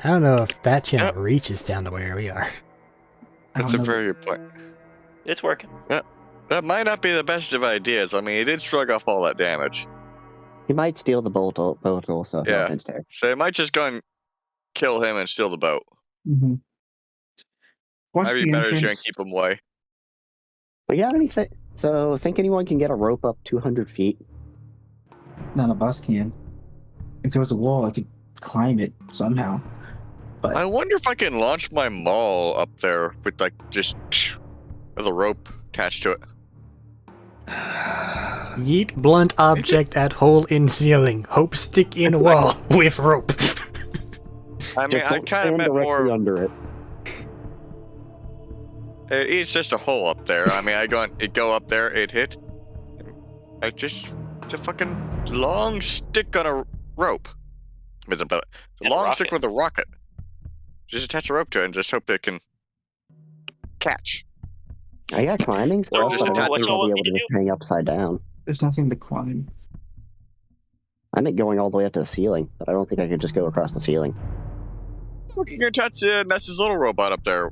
don't know if that channel reaches down to where we are. I That's don't a know. very good point. It's working. That might not be the best of ideas. I mean, he did shrug off all that damage. He might steal the boat also. Yeah. No offense, Derek. So he might just go and kill him and steal the boat. Mm-hmm. Watch Might the be better to try and entrance. keep him away. But yeah, anything. So think anyone can get a rope up 200 feet? None of us can. If there was a wall, I could climb it somehow. But I wonder if I can launch my maul up there with like just with a rope attached to it. Yeet blunt object at hole in ceiling. Hope stick in wall with rope. I mean, Just I don't kind of stand meant directly more. under it. It's just a hole up there. I mean, it go up there, it hit. It's a fucking long stick on a rope. With a And a long stick rocket. with a rocket. Just attach a rope to it and just hope it can catch. I got climbing stuff, just but I attach don't it. think I'll What be y'all able to want me just to hang upside down. there's nothing to climb. I meant going all the way up to the ceiling, but I don't think I could just go across the ceiling. Look, you can attach that's his little robot up there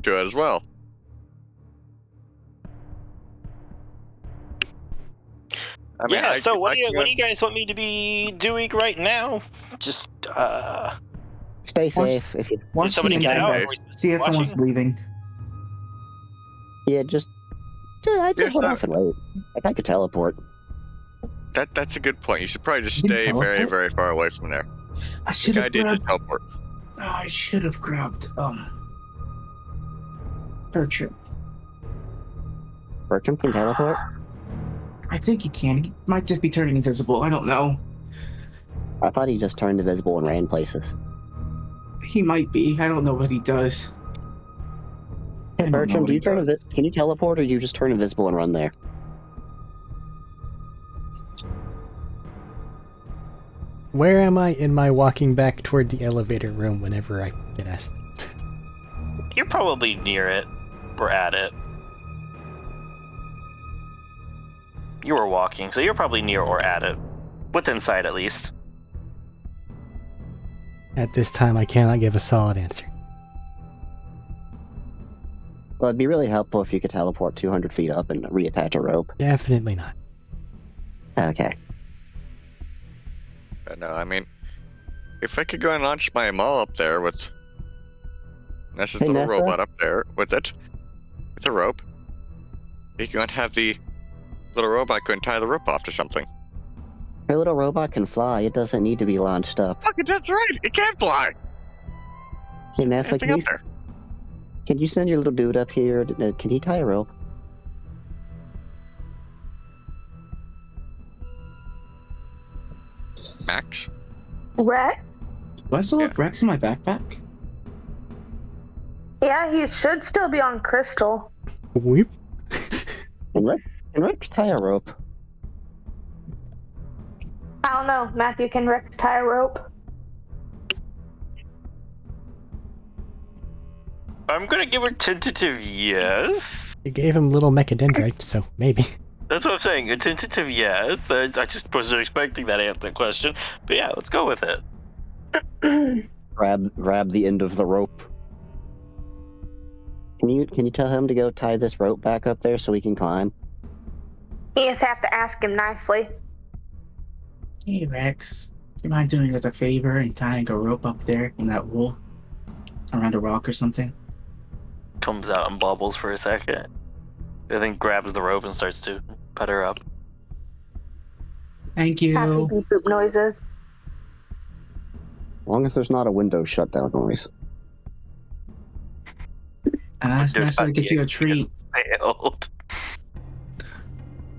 to it as well. I mean, Yeah, so what do can you guys want me to be doing right now? Just, Stay Once- safe if you. did Watch the somebody get entrance. out? okay. Are we See if someone's watching? leaving. Yeah, I just went off and wait. I could teleport. That's a good point. You should probably just You can stay very, teleport? very far away from there. I The should guy have did just grabbed. teleport. Oh, I should have grabbed Bertram. Bertram can teleport? I think he can. He might just be turning invisible. I don't know. I thought he just turned invisible and ran places. He might be. I don't know what he does. Hey, I don't know Bertram, what do he you turn does. can you teleport, or do you just turn invisible and run there? Where am I in my walking back toward the elevator room whenever I get asked? You're probably near it or at it. You were walking, so you're probably near or at it. Within sight, at least. At this time, I cannot give a solid answer. Well, it'd be really helpful if you could teleport 200 feet up and reattach a rope. Definitely not. Okay. No, I mean, if I could go and launch my maul up there with Nessa's Hey, little Nessa? robot up there with it, with a rope, you can have the little robot go and tie the rope off to something. Your little robot can fly. It doesn't need to be launched up. Fucking that's right! It can fly! Hey, Nessa, Anything up there. can you send your little dude up here? Can he tie a rope? Max? Rex? Do I still have Rex in my backpack? Yeah, he should still be on Crystal. Whoop. Can Rex tie a rope? I don't know. Matthew, can Rex tie a rope? I'm gonna give a tentative yes. You gave him little mechadendrites, so maybe. That's what I'm saying. A tentative yes. I just wasn't expecting that question. But yeah, let's go with it. Grab the end of the rope. Can you tell him to go tie this rope back up there so we can climb? You just have to ask him nicely. Hey, Rex. Do you mind doing us a favor and tying a rope up there in that wool? Around a rock or something? Comes out and bobbles for a second. And then grabs the rope and starts to put her up. Thank Happy you. beep boop noises. As long as there's not a window shutdown noise. And ask Nessa to get you a treat. Failed.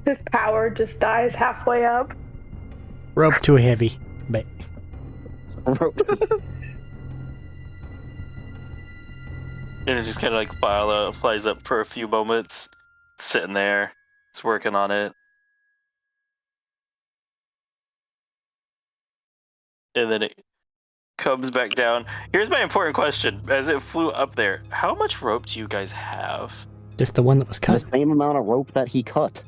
His power just dies halfway up. Rope too heavy, but Rope. And it just kind of like flies up for a few moments, sitting there. It's working on it. And then it comes back down. Here's my important question. As it flew up there, how much rope do you guys have? just the one that was The cut. same amount of rope that he cut.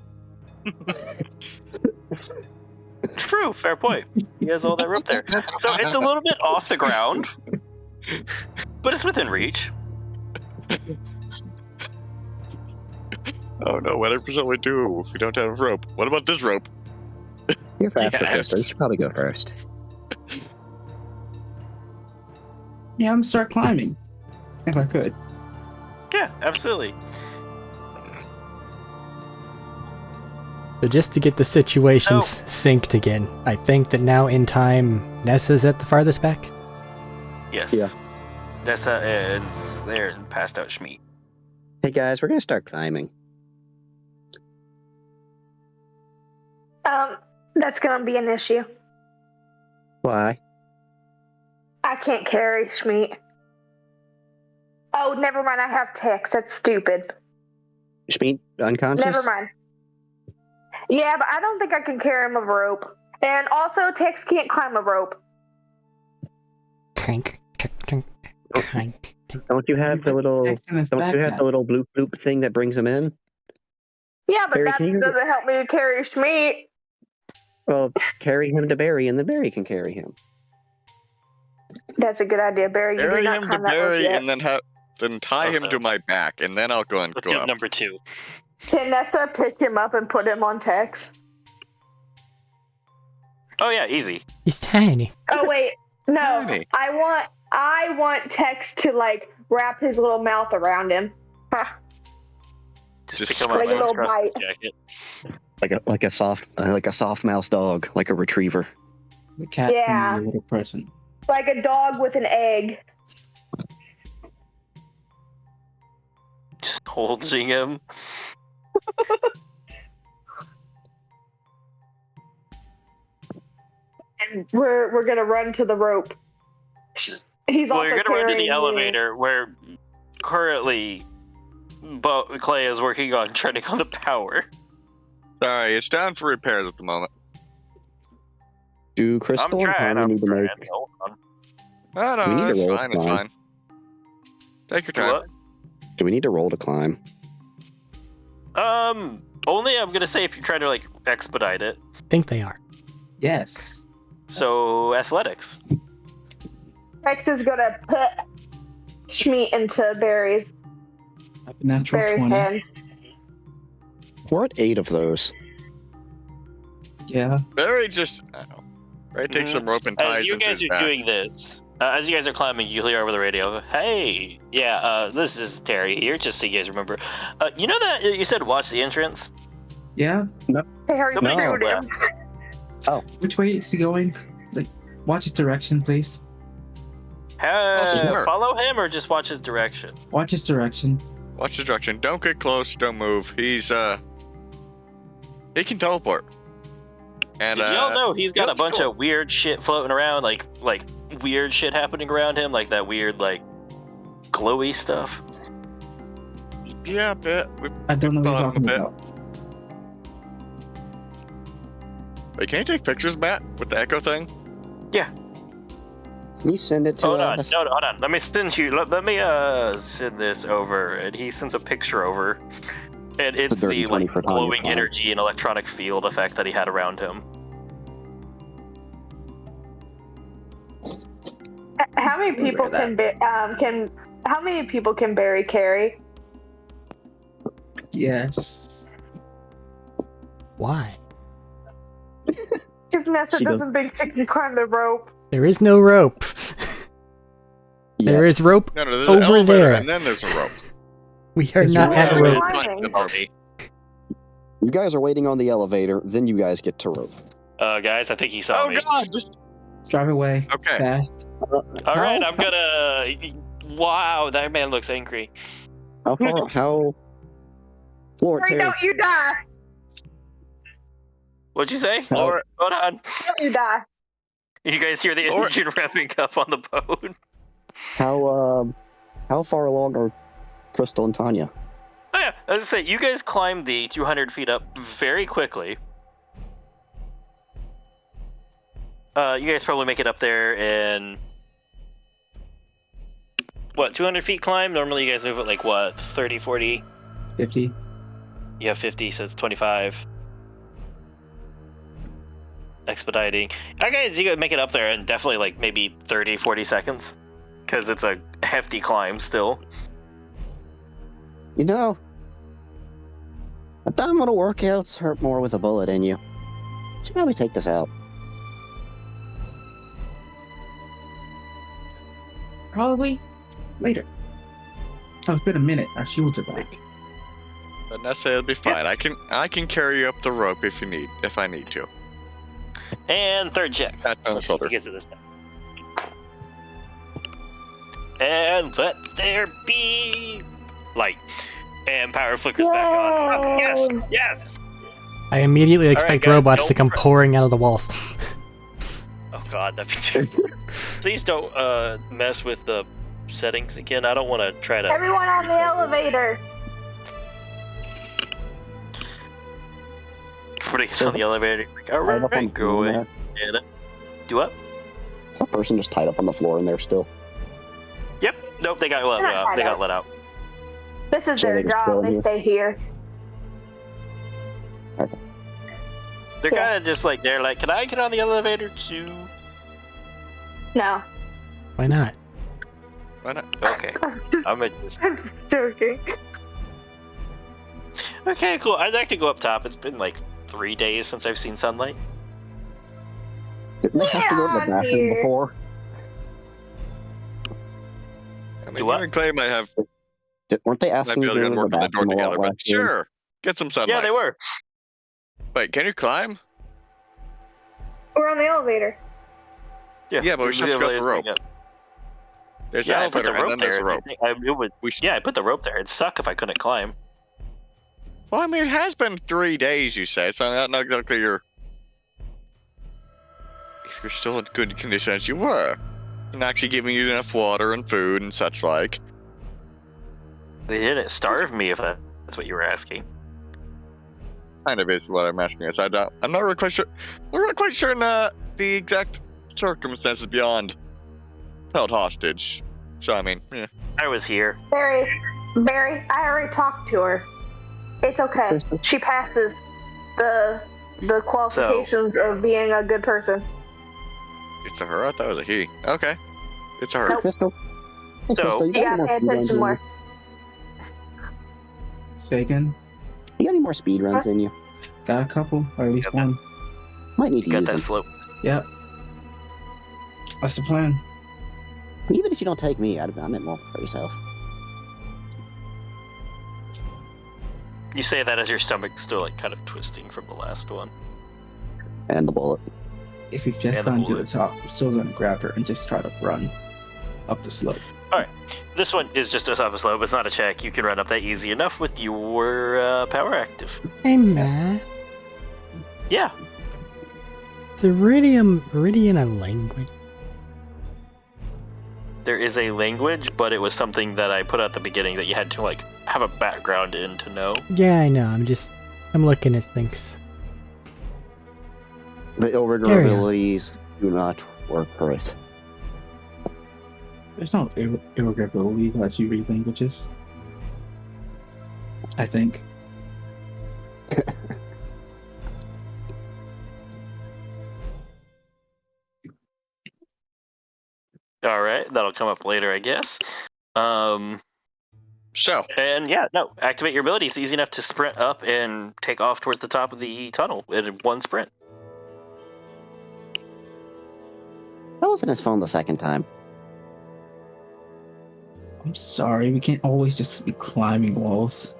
True, fair point. He has all that rope there. So it's a little bit off the ground, but it's within reach. Oh no, whatever shall we do if we don't have rope? What about this rope? You're faster, Yes. sister. You should probably go first. Yeah, I'm gonna start climbing. If I could. Yeah, absolutely. So just to get the situations synced again, I think that now in time, Nessa's at the farthest back. Yes. Yeah. Nessa and there and passed out Schmeat. Hey guys, we're gonna start climbing. That's gonna be an issue. Why? I can't carry Schmeat. Oh, never mind. I have Tex. That's stupid. Schmeat unconscious? Never mind. Yeah, but I don't think I can carry him a rope. And also, Tex can't climb a rope. Crank, crank, crank. Don't you have the little? Text in his Don't you have backpack. the little bloop bloop thing that brings him in? Yeah, but Barry, that can you- doesn't help me carry Schmeat. Well, carry him to Barry, and then Barry can carry him. That's a good idea, Barry. You Bury do not him to climb that rope Barry yet. and then tie him Also- to my back, and then I'll go and Let's go do up. number 2. Can Nessa pick him up and put him on Tex? Oh yeah, easy. He's tiny. Oh wait, no. Tiny. I want Tex to like wrap his little mouth around him. Huh. Just pick him up Like a and little scruff his bite. jacket. like a soft mouse dog, like a retriever. The cat Yeah. and the little person. Like a dog with an egg. Just holding him. And we're gonna run to the rope. He's Well, also you're gonna run to carrying the you. elevator where currently Clay is working on turning on the power. Sorry, it's down for repairs at the moment. Do I'm Crystal and trying. Tanya need to trying. make? Hold on. No, We need no, to it's roll fine. It's climb. fine. Take your Do time. what? Do we need to roll to climb? Only I'm gonna say if you try to like expedite it. I think they are. Yes. So athletics. Rex is gonna put Schmeat into Barry's Natural 20. hand. We're at 8 of those. Yeah. Barry just, I don't know. Barry takes some rope and ties As you him to guys his are back. doing this, as you guys are climbing, you hear over the radio, "Hey, yeah, this is Terry here. Just so you guys remember. You know that you said watch the entrance. Yeah. Harry Somebody No. shoot him. Which way is he going? Like, watch his direction, please. sure. Follow him or just watch his direction. Watch his direction. Watch the direction. Don't get close. Don't move. He can teleport. And Did y'all know he's got yeah, a bunch sure. of weird shit floating around, like weird shit happening around him, like that weird like glowy stuff. Yeah, a bit. I don't know what you're Follow him talking a bit. about. Wait, can you take pictures, Matt, with the echo thing? Can you send it to Hold on, us? no, hold on. Let me send you. Let me send this over, and he sends a picture over, and it's The dirty the 20 like for Tanya glowing climb. energy and electronic field effect that he had around him. How many people how many people can Barry carry? Yes. Why? Because Nessa She doesn't think she can climb the rope. There is no rope. There is rope. No, there's Over an elevator, there. and then there's a rope. We are Is not there at a a rope. Climbing. You guys are waiting on the elevator, then you guys get to rope. Guys, I think he saw Oh me. God! Just Drive away. okay. Fast. All right, I'm gonna. Wow, that man looks angry. How far? How? Floor Harry, 2. don't you die. What'd you say? Or Hold on. Don't you die. You guys hear the Or- engine revving up on the boat? How far along are Crystal and Tanya? Oh yeah, as I say, you guys climb the 200 feet up very quickly. You guys probably make it up there in what, 200 feet climb? Normally you guys move at like what, 30, 40? 50. You have 50, so it's 25. Expediting. I guess you could make it up there in definitely like maybe 30, 40 seconds. Because it's a hefty climb still. You know, abdominal workouts hurt more with a bullet in you. Should probably take this out. Probably later. Oh, it's been a minute. Our shields are back. Vanessa, it'll be fine. I can carry you up the rope if I need to. And third check. Pat on the Let's see if shoulder. he gets it this time. And let there be light. And power flickers back on. Oh, yes, yes. I immediately right, expect guys, robots to don't come fr- pouring out of the walls. Oh god, that'd be terrible. Please don't mess with the settings again. I don't want to try to. Everyone on the elevator. Everybody gets on the elevator. Like, all Tied up on right, the go floor in away. there? And, do what? Is that person just tied up on the floor in there still? Yep. Nope. They got let They're not out. tied They got up. let out. This is So their they just job. go in They here? stay here. They're Yeah. kind of just like they're like, can I get on the elevator too? No. Why not? Why not? Okay. I'm just. I'm just joking. Okay, cool. I'd like to go up top. It's been like 3 days since I've seen sunlight. Didn't they have to go to the Yeah, bathroom here. before? I Do mean, what? you and Clay might have Weren't they Might asking be you able to to go to the work on the door bathroom a lot together, but last game? sure. Get some sunlight. Yeah, they were. Wait, can you climb? We're on the elevator. Yeah, but we this should is have to go up the elevator's rope. going up. There's Yeah, an I put elevator, the and rope then there's there. a rope. I put the rope there. It'd suck if I couldn't climb. Well, I mean, it has been 3 days, you say, so not exactly your... If you're still in good condition as you were, and actually giving you enough water and food and such like. They didn't starve me, if that's what you were asking. Kind of is what I'm asking. I'm not really quite sure. I'm not quite sure in the exact circumstances beyond held hostage. So I mean, yeah. I was here. Barry, I already talked to her. It's okay. She passes the qualifications of being a good person. It's a her? I thought it was a he. Okay. It's a her. Nope. Crystal. Hey, So- Crystal, You gotta pay attention more. Say again. You got any more speed runs in you? Got a couple, or at least Got one. Might need to Got use that them. slope. Yep. That's the plan. Even if you don't take me, I'm in more for yourself. You say that as your stomach's still like kind of twisting from the last one. And the bullet. If you've just And the gone to the bullet. top, I'm still gonna grab her and just try to run up the slope. This one is just a up a slope. It's not a check. You can run up that easy enough with your power active. Hey, Matt. Yeah. Is Iridium a language? There is a language, but it was something that I put at the beginning that you had to like have a background in to know. Yeah, I know. I'm looking at things. The Illrigger Carry on. abilities do not work for it. There's no irregulability that you read languages. I think. All right, that'll come up later, I guess. So, And yeah, no, activate your ability. It's easy enough to sprint up and take off towards the top of the tunnel in one sprint. That wasn't his phone the second time. I'm sorry, we can't always just be climbing walls.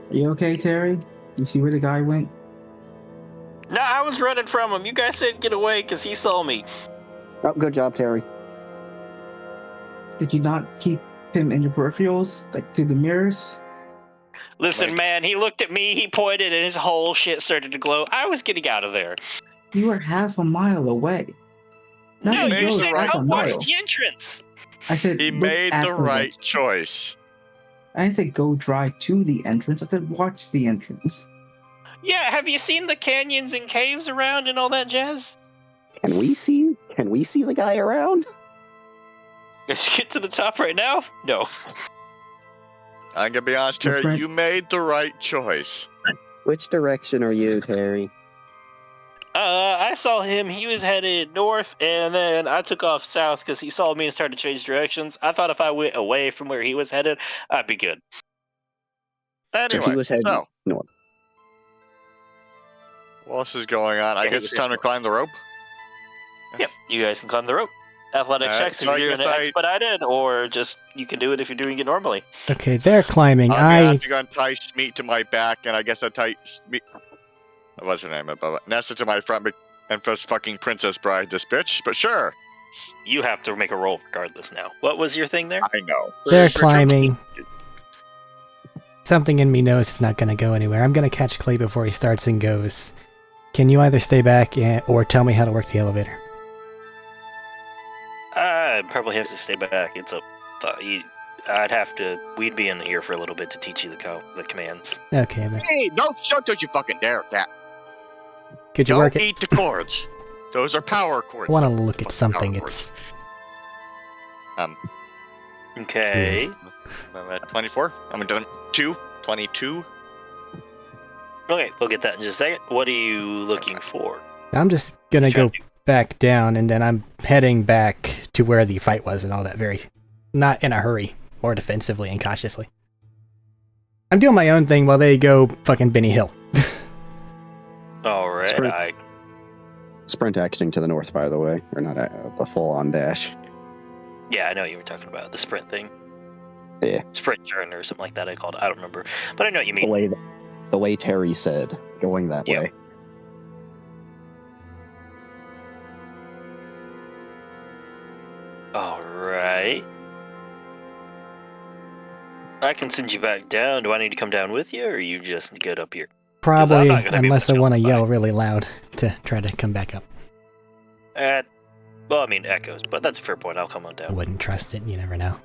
Are you okay, Terry? You see where the guy went? No, I was running from him. You guys said get away because he saw me. Oh, good job, Terry. Did you not keep him in your peripherals, like through the mirrors? Listen, Like- man, he looked at me, he pointed, and his whole shit started to glow. I was getting out of there. You were half a mile away. Not No, even made you close, the said right go half a watch mile. the entrance. I said he look made at the right entrance. choice. I didn't say go drive to the entrance. I said watch the entrance. Yeah, have you seen the canyons and caves around and all that jazz? Can we see the guy around? Let's get to the top right now? No. I'm gonna be honest, Terry, Right. you made the right choice. Which direction are you, Terry? I saw him. He was headed north, and then I took off south because he saw me and started to change directions. I thought if I went away from where he was headed, I'd be good. Anyway, So he was heading north. what else is going on? I Yeah, he guess was it's time to climb the rope. Yep, you guys can climb the rope. Athletic Alright, checks if so I you're doing guess it expedited, or just you can do it if you're doing it normally. Okay, they're climbing. I'm gonna I have to go and tie Smeet to my back, and I guess I tie Smeet. What's her name? Nessa to my front, and first fucking Princess Bride, this bitch. But sure, You have to make a roll regardless now. What was your thing there? I know. they're climbing. Something in me knows it's not gonna go anywhere. I'm gonna catch Clay before he starts and goes. Can you either stay back or tell me how to work the elevator? I'd probably have to stay back. It's a. I'd have to. We'd be in here for a little bit to teach you the commands. Okay, then. Hey, no, don't you fucking dare that. Could you Don't work it? eat the cords. Those are power cords. I want to look at Fucking something. power It's Okay. I'm at 24. I'm done. 22. Okay, we'll get that in just a second. What are you looking for? I'm just gonna Try go to- back down, and then I'm heading back to where the fight was and all that. Not in a hurry, more defensively and cautiously. I'm doing my own thing while they go fucking Benny Hill. All right. Sorry. Sprint acting to the north, by the way, or not the full-on dash. Yeah, I know what you were talking about, the sprint thing. Yeah. Sprint turn or something like that I called it. I don't remember. But I know what you mean. The way Terry said, going that Yep. way. Alright. I can send you back down. Do I need to come down with you, or are you just good up here? Probably, not gonna be able unless to I want to justify. yell really loud to try to come back up. Well, I mean, echoes, but that's a fair point. I'll come on I down. wouldn't trust it, you never know.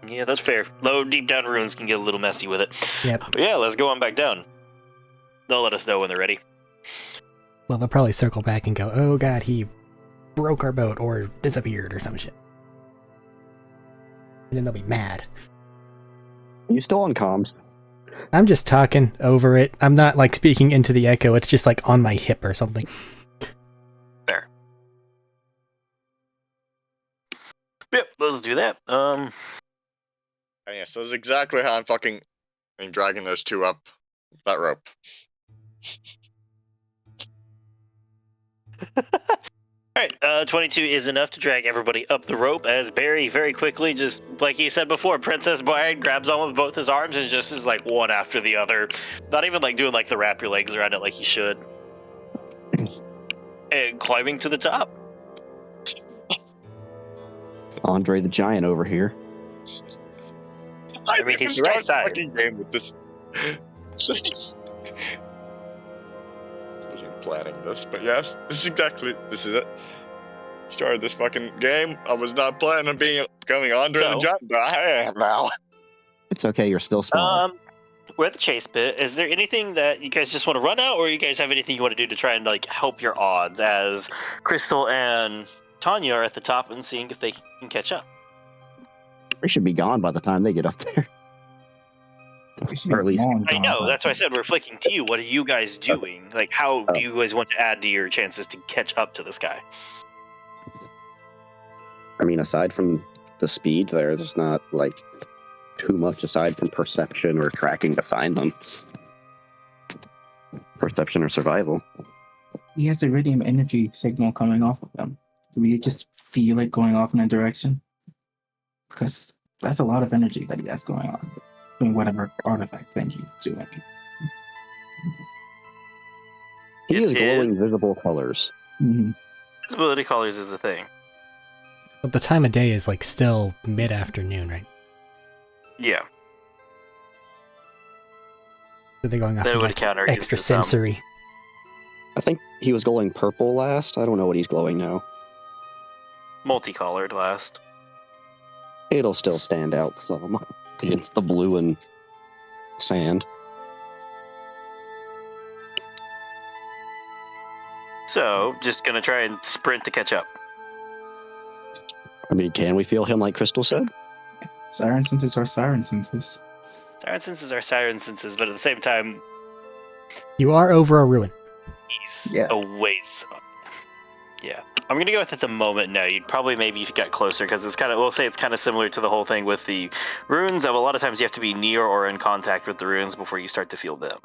Yeah, that's fair. Low, deep down ruins can get a little messy with it. Yep. But yeah, let's go on back down. They'll let us know when they're ready. Well, they'll probably circle back and go, oh god, he broke our boat or disappeared or some shit. And then they'll be mad. Are you still on comms? I'm just talking over it. I'm not like speaking into the echo. It's just like on my hip or something. Fair. Yep, let's do that. Yeah, so that's exactly how I'm dragging those two up that rope. Alright, 22 is enough to drag everybody up the rope as Barry very quickly, just like he said before, Princess Bride grabs on with both his arms and just is like one after the other. Not even like doing like the wrap your legs around it like you should. And climbing to the top. Andre the Giant over here. I mean, he's the right size. Fucking game with this. Wasn't planning this, but yes, this is it. Started this fucking game. I was not planning on becoming Andre the Giant, but I am now. It's okay, you're still smaller. We're at the chase bit. Is there anything that you guys just want to run out, or you guys have anything you want to do to try and like help your odds as Crystal and Tanya are at the top and seeing if they can catch up? They should be gone by the time they get up there. Or at least I know, that's why I said we're flicking to you. What are you guys doing? Like, how do you guys want to add to your chances to catch up to this guy? I mean, aside from the speed, there's not like too much aside from perception or tracking to find them. Perception or survival. He has iridium energy signal coming off of them. Do we just feel it going off in a direction? Because that's a lot of energy that he has going on. Doing whatever artifact thing he's doing. He It is glowing is. visible colors. Mm-hmm. Visibility colors is a thing. But the time of day is like still mid-afternoon, right? Yeah. So they're going off That of would like counter against extra the sensory. I think he was glowing purple last. I don't know what he's glowing now. Multicolored last. It'll still stand out some against the blue and sand. So, just gonna try and sprint to catch up. I mean, can we feel him like Crystal said? Siren senses are siren senses. Siren senses are siren senses, but at the same time, You are over a ruin. he's Yeah. a ways. Yeah. I'm gonna go with at the moment, no. You'd probably maybe if you got closer, because it's kind of, we'll say it's kind of similar to the whole thing with the runes. Of a lot of times you have to be near or in contact with the runes before you start to feel them.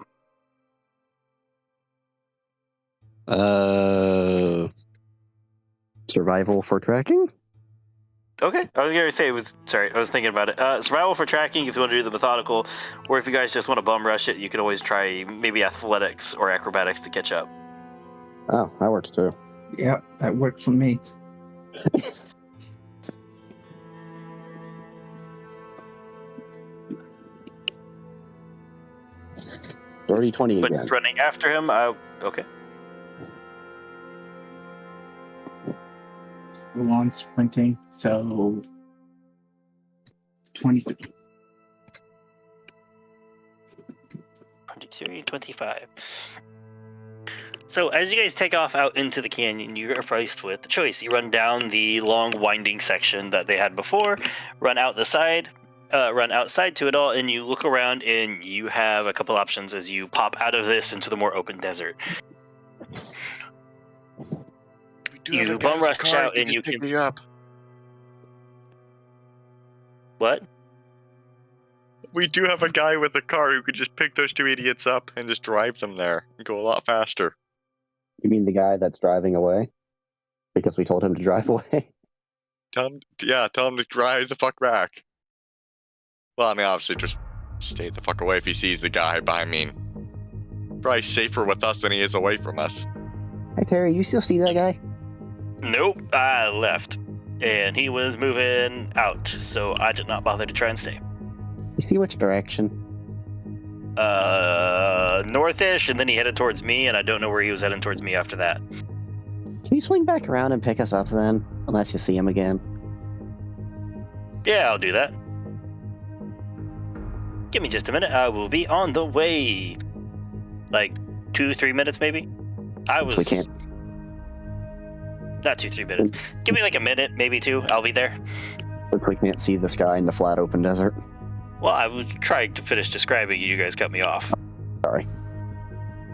Survival for tracking? Okay, I was gonna say I was thinking about it. Survival for tracking if you want to do the methodical, or if you guys just want to bum rush it, you could always try maybe athletics or acrobatics to catch up. Oh, that works too. Yep, that worked for me. Dirty 20 But again. just running after him, okay. Full on sprinting, so 23. 23, 25. So as you guys take off out into the canyon, you're faced with the choice. You run down the long winding section that they had before, run out the side, run outside to it all, and you look around and you have a couple options as you pop out of this into the more open desert. You bum rush out and you pick can... me up. What? We do have a guy with a car who could just pick those two idiots up and just drive them there and go a lot faster. You mean the guy that's driving away? Because we told him to drive away? Tell him to drive the fuck back. Well, I mean, obviously, just stay the fuck away if he sees the guy, but I mean, probably safer with us than he is away from us. Hey, Terry, you still see that guy? Nope, I left. And he was moving out, so I did not bother to try and stay. You see which direction? Northish, and then he headed towards me, and I don't know where he was heading towards me after that. Can you swing back around and pick us up then? Unless you see him again. Yeah, I'll do that. Give me just a minute. I will be on the way. Like 2-3 minutes, maybe. We can't. Not 2-3 minutes. Give me like a minute, maybe 2. I'll be there. Since we can't see this guy in the flat open desert. Well, I was trying to finish describing you guys cut me off. Sorry.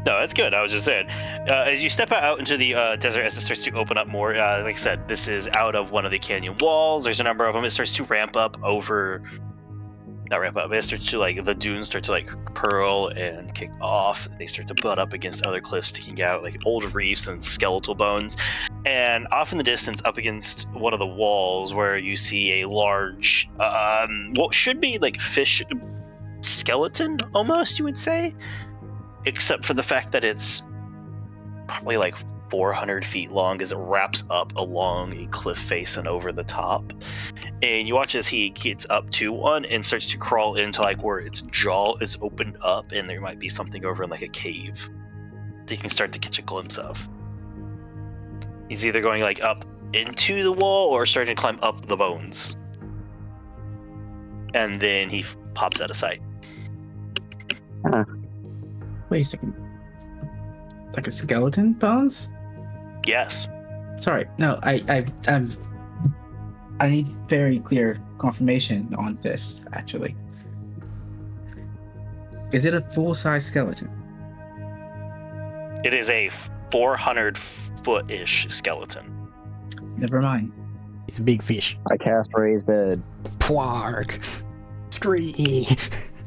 No, that's good. I was just saying. As you step out into the desert, as it starts to open up more, like I said, this is out of one of the canyon walls. There's a number of them. It starts to ramp up over. Not ramp up. It starts to the dunes start to curl and kick off. They start to butt up against other cliffs sticking out, like old reefs and skeletal bones. And off in the distance, up against one of the walls, where you see a large, what should be like fish skeleton, almost you would say, except for the fact that it's probably like 400 feet long as it wraps up along a cliff face and over the top. And you watch as he gets up to one and starts to crawl into where its jaw is opened up, and there might be something over in a cave that you can start to catch a glimpse of. He's either going up into the wall or starting to climb up the bones. And then he pops out of sight. Wait a second. Like a skeleton bones? Yes. Sorry, no. I need very clear confirmation on this. Actually, is it a full-size skeleton? It is a 400-foot-ish skeleton. Never mind. It's a big fish. I cast raised bed. Pwark. Stree.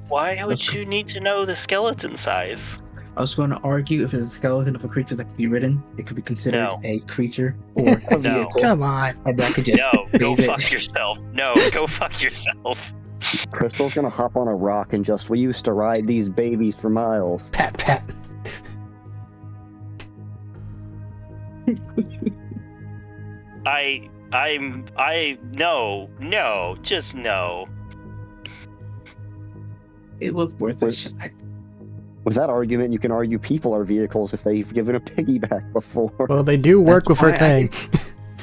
Why would you need to know the skeleton size? I was going to argue if it's a skeleton of a creature that can be ridden, it could be considered No. a creature or a No. vehicle. Come on. And that could just No, go phase it. fuck yourself. No, go fuck yourself. Crystal's gonna hop on a rock and just, we used to ride these babies for miles. Pat, pat. No, just no. It was worth a shot. With that argument, you can argue people are vehicles if they've given a piggyback before. Well, they do work That's with her why thing.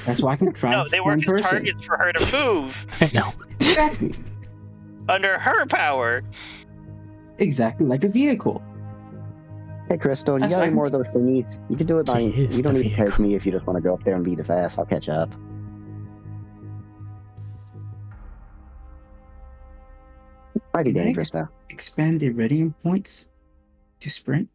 That's why I can try No, they one work as person. targets for her to move No. Exactly. under her power. Exactly like a vehicle. Hey, Crystal, you That's got any fine. more of those thingies? You can do it by... She is You don't the need to take vehicle. me if you just want to go up there and beat his ass. I'll catch up. Might be Next. dangerous, though. Expand the Iridium points to sprint.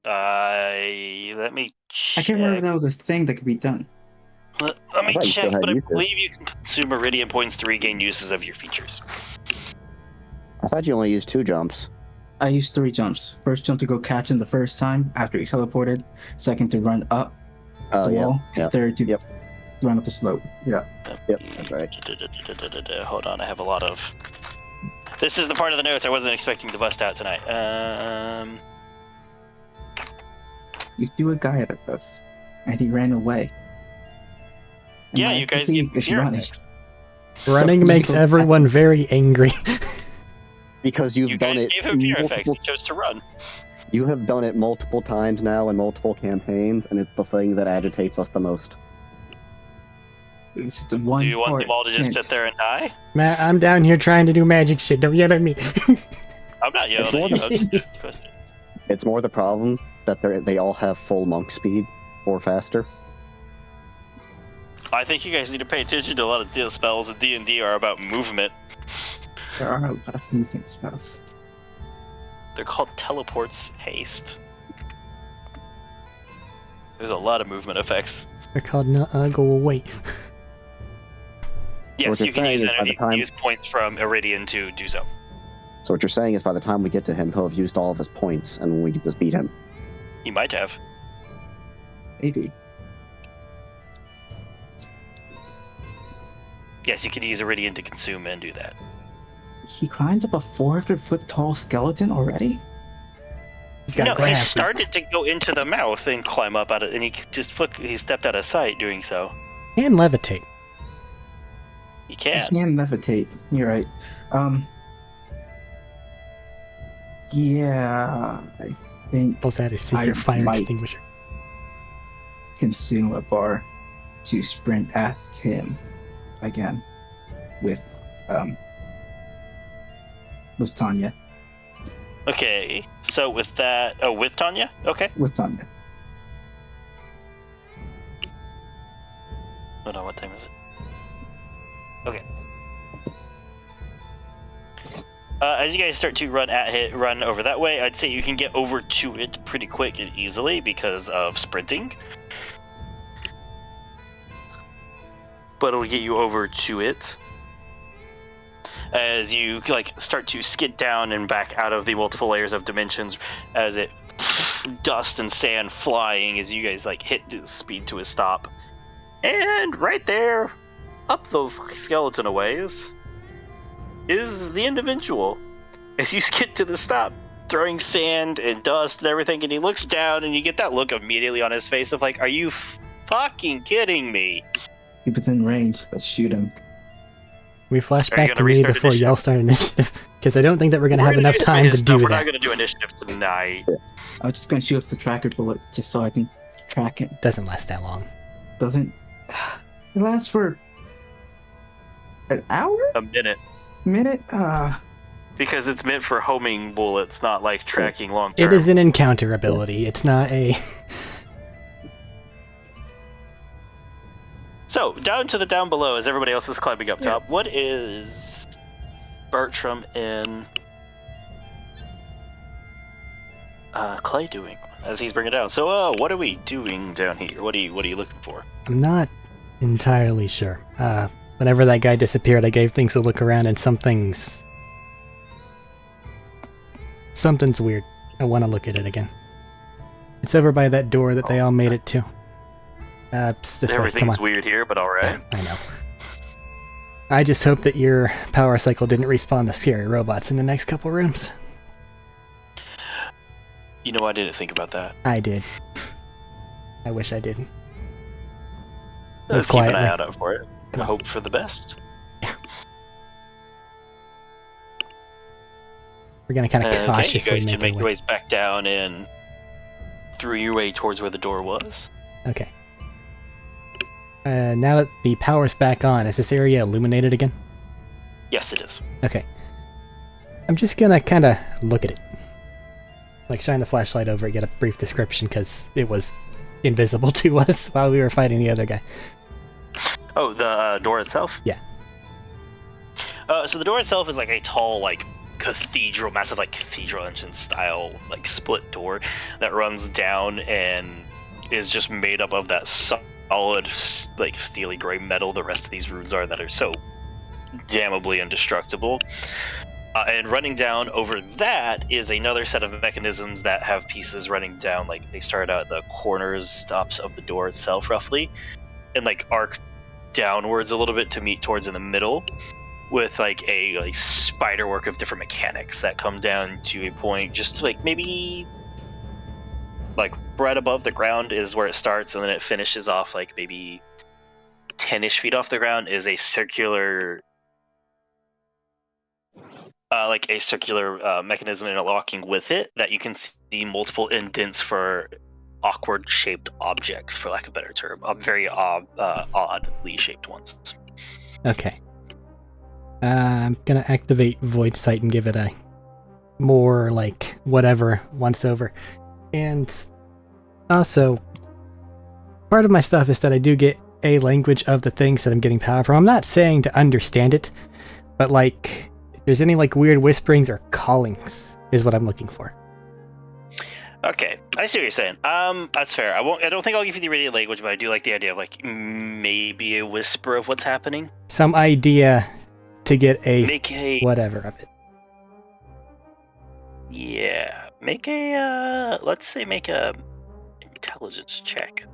Let me check. I can't remember if that was a thing that could be done. Let I me thought you check, still had but I uses. believe you can consume Iridium points to regain uses of your features. I thought you only used 2 jumps. I used 3 jumps. First jump to go catch him the first time after he teleported. Second to run up Oh, the yeah. wall. yeah. And third to Yep. run up the slope. Yeah. Yep, that's right. Hold on, I have a lot of... This is the part of the notes I wasn't expecting to bust out tonight. You threw a guy at us, and he ran away. And Yeah, my you guys expertise get is fear running. effects. Running makes people- everyone very angry. Because you've You done guys it gave him fear effects. multiple, He chose to run. you have done it multiple times now in multiple campaigns, and it's the thing that agitates us the most. It's just the one Do you want part them all to just chance. sit there and die? Matt, I'm down here trying to do magic shit. Don't yell at me. I'm not yelling at you. I'm just asking questions. It's more the problem that they all have full monk speed or faster. I think you guys need to pay attention to a lot of the spells in D&D are about movement. There are a lot of movement spells. They're called teleports haste. There's a lot of movement effects. They're called go away. Yes, you're you can saying use is by the time- use points from Iridian to do so. So what you're saying is by the time we get to him, he'll have used all of his points, and we can just beat him. He might have. Maybe. Yes, you could use Iridian to consume and do that. He climbed up a 400-foot tall skeleton already? He's got No, he gravity. started to go into the mouth and climb up out of, and he stepped out of sight doing so. And levitate. He He can. can levitate. You're right. Yeah, I think Pulls out his secret I fire might. extinguisher. Consume a bar to sprint at him again with Tanya. Okay, so with that... Oh, with Tanya? Okay. With Tanya. Hold on, what time is it? Okay. As you guys start to run over that way, I'd say you can get over to it pretty quick and easily because of sprinting. But it'll get you over to it. As you start to skid down and back out of the multiple layers of dimensions, as it dust and sand flying as you guys hit speed to a stop. And right there, up the skeleton a ways, is the individual. As you skid to the stop, throwing sand and dust and everything, and he looks down and you get that look immediately on his face of are you fucking kidding me? Keep within range. Let's shoot him. We flash Are you back to gonna me restart before initiative? y'all start initiative, because I don't think that we're going to have gonna enough do time to initiative. do We're that. not going to do initiative tonight. I'm just going to shoot up the tracker bullet just so I can track it. Doesn't last that long. Doesn't... It lasts for... an hour? A minute. Minute? Because it's meant for homing bullets, not tracking long term. It is an encounter ability. It's not a... So, down below as everybody else is climbing up top, what is Bertram and Clay doing as he's bringing it down? So, what are we doing down here? What are you looking for? I'm not entirely sure. Whenever that guy disappeared, I gave things a look around, and something's weird. I want to look at it again. It's over by that door that they all made it to. This way, come Everything's on. weird here, but alright. I know. I just hope that your power cycle didn't respawn the scary robots in the next couple rooms. You know, I didn't think about that. I did. I wish I didn't. Let's keep an quietly. eye out for it. Come on. Hope for the best. We're gonna kind of Okay, you cautiously guys can make our your way. ways back down and through your way towards where the door was. Okay. Now that the power's back on, is this area illuminated again? Yes, it is. Okay. I'm just gonna kind of look at it. Shine the flashlight over it, get a brief description, because it was invisible to us while we were fighting the other guy. Oh, the door itself? Yeah. So the door itself is a tall, cathedral, massive, cathedral engine style, split door that runs down and is just made up of that solid, steely gray metal the rest of these runes are that are so damnably indestructible. And running down over that is another set of mechanisms that have pieces running down, they start out at the corners, stops of the door itself, roughly, and arc downwards a little bit to meet towards in the middle, with a spider work of different mechanics that come down to a point just maybe right above the ground is where it starts, and then it finishes off maybe 10-ish feet off the ground is a circular mechanism interlocking with it that you can see multiple indents for awkward shaped objects, for lack of a better term, very oddly shaped ones. Okay. I'm gonna activate Void Sight and give it a more whatever once over. And also, part of my stuff is that I do get a language of the things that I'm getting power from. I'm not saying to understand it, but if there's any weird whisperings or callings is what I'm looking for. Okay, I see what you're saying. That's fair. I don't think I'll give you the immediate language, but I do like the idea of maybe a whisper of what's happening. Some idea to get Make a whatever of it. Yeah, make a let's say make a intelligence check.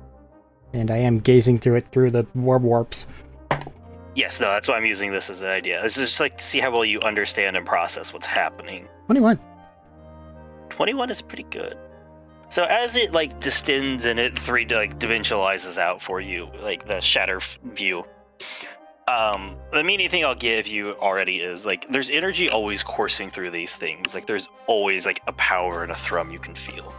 And I am gazing through it through the warps. Yes, no, that's why I'm using this as an idea. It's just like to see how well you understand and process what's happening. 21. 21 is pretty good. So as it like distends and it dimensionalizes out for you, like the shatter view. The immediate thing I'll give you already is like there's energy always coursing through these things. Like there's always like a power and a thrum you can feel.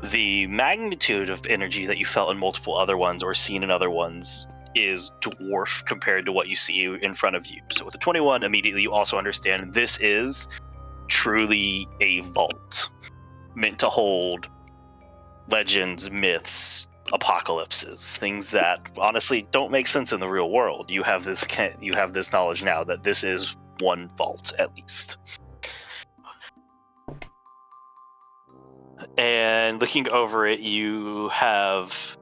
The magnitude of energy that you felt in multiple other ones or seen in other ones is dwarf compared to what you see in front of you. So with the 21, immediately you also understand this is truly a vault meant to hold legends, myths, apocalypses, things that honestly don't make sense in the real world. You have this knowledge now that this is one vault at least. And looking over it, you have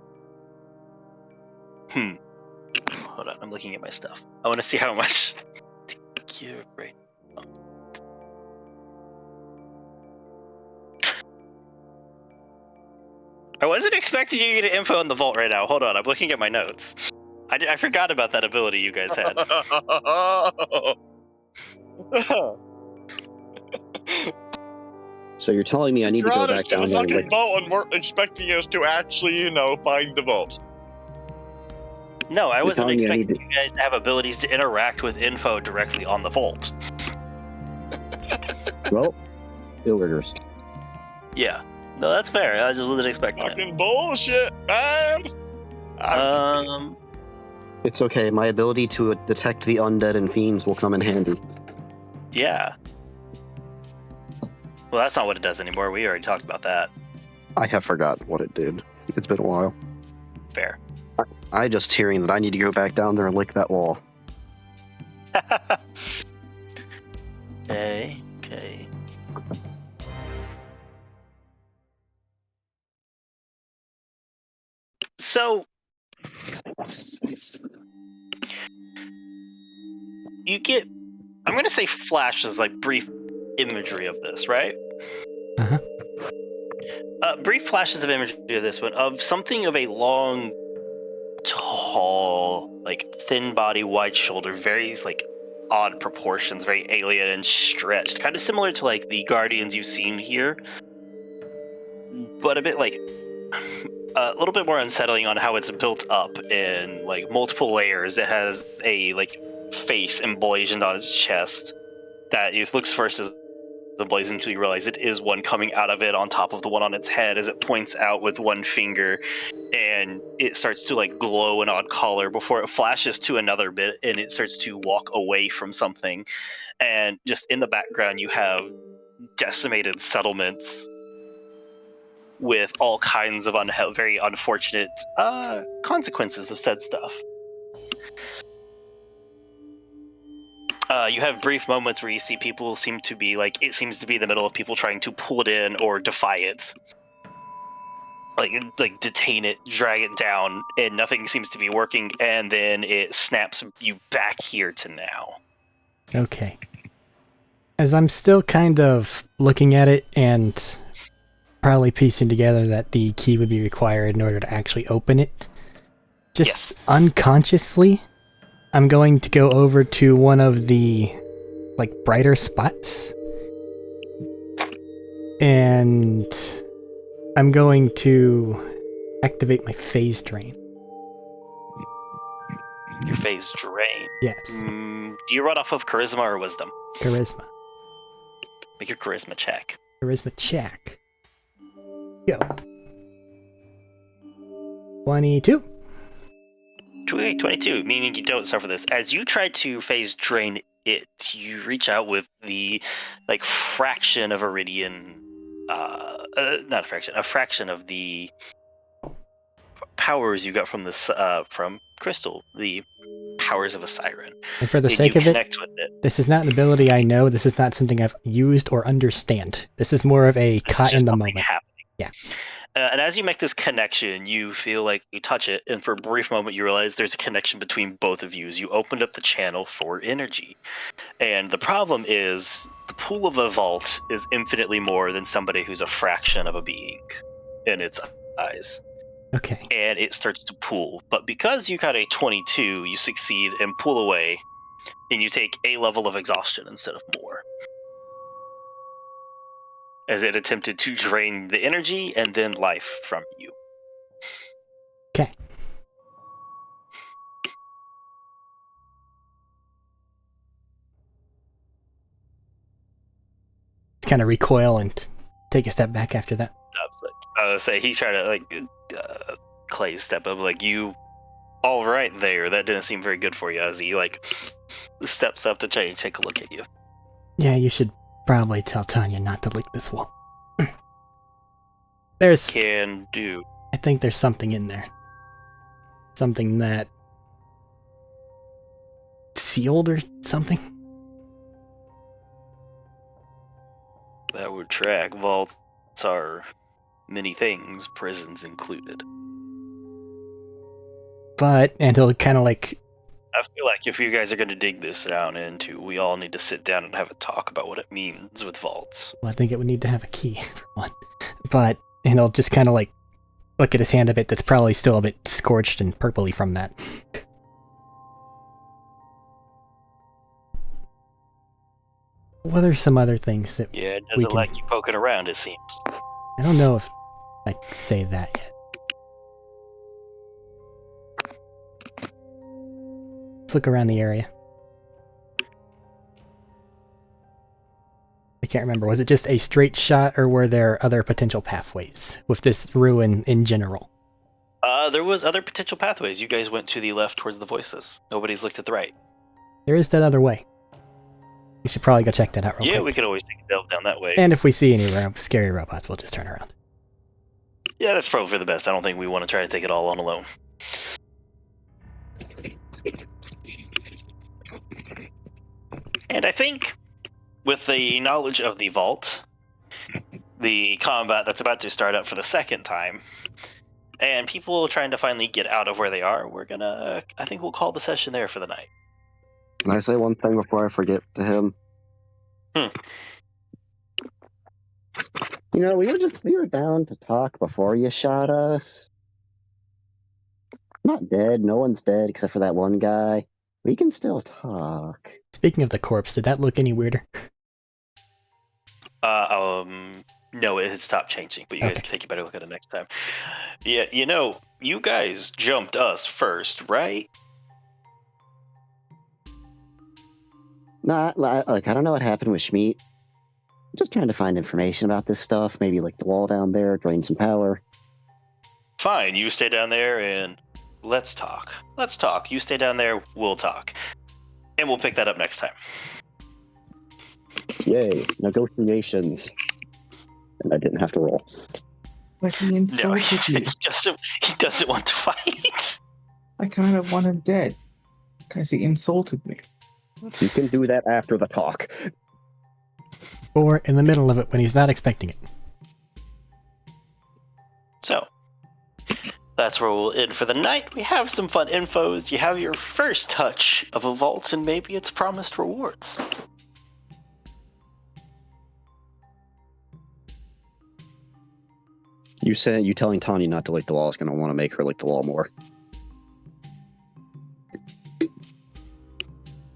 hold on, I'm looking at my stuff. I want to see how much to give right now. I wasn't expecting you to get info on the vault right now. Hold on, I'm looking at my notes. I forgot about that ability you guys had. So you're telling me I need to go back down there and fucking vault and weren't expecting us to actually, find the vault. No, I wasn't telling me I expecting need you guys to have abilities to interact with info directly on the vault. Well, illiters. Yeah. No, that's fair. I just wasn't expecting it. Fucking bullshit, man! It's okay. My ability to detect the undead and fiends will come in handy. Yeah. Well, that's not what it does anymore. We already talked about that. I have forgotten what it did. It's been a while. Fair. I just hearing that I need to go back down there and lick that wall. Okay. So, you get, I'm going to say flashes, like brief imagery of this, right? Uh-huh. Brief flashes of imagery of this one, of something of a long, tall, like thin body, wide shoulder, very like odd proportions, very alien and stretched, kind of similar to like the Guardians you've seen here, but a bit like a little bit more unsettling on how it's built up in like multiple layers. It has a like face emblazoned on its chest that it looks first as emblazoned until you realize it is one coming out of it on top of the one on its head as it points out with one finger, and it starts to like glow an odd color before it flashes to another bit and it starts to walk away from something. And just in the background you have decimated settlements with all kinds of very unfortunate consequences of said stuff. You have brief moments where you see people seem to be like, it seems to be in the middle of people trying to pull it in or defy it. Like detain it, drag it down, and nothing seems to be working, and then it snaps you back here to now. Okay. As I'm still kind of looking at it and probably piecing together that the key would be required in order to actually open it, just unconsciously, I'm going to go over to one of the like brighter spots, and I'm going to activate my phase drain. Your phase drain? Yes. Do you run off of charisma or wisdom? Charisma. Make your charisma check. Charisma check. Go. 22. 22, meaning you don't suffer this. As you try to phase drain it, you reach out with the like fraction of Iridian, not a fraction of the powers you got from this from Crystal, the powers of a siren. And for the sake of it, this is not an ability I know. This is not something I've used or understand. This is more of a caught in the moment. Happening. Yeah. And as you make this connection, you feel like you touch it, and for a brief moment, you realize there's a connection between both of you as you opened up the channel for energy. And the problem is, the pool of a vault is infinitely more than somebody who's a fraction of a being in its eyes. Okay. And it starts to pool. But because you got a 22, you succeed and pull away, and you take a level of exhaustion instead of more, as it attempted to drain the energy and then life from you. Okay. Kind of recoil and take a step back after that. I was say he tried to Clay step up, like, you all right there, that didn't seem very good for you, as he steps up to take a look at you. Yeah, you should probably tell Tanya not to lick this wall. There's Can do. I think there's something in there. Something that sealed or something. That would track. Vaults are many things, prisons included. And he'll kind of like... I feel like if you guys are going to dig this down into, we all need to sit down and have a talk about what it means with vaults. Well, I think it would need to have a key, for one. And he'll just kind of like look at his hand a bit that's probably still a bit scorched and purpley from that. What are some other things that Yeah, it doesn't like you poking around, it seems. I don't know if I can say that yet. Let's look around the area. I can't remember. Was it just a straight shot, or were there other potential pathways with this ruin in general? There was other potential pathways. You guys went to the left towards the voices. Nobody's looked at the right. There is that other way. We should probably go check that out real quick. We could always take a delve down that way. And if we see any scary robots, we'll just turn around. Yeah, that's probably for the best. I don't think we want to try to take it all on alone. And I think, with the knowledge of the vault, the combat that's about to start up for the second time, and people trying to finally get out of where they are, I think we'll call the session there for the night. Can I say one thing before I forget to him? You know, we were down to talk before you shot us. Not dead. No one's dead except for that one guy. We can still talk. Speaking of the corpse, did that look any weirder? No, it has stopped changing, but you guys can take a better look at it next time. Yeah, you guys jumped us first, right? Nah, I don't know what happened with Schmeat. I'm just trying to find information about this stuff. Maybe like the wall down there, drain some power. Fine, you stay down there and let's talk. Let's talk. You stay down there, we'll talk. And we'll pick that up next time. Yay, negotiations. And I didn't have to roll. But he No, insulted you. he doesn't want to fight. I kind of want him dead. Because he insulted me. You can do that after the talk. Or in the middle of it when he's not expecting it. So, that's where we'll end for the night. We have some fun infos. You have your first touch of a vault and maybe its promised rewards. You telling Tanya not to lick the wall is going to want to make her lick the wall more.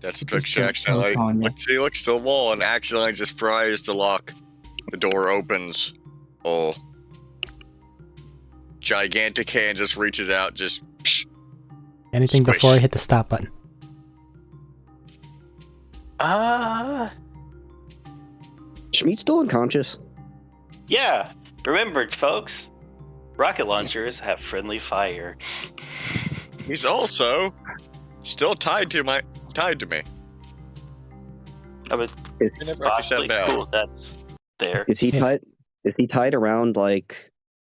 That's a Just trick. She don't tell accidentally Tanya. she looks to the wall and accidentally just tries to lock. The door opens. Oh. Gigantic hand just reaches out, just psh, Anything Squish. before I hit the stop button. Schmeat's still unconscious. Yeah, remember, folks, rocket launchers have friendly fire. he's also still tied to me. I would Is, I never actually possibly said cool if that's there. is he tied? Is he tied around like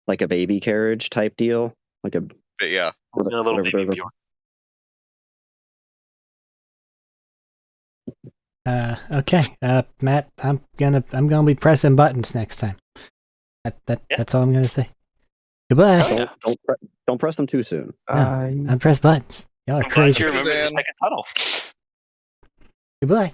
a baby carriage type deal? Like a But yeah. It's in a little whatever baby those- Bjorn. Okay, Matt, I'm gonna be pressing buttons next time. That's all I'm gonna say. Goodbye. Oh, yeah. Don't press them too soon. I press buttons. Y'all are I'm glad crazy. you remember the second tunnel. Goodbye.